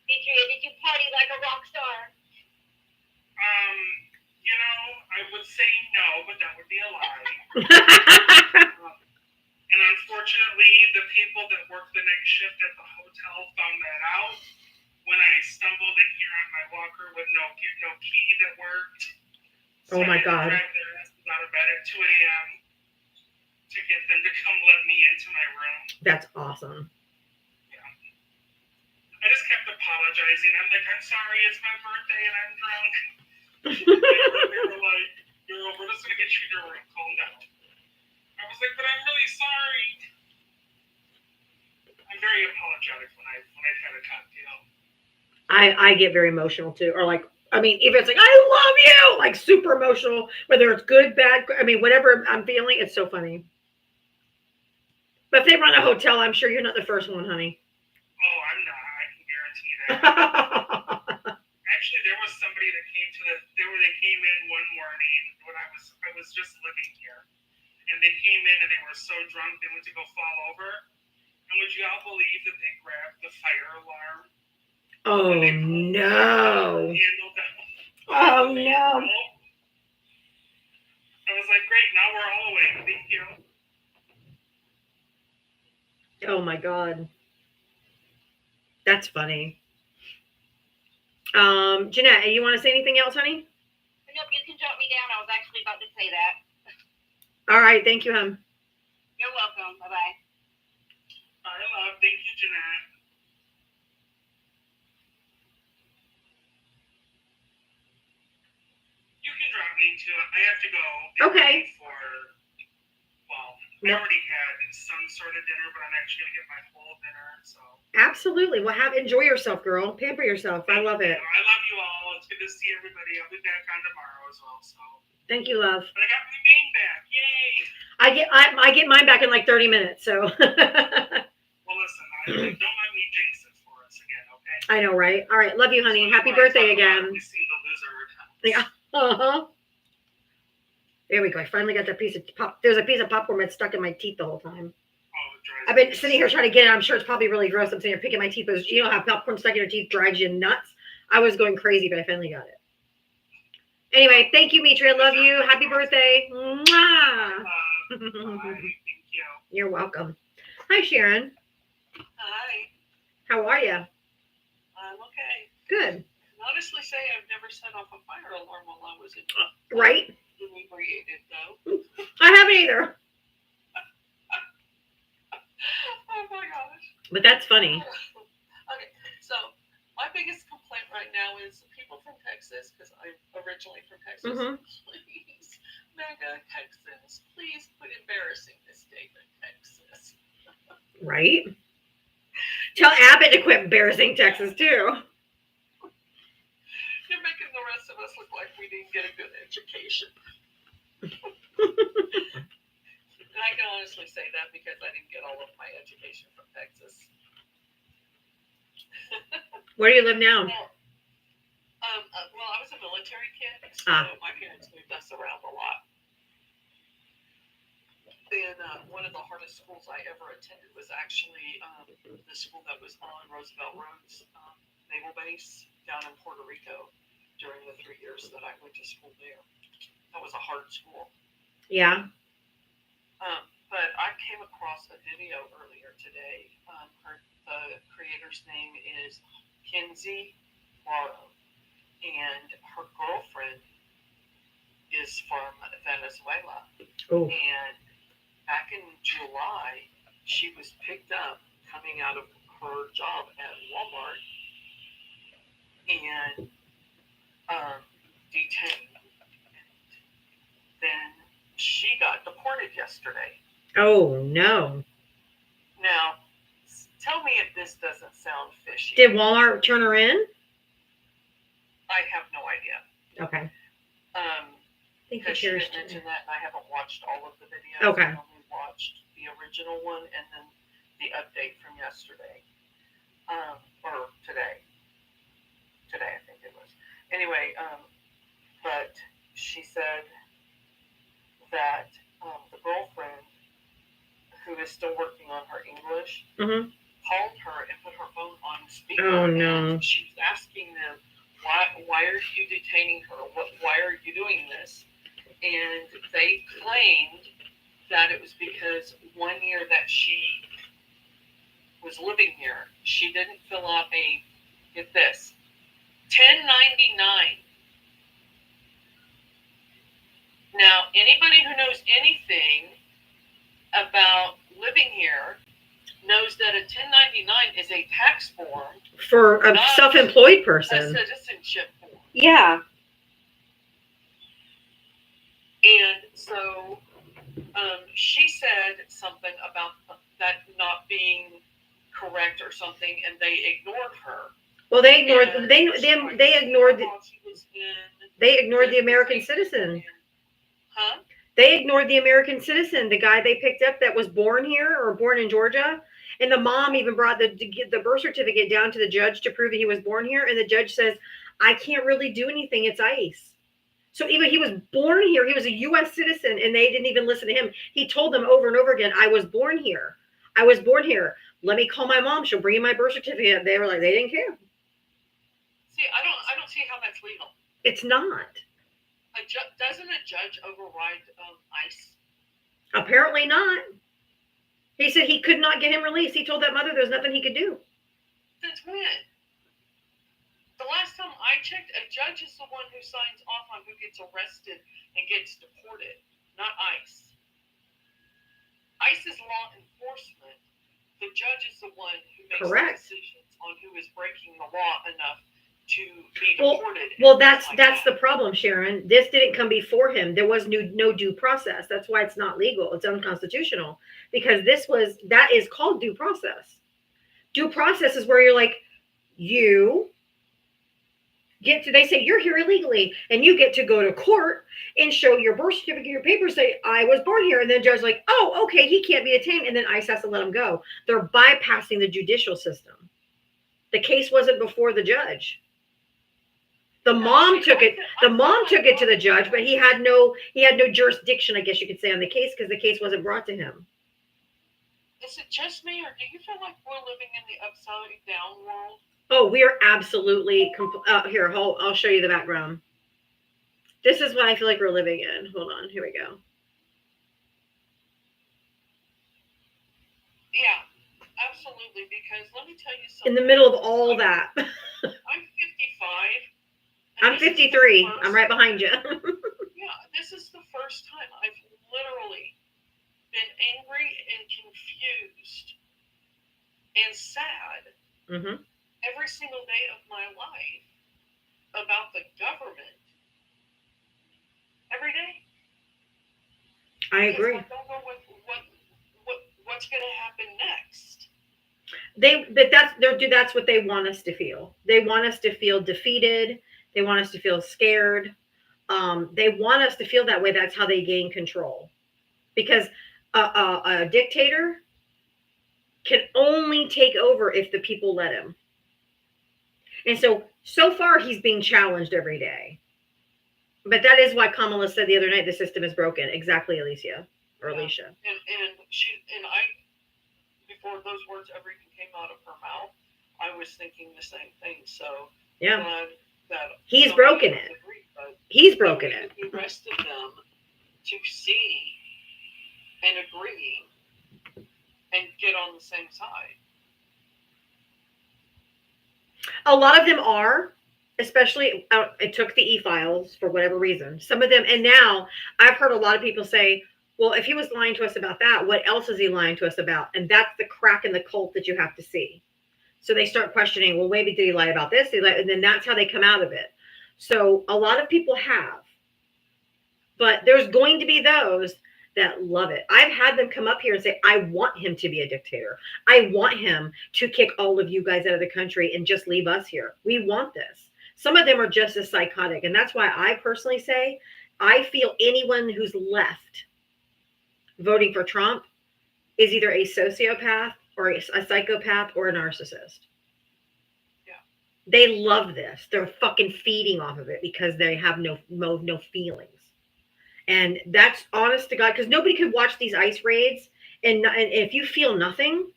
Adria, did you party like a rock star? You know, I would say no, but that would be a lie. And unfortunately, the people that worked the night shift at the hotel found that out when I stumbled in here on my walker with no key that worked. Oh my I had to God. drive their asses out of bed at 2 a.m. to get them to come let me into my room. That's awesome. I just kept apologizing. I'm like, I'm sorry, it's my birthday and I'm drunk. They were like, girl, we're just gonna get you to your room. Calm down. I was like, but I'm really sorry. I'm very apologetic when I've had a cocktail. I get very emotional too. Or like, I mean, if it's like, I love you, like super emotional, whether it's good, bad, I mean, whatever I'm feeling, it's so funny. But if they run a hotel, I'm sure you're not the first one, honey. Oh, I'm not. I can guarantee that. Actually, there was somebody that they came in one morning when I was just living here, and they came in and they were so drunk they went to go fall over. And would you all believe that they grabbed the fire alarm? Oh and they pulled no. the handle down. Oh no. I was like, great, now we're all awake. Thank you. Oh my God. That's funny. Jeanette, you want to say anything else, honey? Nope, you can jot me down. I was actually about to say that. All right. Thank you, hon. You're welcome. Bye-bye. Bye, love. Thank you, Jeanette. You can drop me too. I have to go. Okay. I already had some sort of dinner, but I'm actually gonna get my whole dinner. So. Absolutely. Well, enjoy yourself, girl. Pamper yourself. I love it. I love you all. It's good to see everybody. I'll be back on tomorrow as well. So. Thank you, love. But I got my name back. Yay! I get mine back in like 30 minutes. So. Well, listen. Don't let me jinx it for us again, okay? I know, right? All right. Love you, honey. So Happy when I birthday talk about again. We see the lizard. Yeah. Uh-huh. There we go. I finally got that piece of pop. There's a piece of popcorn that's stuck in my teeth the whole time. Oh, it drives I've been me sitting here trying to get it. I'm sure it's probably really gross. I'm sitting here picking my teeth, but you know how popcorn stuck in your teeth drives you nuts? I was going crazy, but I finally got it. Anyway, thank you, Mitri. I love you. Happy birthday. Mwah. Bye. Thank you. You're welcome. Hi, Sharon. Hi, How are you? I'm okay. Good. Honestly say I've never set off a fire alarm while I was Right? inebriated though. I haven't either. Oh my gosh. But that's funny. Okay, so my biggest complaint right now is people from Texas, because I'm originally from Texas. Mhm. Please, mega Texans, please quit embarrassing the state of Texas. Right? Tell Abbott to quit embarrassing Texas, too. You're making the rest of us look like we didn't get a good education. And I can honestly say that because I didn't get all of my education from Texas. Where do you live now? Well, I was a military kid, so my parents moved us around a lot. And one of the hardest schools I ever attended was actually the school that was on Roosevelt Road's naval base down in Puerto Rico during the 3 years that I went to school there. That was a hard school. Yeah. But I came across a video earlier today. The creator's name is Kinsey Morrow, and her girlfriend is from Venezuela. Oh. And back in July, she was picked up coming out of her job at Walmart and detained. Then she got deported yesterday. Oh, no. Now, tell me if this doesn't sound fishy. Did Walmart turn her in? I have no idea. Okay. Thank you, Because she Cherish. didn't mention that, and I haven't watched all of the videos. Okay. I only watched the original one and then the update from yesterday. Or today. Today, I think it was. Anyway, but she said that the girlfriend, who is still working on her English, Mm-hmm. called her and put her phone on speaker. Oh, no. And she was asking them, why are you detaining her? Why are you doing this? And they claimed that it was because 1 year that she was living here, she didn't fill out a, get this, 1099. Now, anybody who knows anything about living here knows that a 1099 is a tax form, For a Not self-employed a person. citizenship form. Yeah. And so she said something about that not being correct or something, and they ignored her. Well, they ignored And they ignored the, while she was in they ignored the American and- citizen. Huh? They ignored the American citizen, the guy they picked up that was born here or born in Georgia. And the mom even brought the birth certificate down to the judge to prove that he was born here. And the judge says, I can't really do anything. It's ICE. So even he was born here. He was a U.S. citizen, and they didn't even listen to him. He told them over and over again, I was born here. I was born here. Let me call my mom. She'll bring you my birth certificate. They were like, they didn't care. See, I don't see how that's legal. It's not. Doesn't a judge override ICE? Apparently not. He said he could not get him released. He told that mother there's nothing he could do. Since when? The last time I checked, a judge is the one who signs off on who gets arrested and gets deported, not ICE. ICE is law enforcement. The judge is the one who makes Correct. the decisions on who is breaking the law enough to be Well- deported. Well, that's the problem, Sharon. This didn't come before him. There was no due process. That's why it's not legal. It's unconstitutional because that is called due process. Due process is where you're like, you get to, they say you're here illegally and you get to go to court and show your birth certificate, your papers say I was born here. And then the judge's like, oh, okay, he can't be detained. And then ICE has to let him go. They're bypassing the judicial system. The case wasn't before the judge. The mom took it. The mom took it to the judge, but he had no jurisdiction, I guess you could say, on the case because the case wasn't brought to him. Is it just me, or do you feel like we're living in the upside down world? Oh, we are absolutely here. I'll show you the background. This is what I feel like we're living in. Hold on. Here we go. Yeah, absolutely. Because let me tell you something. In the middle of all that. I'm 55. I'm 53. I'm right behind you. Yeah, this is the first time I've literally been angry and confused and sad Mm-hmm. every single day of my life about the government. Every day. I agree. Because I don't know what's going to happen next. That's what they want us to feel. They want us to feel defeated. They want us to feel scared. They want us to feel that way. That's how they gain control. Because a dictator can only take over if the people let him. And so far, he's being challenged every day. But that is why Kamala said the other night the system is broken. Exactly, Alicia. Alicia. And I, before those words ever even came out of her mouth, I was thinking the same thing. So Yeah. glad that He's broken it. He's broken it. The rest of them to see and agree and get on the same side. A lot of them are, especially it took the e-files for whatever reason. Some of them, and now I've heard a lot of people say, well, if he was lying to us about that, what else is he lying to us about? And that's the crack in the cult that you have to see. So they start questioning, well, maybe did he lie about this? And then that's how they come out of it. So a lot of people have. But there's going to be those that love it. I've had them come up here and say, I want him to be a dictator. I want him to kick all of you guys out of the country and just leave us here. We want this. Some of them are just as psychotic. And that's why I personally say, I feel anyone who's left voting for Trump is either a sociopath or a psychopath or a narcissist. Yeah. They love this. They're fucking feeding off of it because they have no feelings. And that's honest to God, because nobody could watch these ICE raids. And if you feel nothing,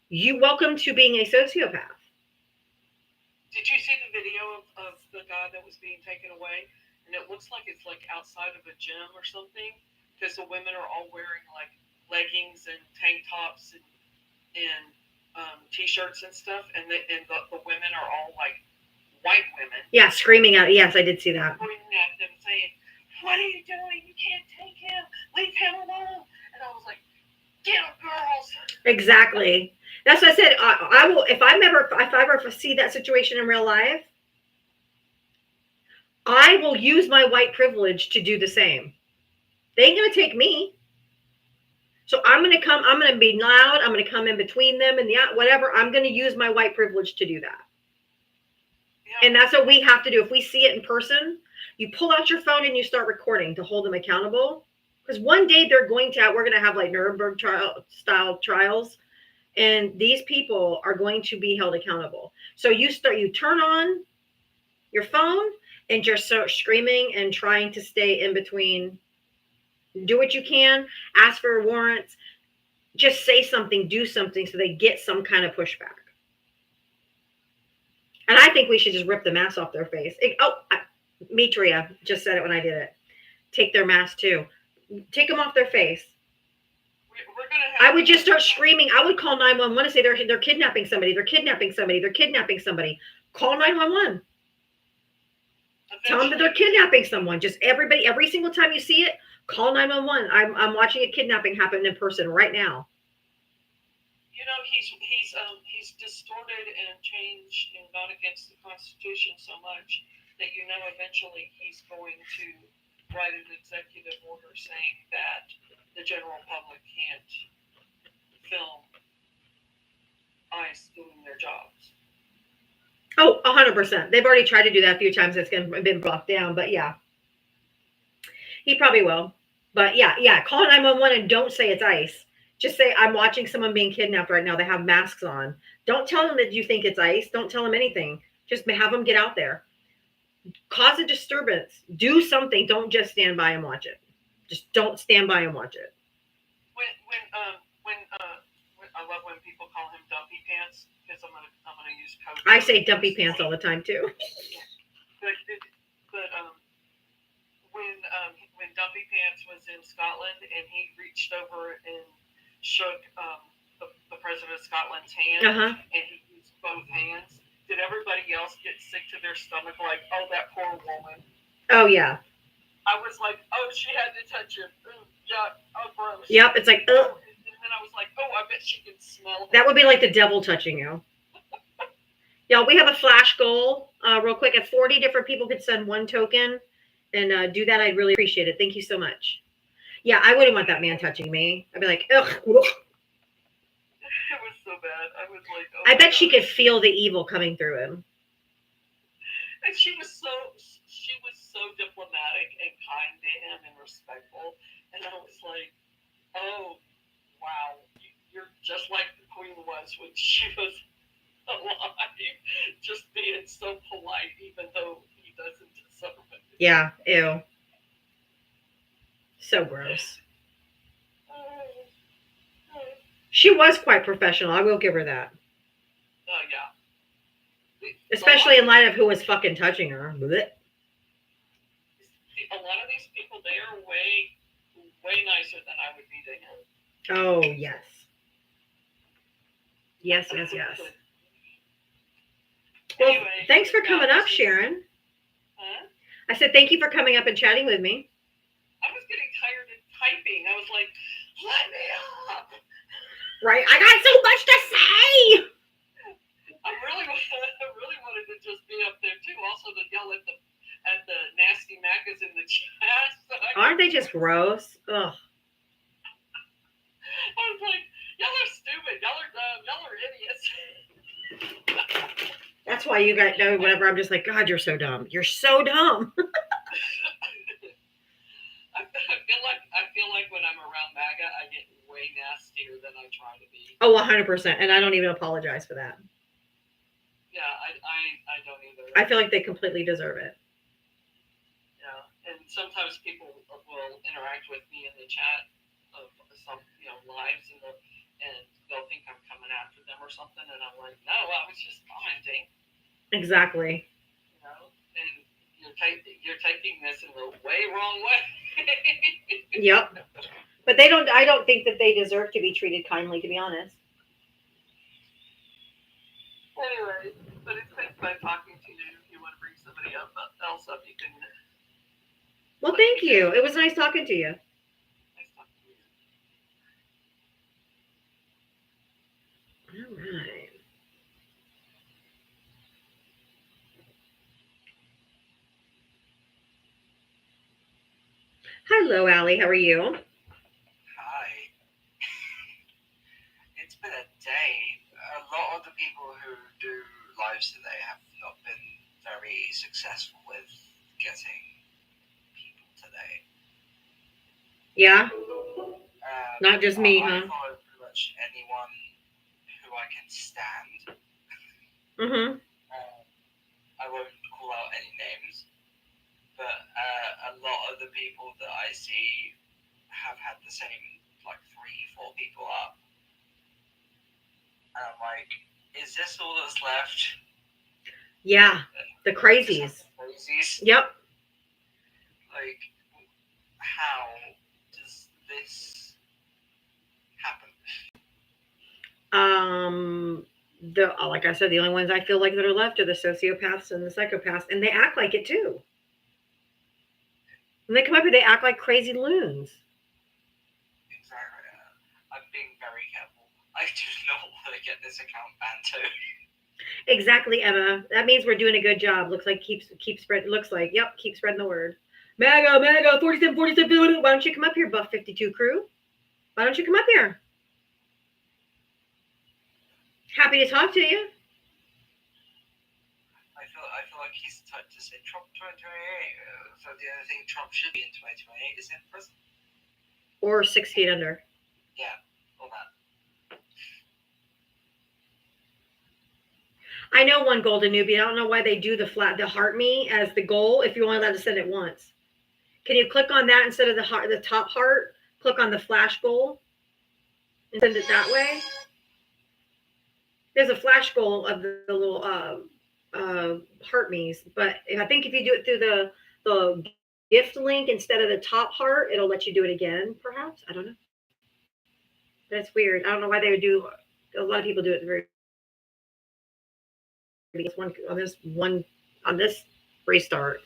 you welcome to being a sociopath. Did you see the video of the guy that was being taken away? And it looks like it's like outside of a gym or something, because the women are all wearing like leggings and tank tops and t-shirts and stuff, and the women are all like white women. Yeah, screaming out. Yes, I did see that. Screaming at them, saying, "What are you doing? You can't take him. Leave him alone." And I was like, "Get him, girls." Exactly. That's what I said. I will if I ever see that situation in real life, I will use my white privilege to do the same. They ain't gonna take me. So I'm gonna be loud. I'm gonna come in between them and whatever. I'm gonna use my white privilege to do that. Yeah. And that's what we have to do. If we see it in person, you pull out your phone and you start recording to hold them accountable. Because one day we're going to have like Nuremberg style trials, and these people are going to be held accountable. So you turn on your phone and just start screaming and trying to stay in between. Do what you can, ask for warrants, just say something, do something so they get some kind of pushback. And I think we should just rip the mask off their face. Mitria just said it when I did it. Take their mask too. Take them off their face. I would just start screaming. I would call 911 and say they're kidnapping somebody. They're kidnapping somebody. They're kidnapping somebody. Call 911. Tell them that they're kidnapping someone. Just everybody, every single time you see it, call 911. I'm watching a kidnapping happen in person right now. You know, he's distorted and changed and gone against the Constitution so much that eventually he's going to write an executive order saying that the general public can't film ICE doing their jobs. Oh, 100%. They've already tried to do that a few times. It's been blocked down, but yeah. He probably will. But yeah, call 911 and don't say it's ICE. Just say, I'm watching someone being kidnapped right now. They have masks on. Don't tell them that you think it's ICE. Don't tell them anything. Just have them get out there. Cause a disturbance. Do something. Don't just stand by and watch it. Just don't stand by and watch it. When I love when people call him Dumpy Pants because I'm gonna use code. I say dumpy pants all the time too. But when Dumpy Pants was in Scotland and he reached over and shook the president of Scotland's hand Uh-huh. and he used both hands, did everybody else get sick to their stomach like, oh, that poor woman? Oh yeah. I was like, oh, she had to touch him. Ooh, yuck, oh, gross. Yep. It's like, Oh, and then I was like, oh, I bet she can smell that would be like the devil touching you. Y'all, we have a flash goal real quick. If 40 different people could send one token and do that, I'd really appreciate it. Thank you so much. Yeah, I wouldn't want that man touching me. I'd be like, ugh. It was so bad. I was like, oh, I my bet she God. could feel the evil coming through him. And she was so diplomatic and kind to him and respectful. And I was like, oh, wow, you're just like the queen was when she was alive, just being so polite, even though he doesn't deserve it. Yeah, ew. So gross. She was quite professional. I will give her that. Yeah. Especially in light of who was fucking touching her. Blech. A lot of these people, they are way nicer than I would be to him. Oh, yes. Yes. Well, Anyway, thanks for yeah, coming up, this is- Sharon. Huh? I said thank you for coming up and chatting with me. I was getting tired of typing. I was like, let me up. Right? I got so much to say. I really wanted to just be up there too. Also to yell at the nasty Maccas in the chat. So Aren't they just gross? Ugh. I was like, y'all are stupid. Y'all are dumb. Y'all are idiots. That's why you guys know whenever I'm just like, God, you're so dumb. You're so dumb. I feel like when I'm around MAGA, I get way nastier than I try to be. Oh, 100%. And I don't even apologize for that. Yeah, I don't either. I feel like they completely deserve it. Yeah, and sometimes people will interact with me in the chat of some, lives, and they'll think I'm coming after them or something, and I'm like, no, I was just commenting, Exactly. and you're taking this in the way wrong way. Yep. But I don't think that they deserve to be treated kindly, to be honest. Anyway, but it's been fun talking to you. If you want to bring somebody else up, you can. Well, thank you. It was nice talking to you. Nice talking to you. All right. Hello, Allie. How are you? Hi. It's been a day. A lot of the people who do lives today have not been very successful with getting people today. Yeah. Not just me, I huh? follow pretty much anyone who I can stand. Mm-hmm. I won't call out any names, but a lot of the people that I see have had the same, 3-4 people up. And I'm like, is this all that's left? Yeah. The crazies. Crazies? Yep. How does this happen? Like I said, the only ones I feel like that are left are the sociopaths and the psychopaths, and they act like it too. When they come up here, they act like crazy loons. Exactly. I'm being very careful. I do not want to get this account banned too. Exactly, Emma. That means we're doing a good job. Looks like keep spread. Looks like keep spreading the word. MAGA, 47. Why don't you come up here, Buff 52 crew? Why don't you come up here? Happy to talk to you. I feel like he's the type to say Trump 2028. So the only thing Trump should be in 2028 is in prison. Or 6 feet under. Yeah. for that. I know one golden newbie. I don't know why they do the heart me as the goal if you only allowed to send it once. Can you click on that instead of the top heart? Click on the flash goal and send it that way. There's a flash goal of the little heart me's, but I think if you do it through the gift link instead of the top heart, it'll let you do it again. Perhaps, I don't know. That's weird. I don't know why they would do. A lot of people do it very. On this restart.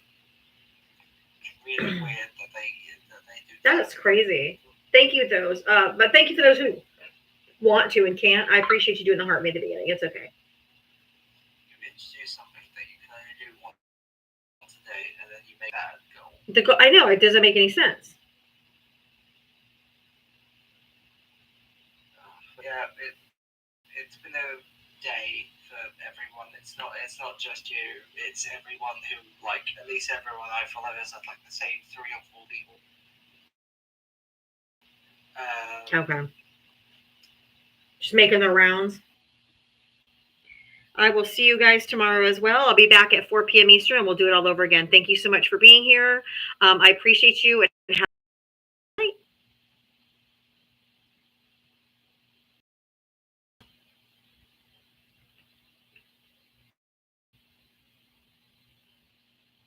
It's really weird that they do That's crazy. Thank you, those. But thank you for those who want to and can't. I appreciate you doing the heart me at the beginning. It's okay. You introduce something that you can only do once a day, and then you make that goal. I know it doesn't make any sense. Yeah, it's been a day for everyone. It's not just you. It's everyone who, like, at least everyone I follow has had like the same 3 or 4 people. Okay. Just making the rounds. I will see you guys tomorrow as well. I'll be back at 4 p.m. Eastern and we'll do it all over again. Thank you so much for being here. I appreciate you.